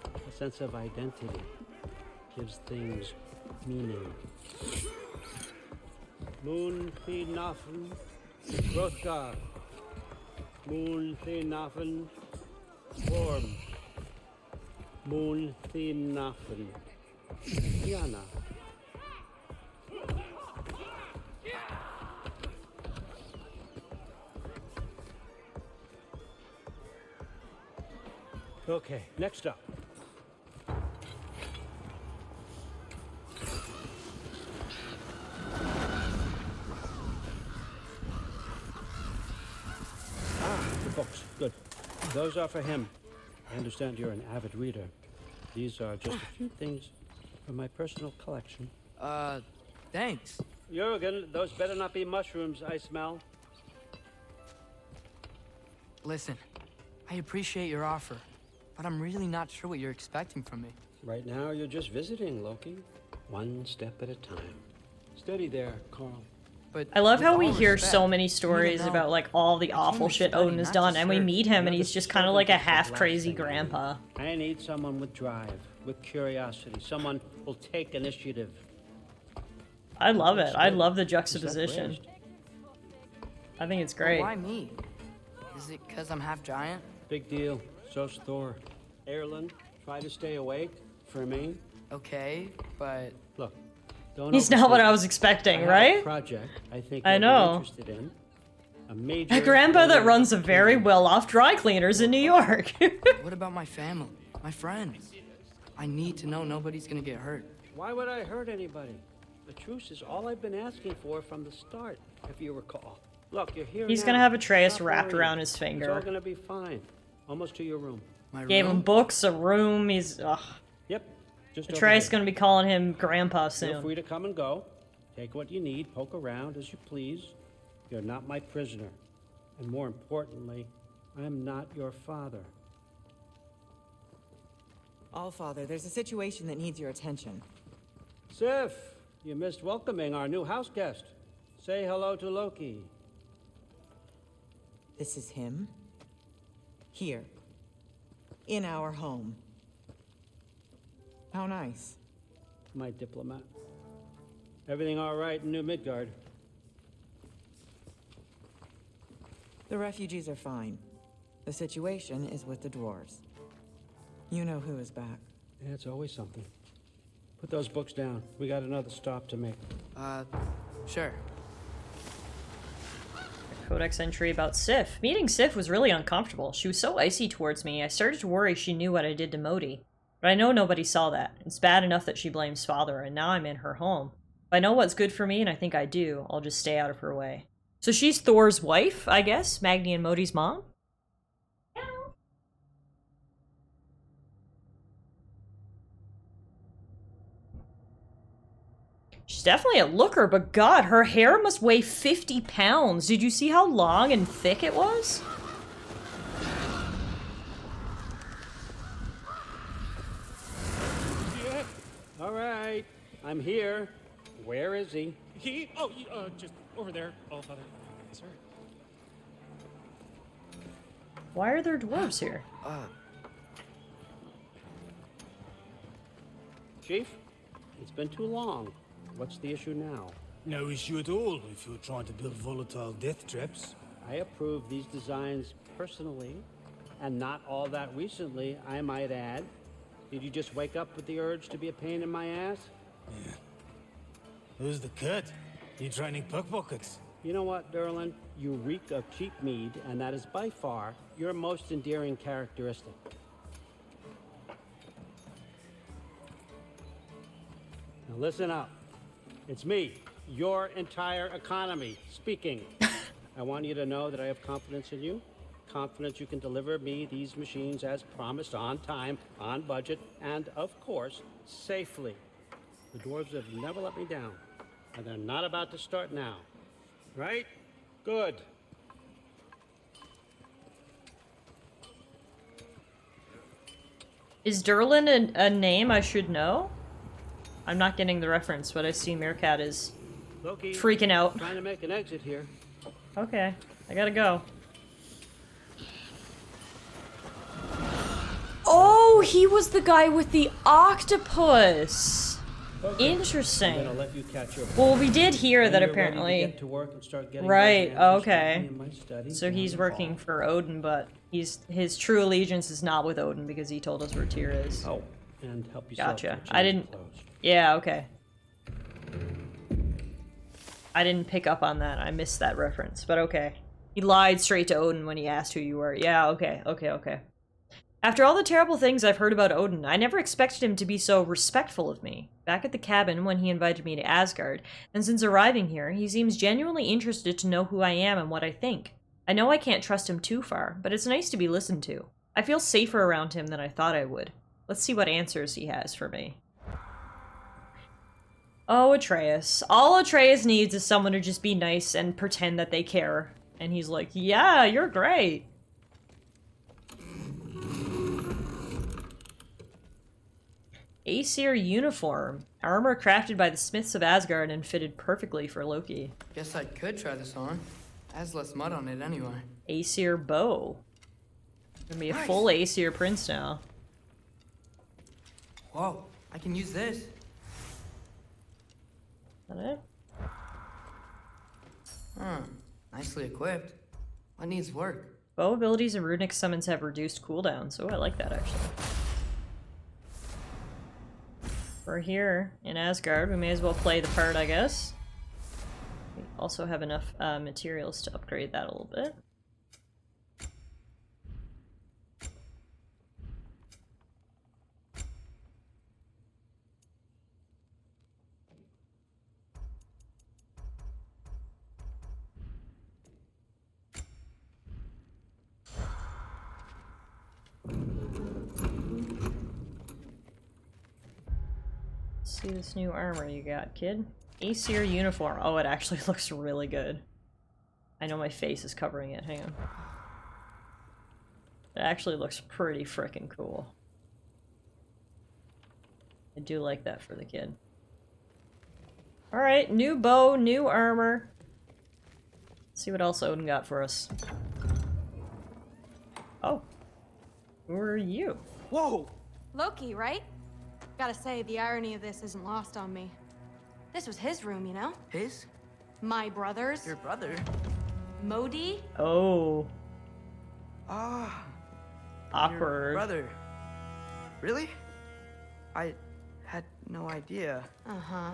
A sense of identity gives things meaning. Moon Nafen, Hrothgar. Moon Nafen, Worm. Moon Nafen, Diana. Okay, next up. The books. Good. Those are for him. I understand you're an avid reader. These are just a few things from my personal collection. Thanks. Jurgen, those better not be mushrooms I smell. Listen, I appreciate your offer, but I'm really not sure what you're expecting from me. Right now, you're just visiting, Loki. One step at a time. Steady there, Carl. But I love how with we all hear respect, so many stories know, about like all the awful shit Odin has done, and we meet him and he's just kind of like a half crazy thing I need. grandpa. I need someone with drive, with curiosity, someone who'll take initiative. I love it. I love the juxtaposition. I think it's great. Why me? Is it because I'm half giant? Big deal. So's Thor. Erlen, try to stay awake for me. Okay, but look, don't. He's not what I was expecting, right? Project. I think I you'll be know. interested in. A major. A grandpa that runs a very well-off dry cleaners in New York. what about my family, my friends? I need to know nobody's gonna get hurt. Why would I hurt anybody? The truce is all I've been asking for from the start, if you recall. Look, you're here He's now. gonna have Atreus Stop wrapped worrying. around his It's finger. all gonna be fine. Almost to your room. Gave him books, a room. He's ugh. Yep. Just Atreus over gonna be calling him Grandpa there. Feel soon. free to come and go. Take what you need. Poke around as you please. You're not my prisoner, and more importantly, I'm not your father. Allfather, there's a situation that needs your attention. Sif, you missed welcoming our new house guest. Say hello to Loki. This is him. Here. In our home. How nice. My diplomat. Everything all right in New Midgard? The refugees are fine. The situation is with the dwarves. You know who is back. Yeah, it's always something. Put those books down. We got another stop to make. Sure. Codex entry about Sif. Meeting Sif was really uncomfortable. She was so icy towards me, I started to worry she knew what I did to Modi. But I know nobody saw that. It's bad enough that she blames father, and now I'm in her home. If I know what's good for me, and I think I do, I'll just stay out of her way. So she's Thor's wife, I guess? Magni and Modi's mom? She's definitely a looker, but God, her hair must weigh 50 pounds. Did you see how long and thick it was? Yeah. All right. I'm here. Where is he? Just over there, Allfather. Sir. Why are there dwarves here? Chief, it's been too long. What's the issue now? No issue at all if you're trying to build volatile death traps. I approve these designs personally, and not all that recently, I might add. Did you just wake up with the urge to be a pain in my ass? Yeah. Who's the cut? You training pickpockets? You know what, Derlin? You reek of cheap mead, and that is by far your most endearing characteristic. Now listen up. It's me, your entire economy, speaking. I want you to know that I have confidence in you. confident you can deliver me these machines as promised, on time, on budget, and, of course, safely. The dwarves have never let me down, and they're not about to start now. Right? Good. Is Durlin a name I should know? I'm not getting the reference, but I see Meerkat is Loki, freaking out. Trying to make an exit here. Okay, I gotta go. Oh, he was the guy with the octopus. Okay. Interesting. I'm gonna let you catch your Well, we did hear When that you're apparently. ready to get to work and start getting Right. those answers Okay. to me in my study So down he's the working hall. for Odin, but his true allegiance is not with Odin because he told us where Tyr is. Oh, and help yourself to Gotcha. a I change of didn't. clothes. Yeah. Okay. I didn't pick up on that. I missed that reference, but okay. He lied straight to Odin when he asked who you were. Yeah. Okay. Okay. Okay. After all the terrible things I've heard about Odin, I never expected him to be so respectful of me. Back at the cabin when he invited me to Asgard, and since arriving here, he seems genuinely interested to know who I am and what I think. I know I can't trust him too far, but it's nice to be listened to. I feel safer around him than I thought I would. Let's see what answers he has for me. Oh, Atreus. All Atreus needs is someone to just be nice and pretend that they care. And he's like, yeah, you're great. Aesir uniform. Armor crafted by the smiths of Asgard and fitted perfectly for Loki. Guess I could try this on. Has less mud on it anyway. Aesir bow. Gonna be a Nice. full Aesir prince now. Whoa, I can use this. Is that it? Nicely equipped. What needs work? Bow abilities and runic summons have reduced cooldowns. Oh, I like that actually. We're here in Asgard. We may as well play the part, I guess. We also have enough materials to upgrade that a little bit. See this new armor you got, kid. Aesir uniform. Oh, it actually looks really good. I know my face is covering it. Hang on. It actually looks pretty freaking cool. I do like that for the kid. Alright, new bow, new armor. Let's see what else Odin got for us. Oh. Who are you? Whoa! Loki, right? Gotta say, the irony of this isn't lost on me. This was his room, you know? His? My brother's. Your brother? Modi? Oh. Ah. Awkward. Your brother. Really? I had no idea. Uh-huh.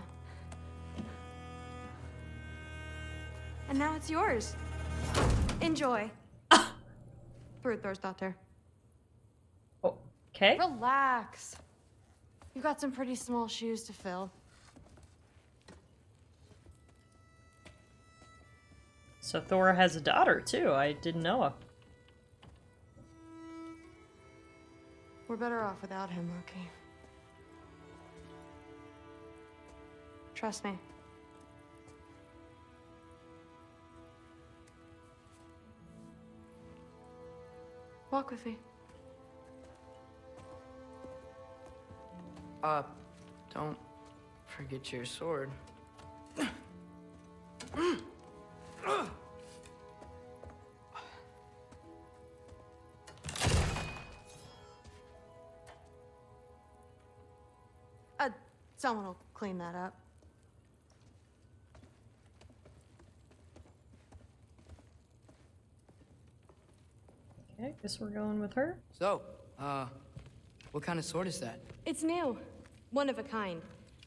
And now it's yours. Enjoy. Brudthor's Okay. Relax. You've got some pretty small shoes to fill. So Thor has a daughter too. I didn't know. We're better off without him, Loki. Trust me. Walk with me. Don't forget your sword. Someone will clean that up. Okay, guess we're going with her. So, what kind of sword is that? It's new. One of a kind.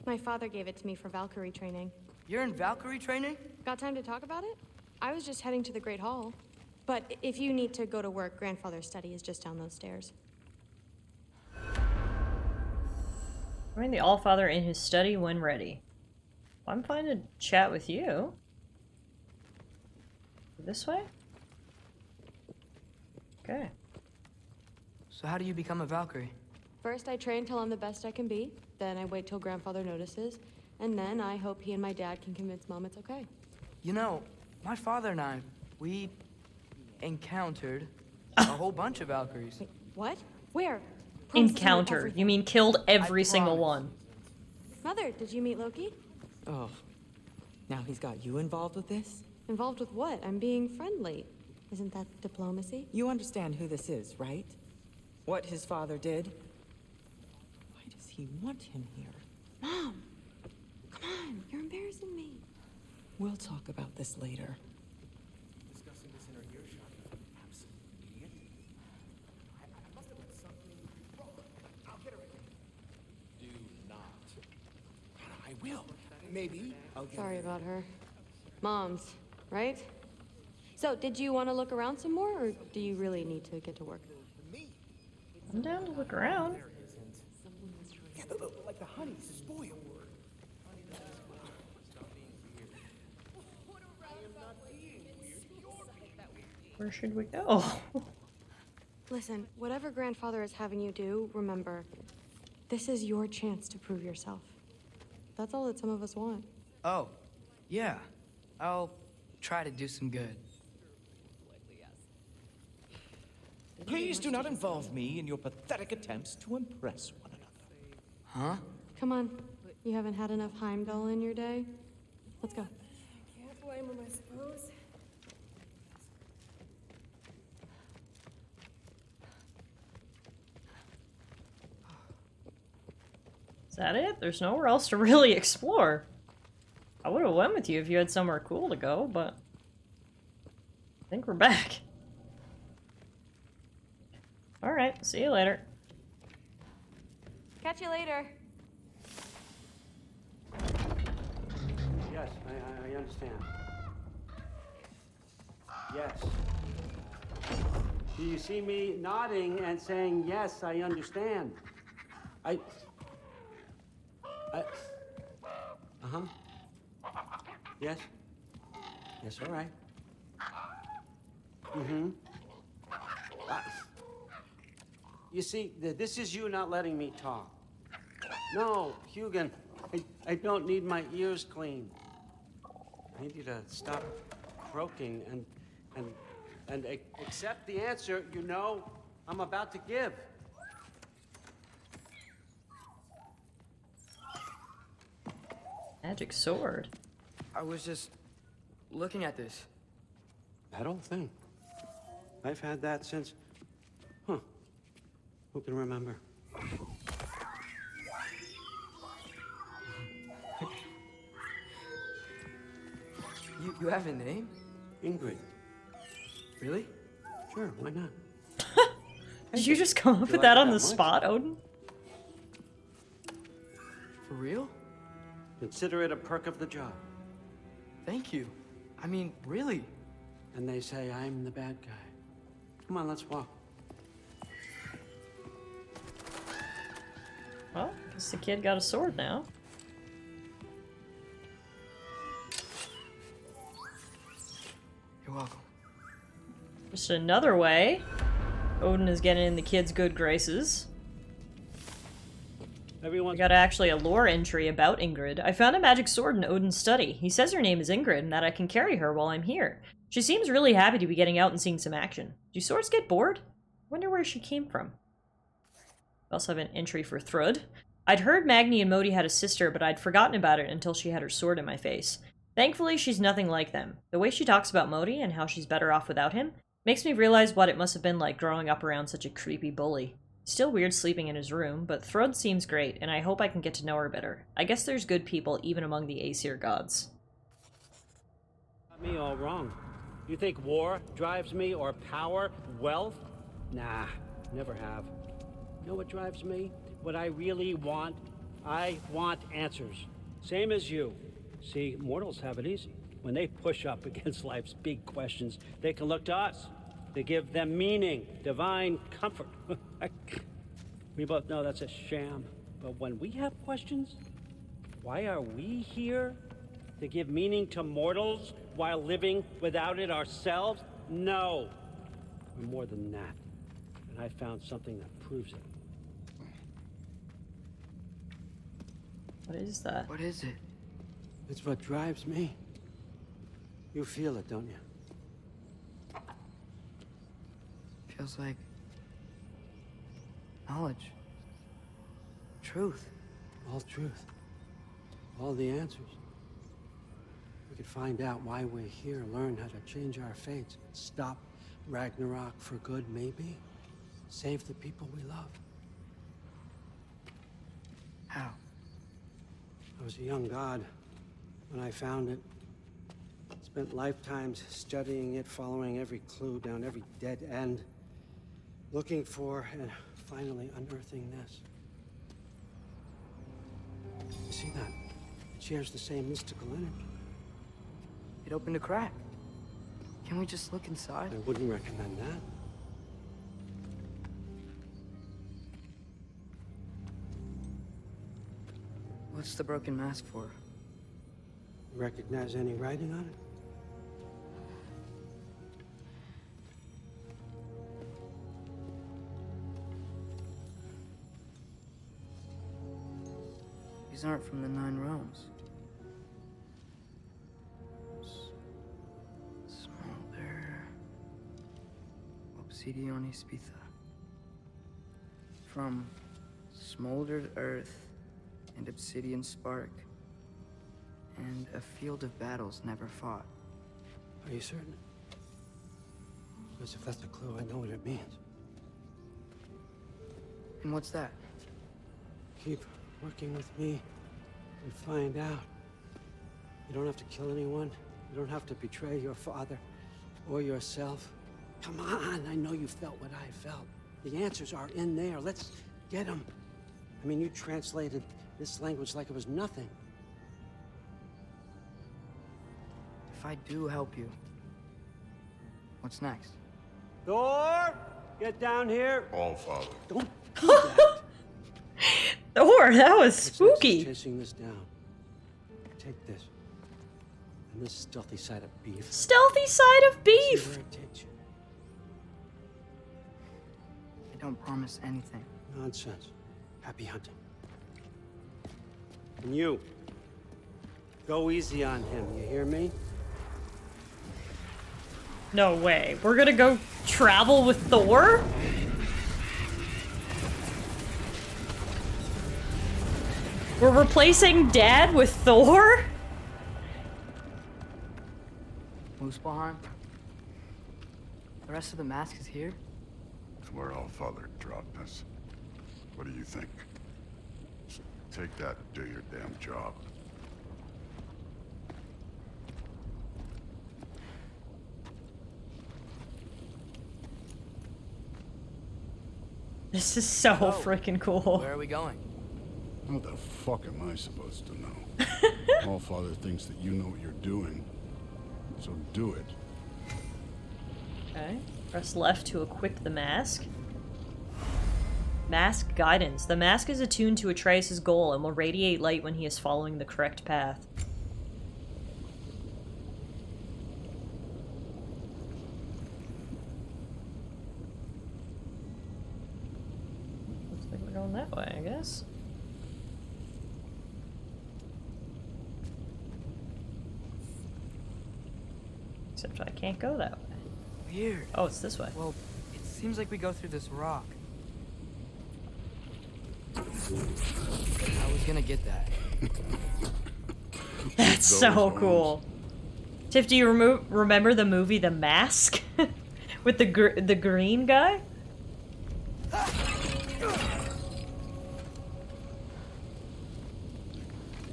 My father gave it to me for Valkyrie training. You're in Valkyrie training? Got time to talk about it? I was just heading to the Great Hall. But if you need to go to work, Grandfather's study is just down those stairs. Find the Allfather in his study when ready. I'm fine to chat with you. This way? Okay. So how do you become a Valkyrie? First, I train till I'm the best I can be. Then I wait till Grandfather notices. And then I hope he and my dad can convince Mom it's okay. You know, my father and I, we encountered a whole bunch of Valkyries. Wait, what? Where? Promise to tell me Encounter. everything. You mean killed every single one. Mother, did you meet Loki? Oh. Now he's got you involved with this? Involved with what? I'm being friendly. Isn't that diplomacy? You understand who this is, right? What his father did? Why does he want him here? Mom! Come on, you're embarrassing me. We'll talk about this later. Discussing this in our earshot. Absolute idiot. I must have done something wrong. I'll get her in. Do not. I will. Maybe I'll get Sorry about her. Mom's, right? So, did you want to look around some more, or do you really need to get to work? I'm down to look around. Yeah, like the honey's spoiled. Where should we go? Listen, whatever Grandfather is having you do, remember, this is your chance to prove yourself. That's all that some of us want. Oh, yeah. I'll try to do some good. Please do not involve me in your pathetic attempts to impress one another. Huh? Come on. You haven't had enough Heimdall in your day? Let's go. Can't blame him, I suppose. Is that it? There's nowhere else to really explore. I would have went with you if you had somewhere cool to go, but I think we're back. Alright, see you later. Catch you later. Yes, I understand. Yes. Do you see me nodding and saying, yes, I understand? Uh-huh. Yes? Yes, all right. Mm-hmm. You see, this is you not letting me talk. No, Hugin, I don't need my ears cleaned. I need you to stop croaking and accept the answer you know I'm about to give. Magic sword. I was just looking at this. That old thing. I've had that since... Huh. Who can remember? You have a name? Ingrid. Really? Sure, why not? Did you just come up with that on the spot, Odin? For real? Consider it a perk of the job. Thank you. I mean, really. And they say I'm the bad guy. Come on, let's walk. Well, guess the kid got a sword now. You're welcome. Just another way. Odin is getting in the kid's good graces. We got actually a lore entry about Ingrid. I found a magic sword in Odin's study. He says her name is Ingrid and that I can carry her while I'm here. She seems really happy to be getting out and seeing some action. Do swords get bored? Wonder where she came from. We also have an entry for Thrud. I'd heard Magni and Modi had a sister, but I'd forgotten about it until she had her sword in my face. Thankfully, she's nothing like them. The way she talks about Modi and how she's better off without him makes me realize what it must have been like growing up around such a creepy bully. Still weird sleeping in his room, but Thrud seems great, and I hope I can get to know her better. I guess there's good people even among the Aesir gods. Got me all wrong. You think war drives me, or power, wealth? Nah, never have. You know what drives me? What I really want? I want answers. Same as you. See, mortals have it easy. When they push up against life's big questions, they can look to us. They give them meaning, divine comfort. We both know that's a sham. But when we have questions, why are we here? To give meaning to mortals while living without it ourselves? No. or more than that. And I found something that proves it. What is that? What is it? It's what drives me. You feel it, don't you? Feels like knowledge. Truth. All truth. All the answers. We could find out why we're here, learn how to change our fates, stop Ragnarok for good, maybe. Save the people we love. How? I was a young god when I found it. Spent lifetimes studying it, following every clue down every dead end, looking for and finally unearthing this. You see that? It shares the same mystical energy. It opened a crack. Can we just look inside? I wouldn't recommend that. What's the broken mask for? You recognize any writing on it? These aren't from the Nine Realms. Smolder. Obsidione Spitha. From smoldered earth and obsidian spark, and a field of battles never fought. Are you certain? Because if that's a clue, I know what it means. And what's that? Keep working with me and find out. You don't have to kill anyone. You don't have to betray your father or yourself. Come on, I know you felt what I felt. The answers are in there. Let's get them. I mean, you translated this language like it was nothing. If I do help you, what's next? Thor, get down here. All father. Don't do that. Thor, that was spooky. Chasing this down. Take this. And this stealthy side of beef. Stealthy side of See beef. where it takes you. I don't promise anything. Nonsense. Happy hunting. And you, go easy on him, you hear me? No way. We're gonna go travel with Thor? We're replacing Dad with Thor? Muspelheim? The rest of the mask is here? It's where all father dropped us. What do you think? So take that and do your damn job. This is so freaking cool. Where are we going? How the fuck am I supposed to know? All father thinks that you know what you're doing. So do it. Okay. Press left to equip the mask. Mask guidance. The mask is attuned to Atreus' goal and will radiate light when he is following the correct path. Looks like we're going that way, I guess. Except I can't go that way. Weird. Oh, it's this way. Well, it seems like we go through this rock. I was gonna get that. That's so cool. Tiff, do you remember the movie The Mask? With the green guy?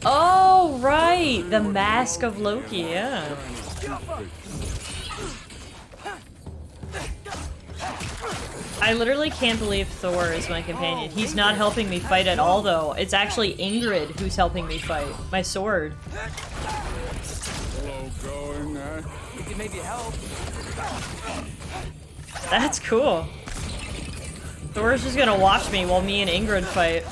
Oh, right! The Mask of Loki, yeah. I literally can't believe Thor is my companion. He's not helping me fight at all, though. It's actually Ingrid who's helping me fight. My sword. Hello, going, We could maybe help. That's cool. Thor's just gonna watch me while me and Ingrid fight.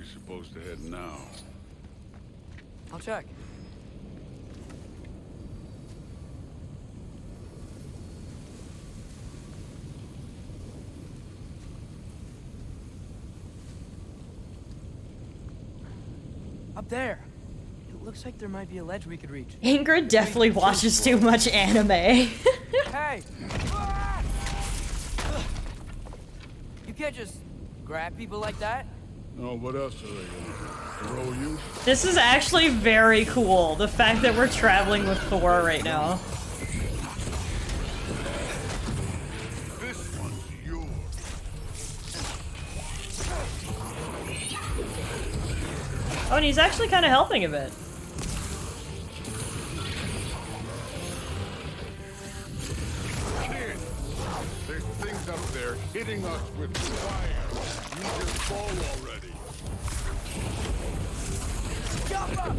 we supposed to head now? I'll check. Up there. It looks like there might be a ledge we could reach. Ingrid definitely watches too much anime. Hey! You can't just grab people like that. Oh, what else are they gonna do? Throw you? This is actually very cool, the fact that we're traveling with Thor right now. This one's yours. Oh, and he's actually kind of helping a bit. Kid, there's things up there hitting us with fire. Use your bow already. Jump up!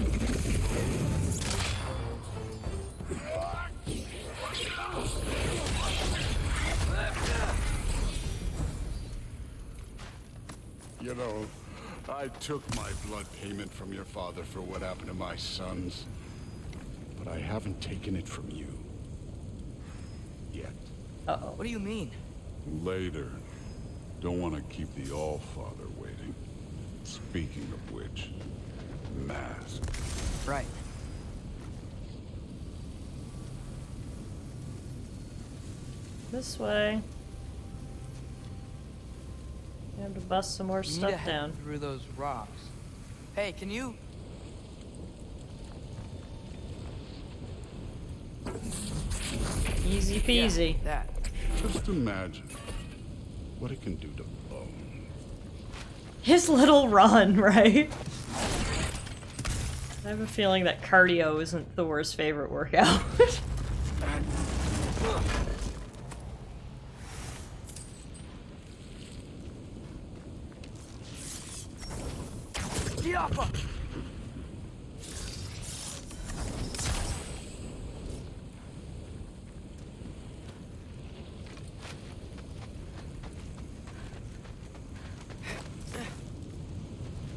You know, I took my blood payment from your father for what happened to my sons. But I haven't taken it from you. Yet. Uh-oh. What do you mean? Later. Don't want to keep the All-Father waiting. Speaking of which, mask. Right. This way. We have to bust some more We need to stuff head down. through those rocks. Hey, can you? Easy peasy. Yeah, that. Just imagine what it can do to bone. His little run, right? I have a feeling that cardio isn't Thor's favorite workout. Yappa!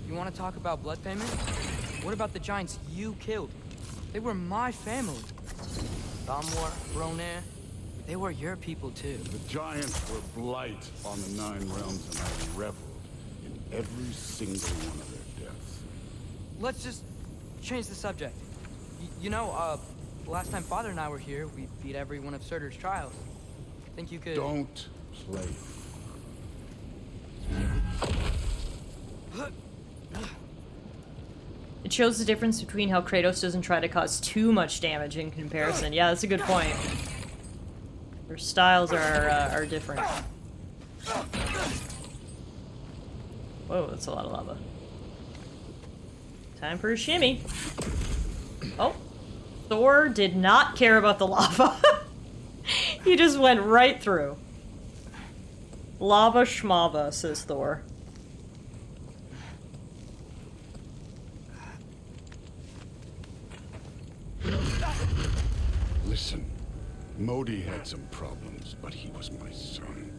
You want to talk about blood payment? What about the giants you killed? They were my family. Thamor, Bronir, they were your people too. The giants were blight on the 9 realms, and I reveled in every single one of their deaths. Let's just change the subject. You know, last time Father and I were here, we beat every one of Surtur's trials. Think you could... Don't play. It shows the difference between how Kratos doesn't try to cause too much damage in comparison. Yeah, that's a good point. Their styles are different. Whoa, that's a lot of lava. Time for a shimmy. Oh, Thor did not care about the lava. He just went right through. Lava schmava, says Thor. Listen, Modi had some problems, but he was my son.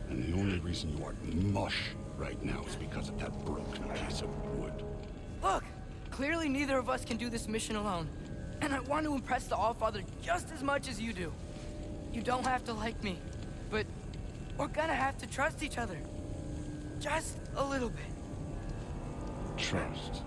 And the only reason you aren't mush right now is because of that broken piece of wood. Look! Clearly neither of us can do this mission alone. And I want to impress the Allfather just as much as you do. You don't have to like me, but we're gonna have to trust each other. Just a little bit. Trust.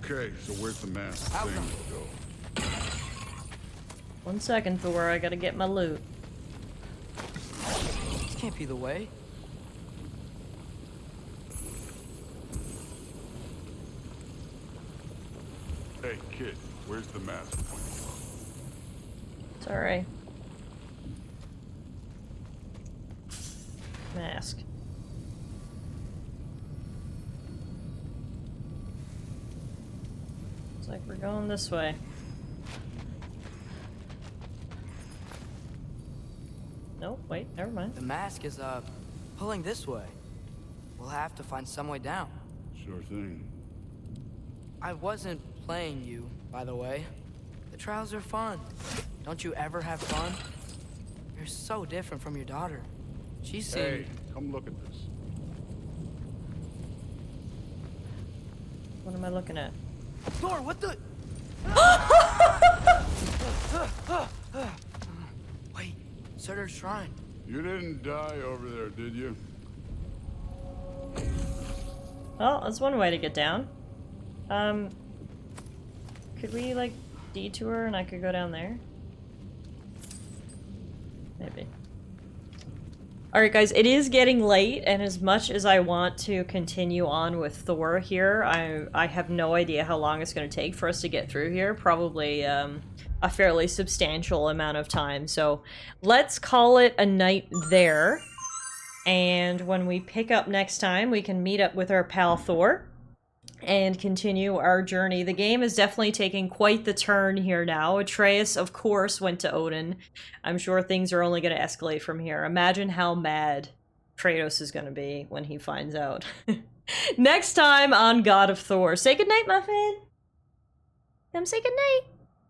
Okay, so where's the mask thing go? 1 second, Thor. I gotta get my loot. This can't be the way. Hey, kid, where's the mask? Sorry. Mask. Looks like we're going this way. Nope, wait, never mind. The mask is, pulling this way. We'll have to find some way down. Sure thing. I wasn't playing you, by the way. The trials are fun. Don't you ever have fun? You're so different from your daughter. She seemed... Hey, come look at this. What am I looking at? Thor, what the... Wait, Surtur's shrine. You didn't die over there, did you? Well, that's one way to get down. Could we, like, detour and I could go down there? Maybe. Alright guys, it is getting late, and as much as I want to continue on with Thor here, I have no idea how long it's going to take for us to get through here. Probably a fairly substantial amount of time. So let's call it a night there. And when we pick up next time, we can meet up with our pal Thor and continue our journey. The game is definitely taking quite the turn here now. Atreus, of course, went to Odin. I'm sure things are only going to escalate from here. Imagine how mad Kratos is going to be when he finds out. Next time on God of Thor. Say goodnight, my friend. Come say goodnight.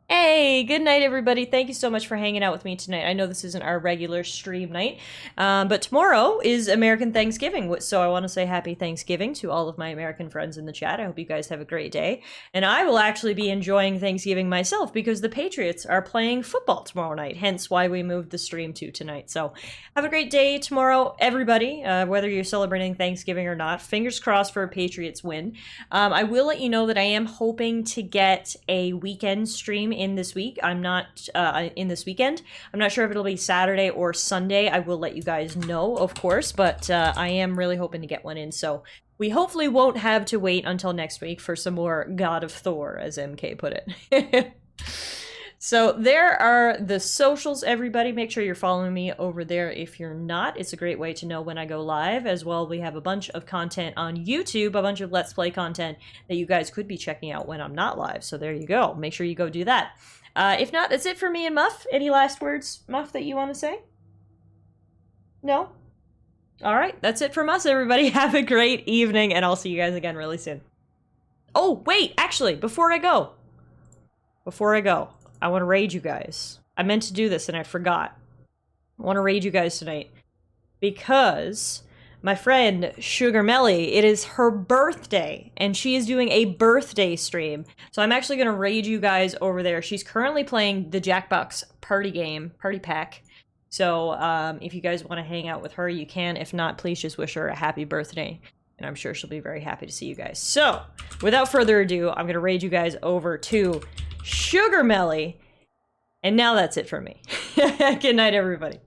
Hey, good night, everybody. Thank you so much for hanging out with me tonight. I know this isn't our regular stream night, but tomorrow is American Thanksgiving, so I want to say happy Thanksgiving to all of my American friends in the chat. I hope you guys have a great day. And I will actually be enjoying Thanksgiving myself because the Patriots are playing football tomorrow night, hence why we moved the stream to tonight. So have a great day tomorrow, everybody, whether you're celebrating Thanksgiving or not. Fingers crossed for a Patriots win. I will let you know that I am hoping to get a weekend stream in this week. I'm not in this weekend. I'm not sure if it'll be Saturday or Sunday. I will let you guys know, of course, but I am really hoping to get one in. So we hopefully won't have to wait until next week for some more God of Thor, as MK put it. So there are the socials, everybody. Make sure you're following me over there if you're not. It's a great way to know when I go live. As well, we have a bunch of content on YouTube, a bunch of Let's Play content that you guys could be checking out when I'm not live. So there you go. Make sure you go do that. If not, that's it for me and Muff. Any last words, Muff, that you want to say? No? All right, that's it from us, everybody. Have a great evening, and I'll see you guys again really soon. Oh, wait, actually, before I go, I want to raid you guys. I meant to do this and I forgot. I want to raid you guys tonight because my friend Sugar Melly, it is her birthday and she is doing a birthday stream. So I'm actually going to raid you guys over there. She's currently playing the Jackbox party game, party pack. So if you guys want to hang out with her, you can. If not, please just wish her a happy birthday. And I'm sure she'll be very happy to see you guys. So without further ado, I'm going to raid you guys over to Sugar Melly. And now that's it for me. Good night, everybody.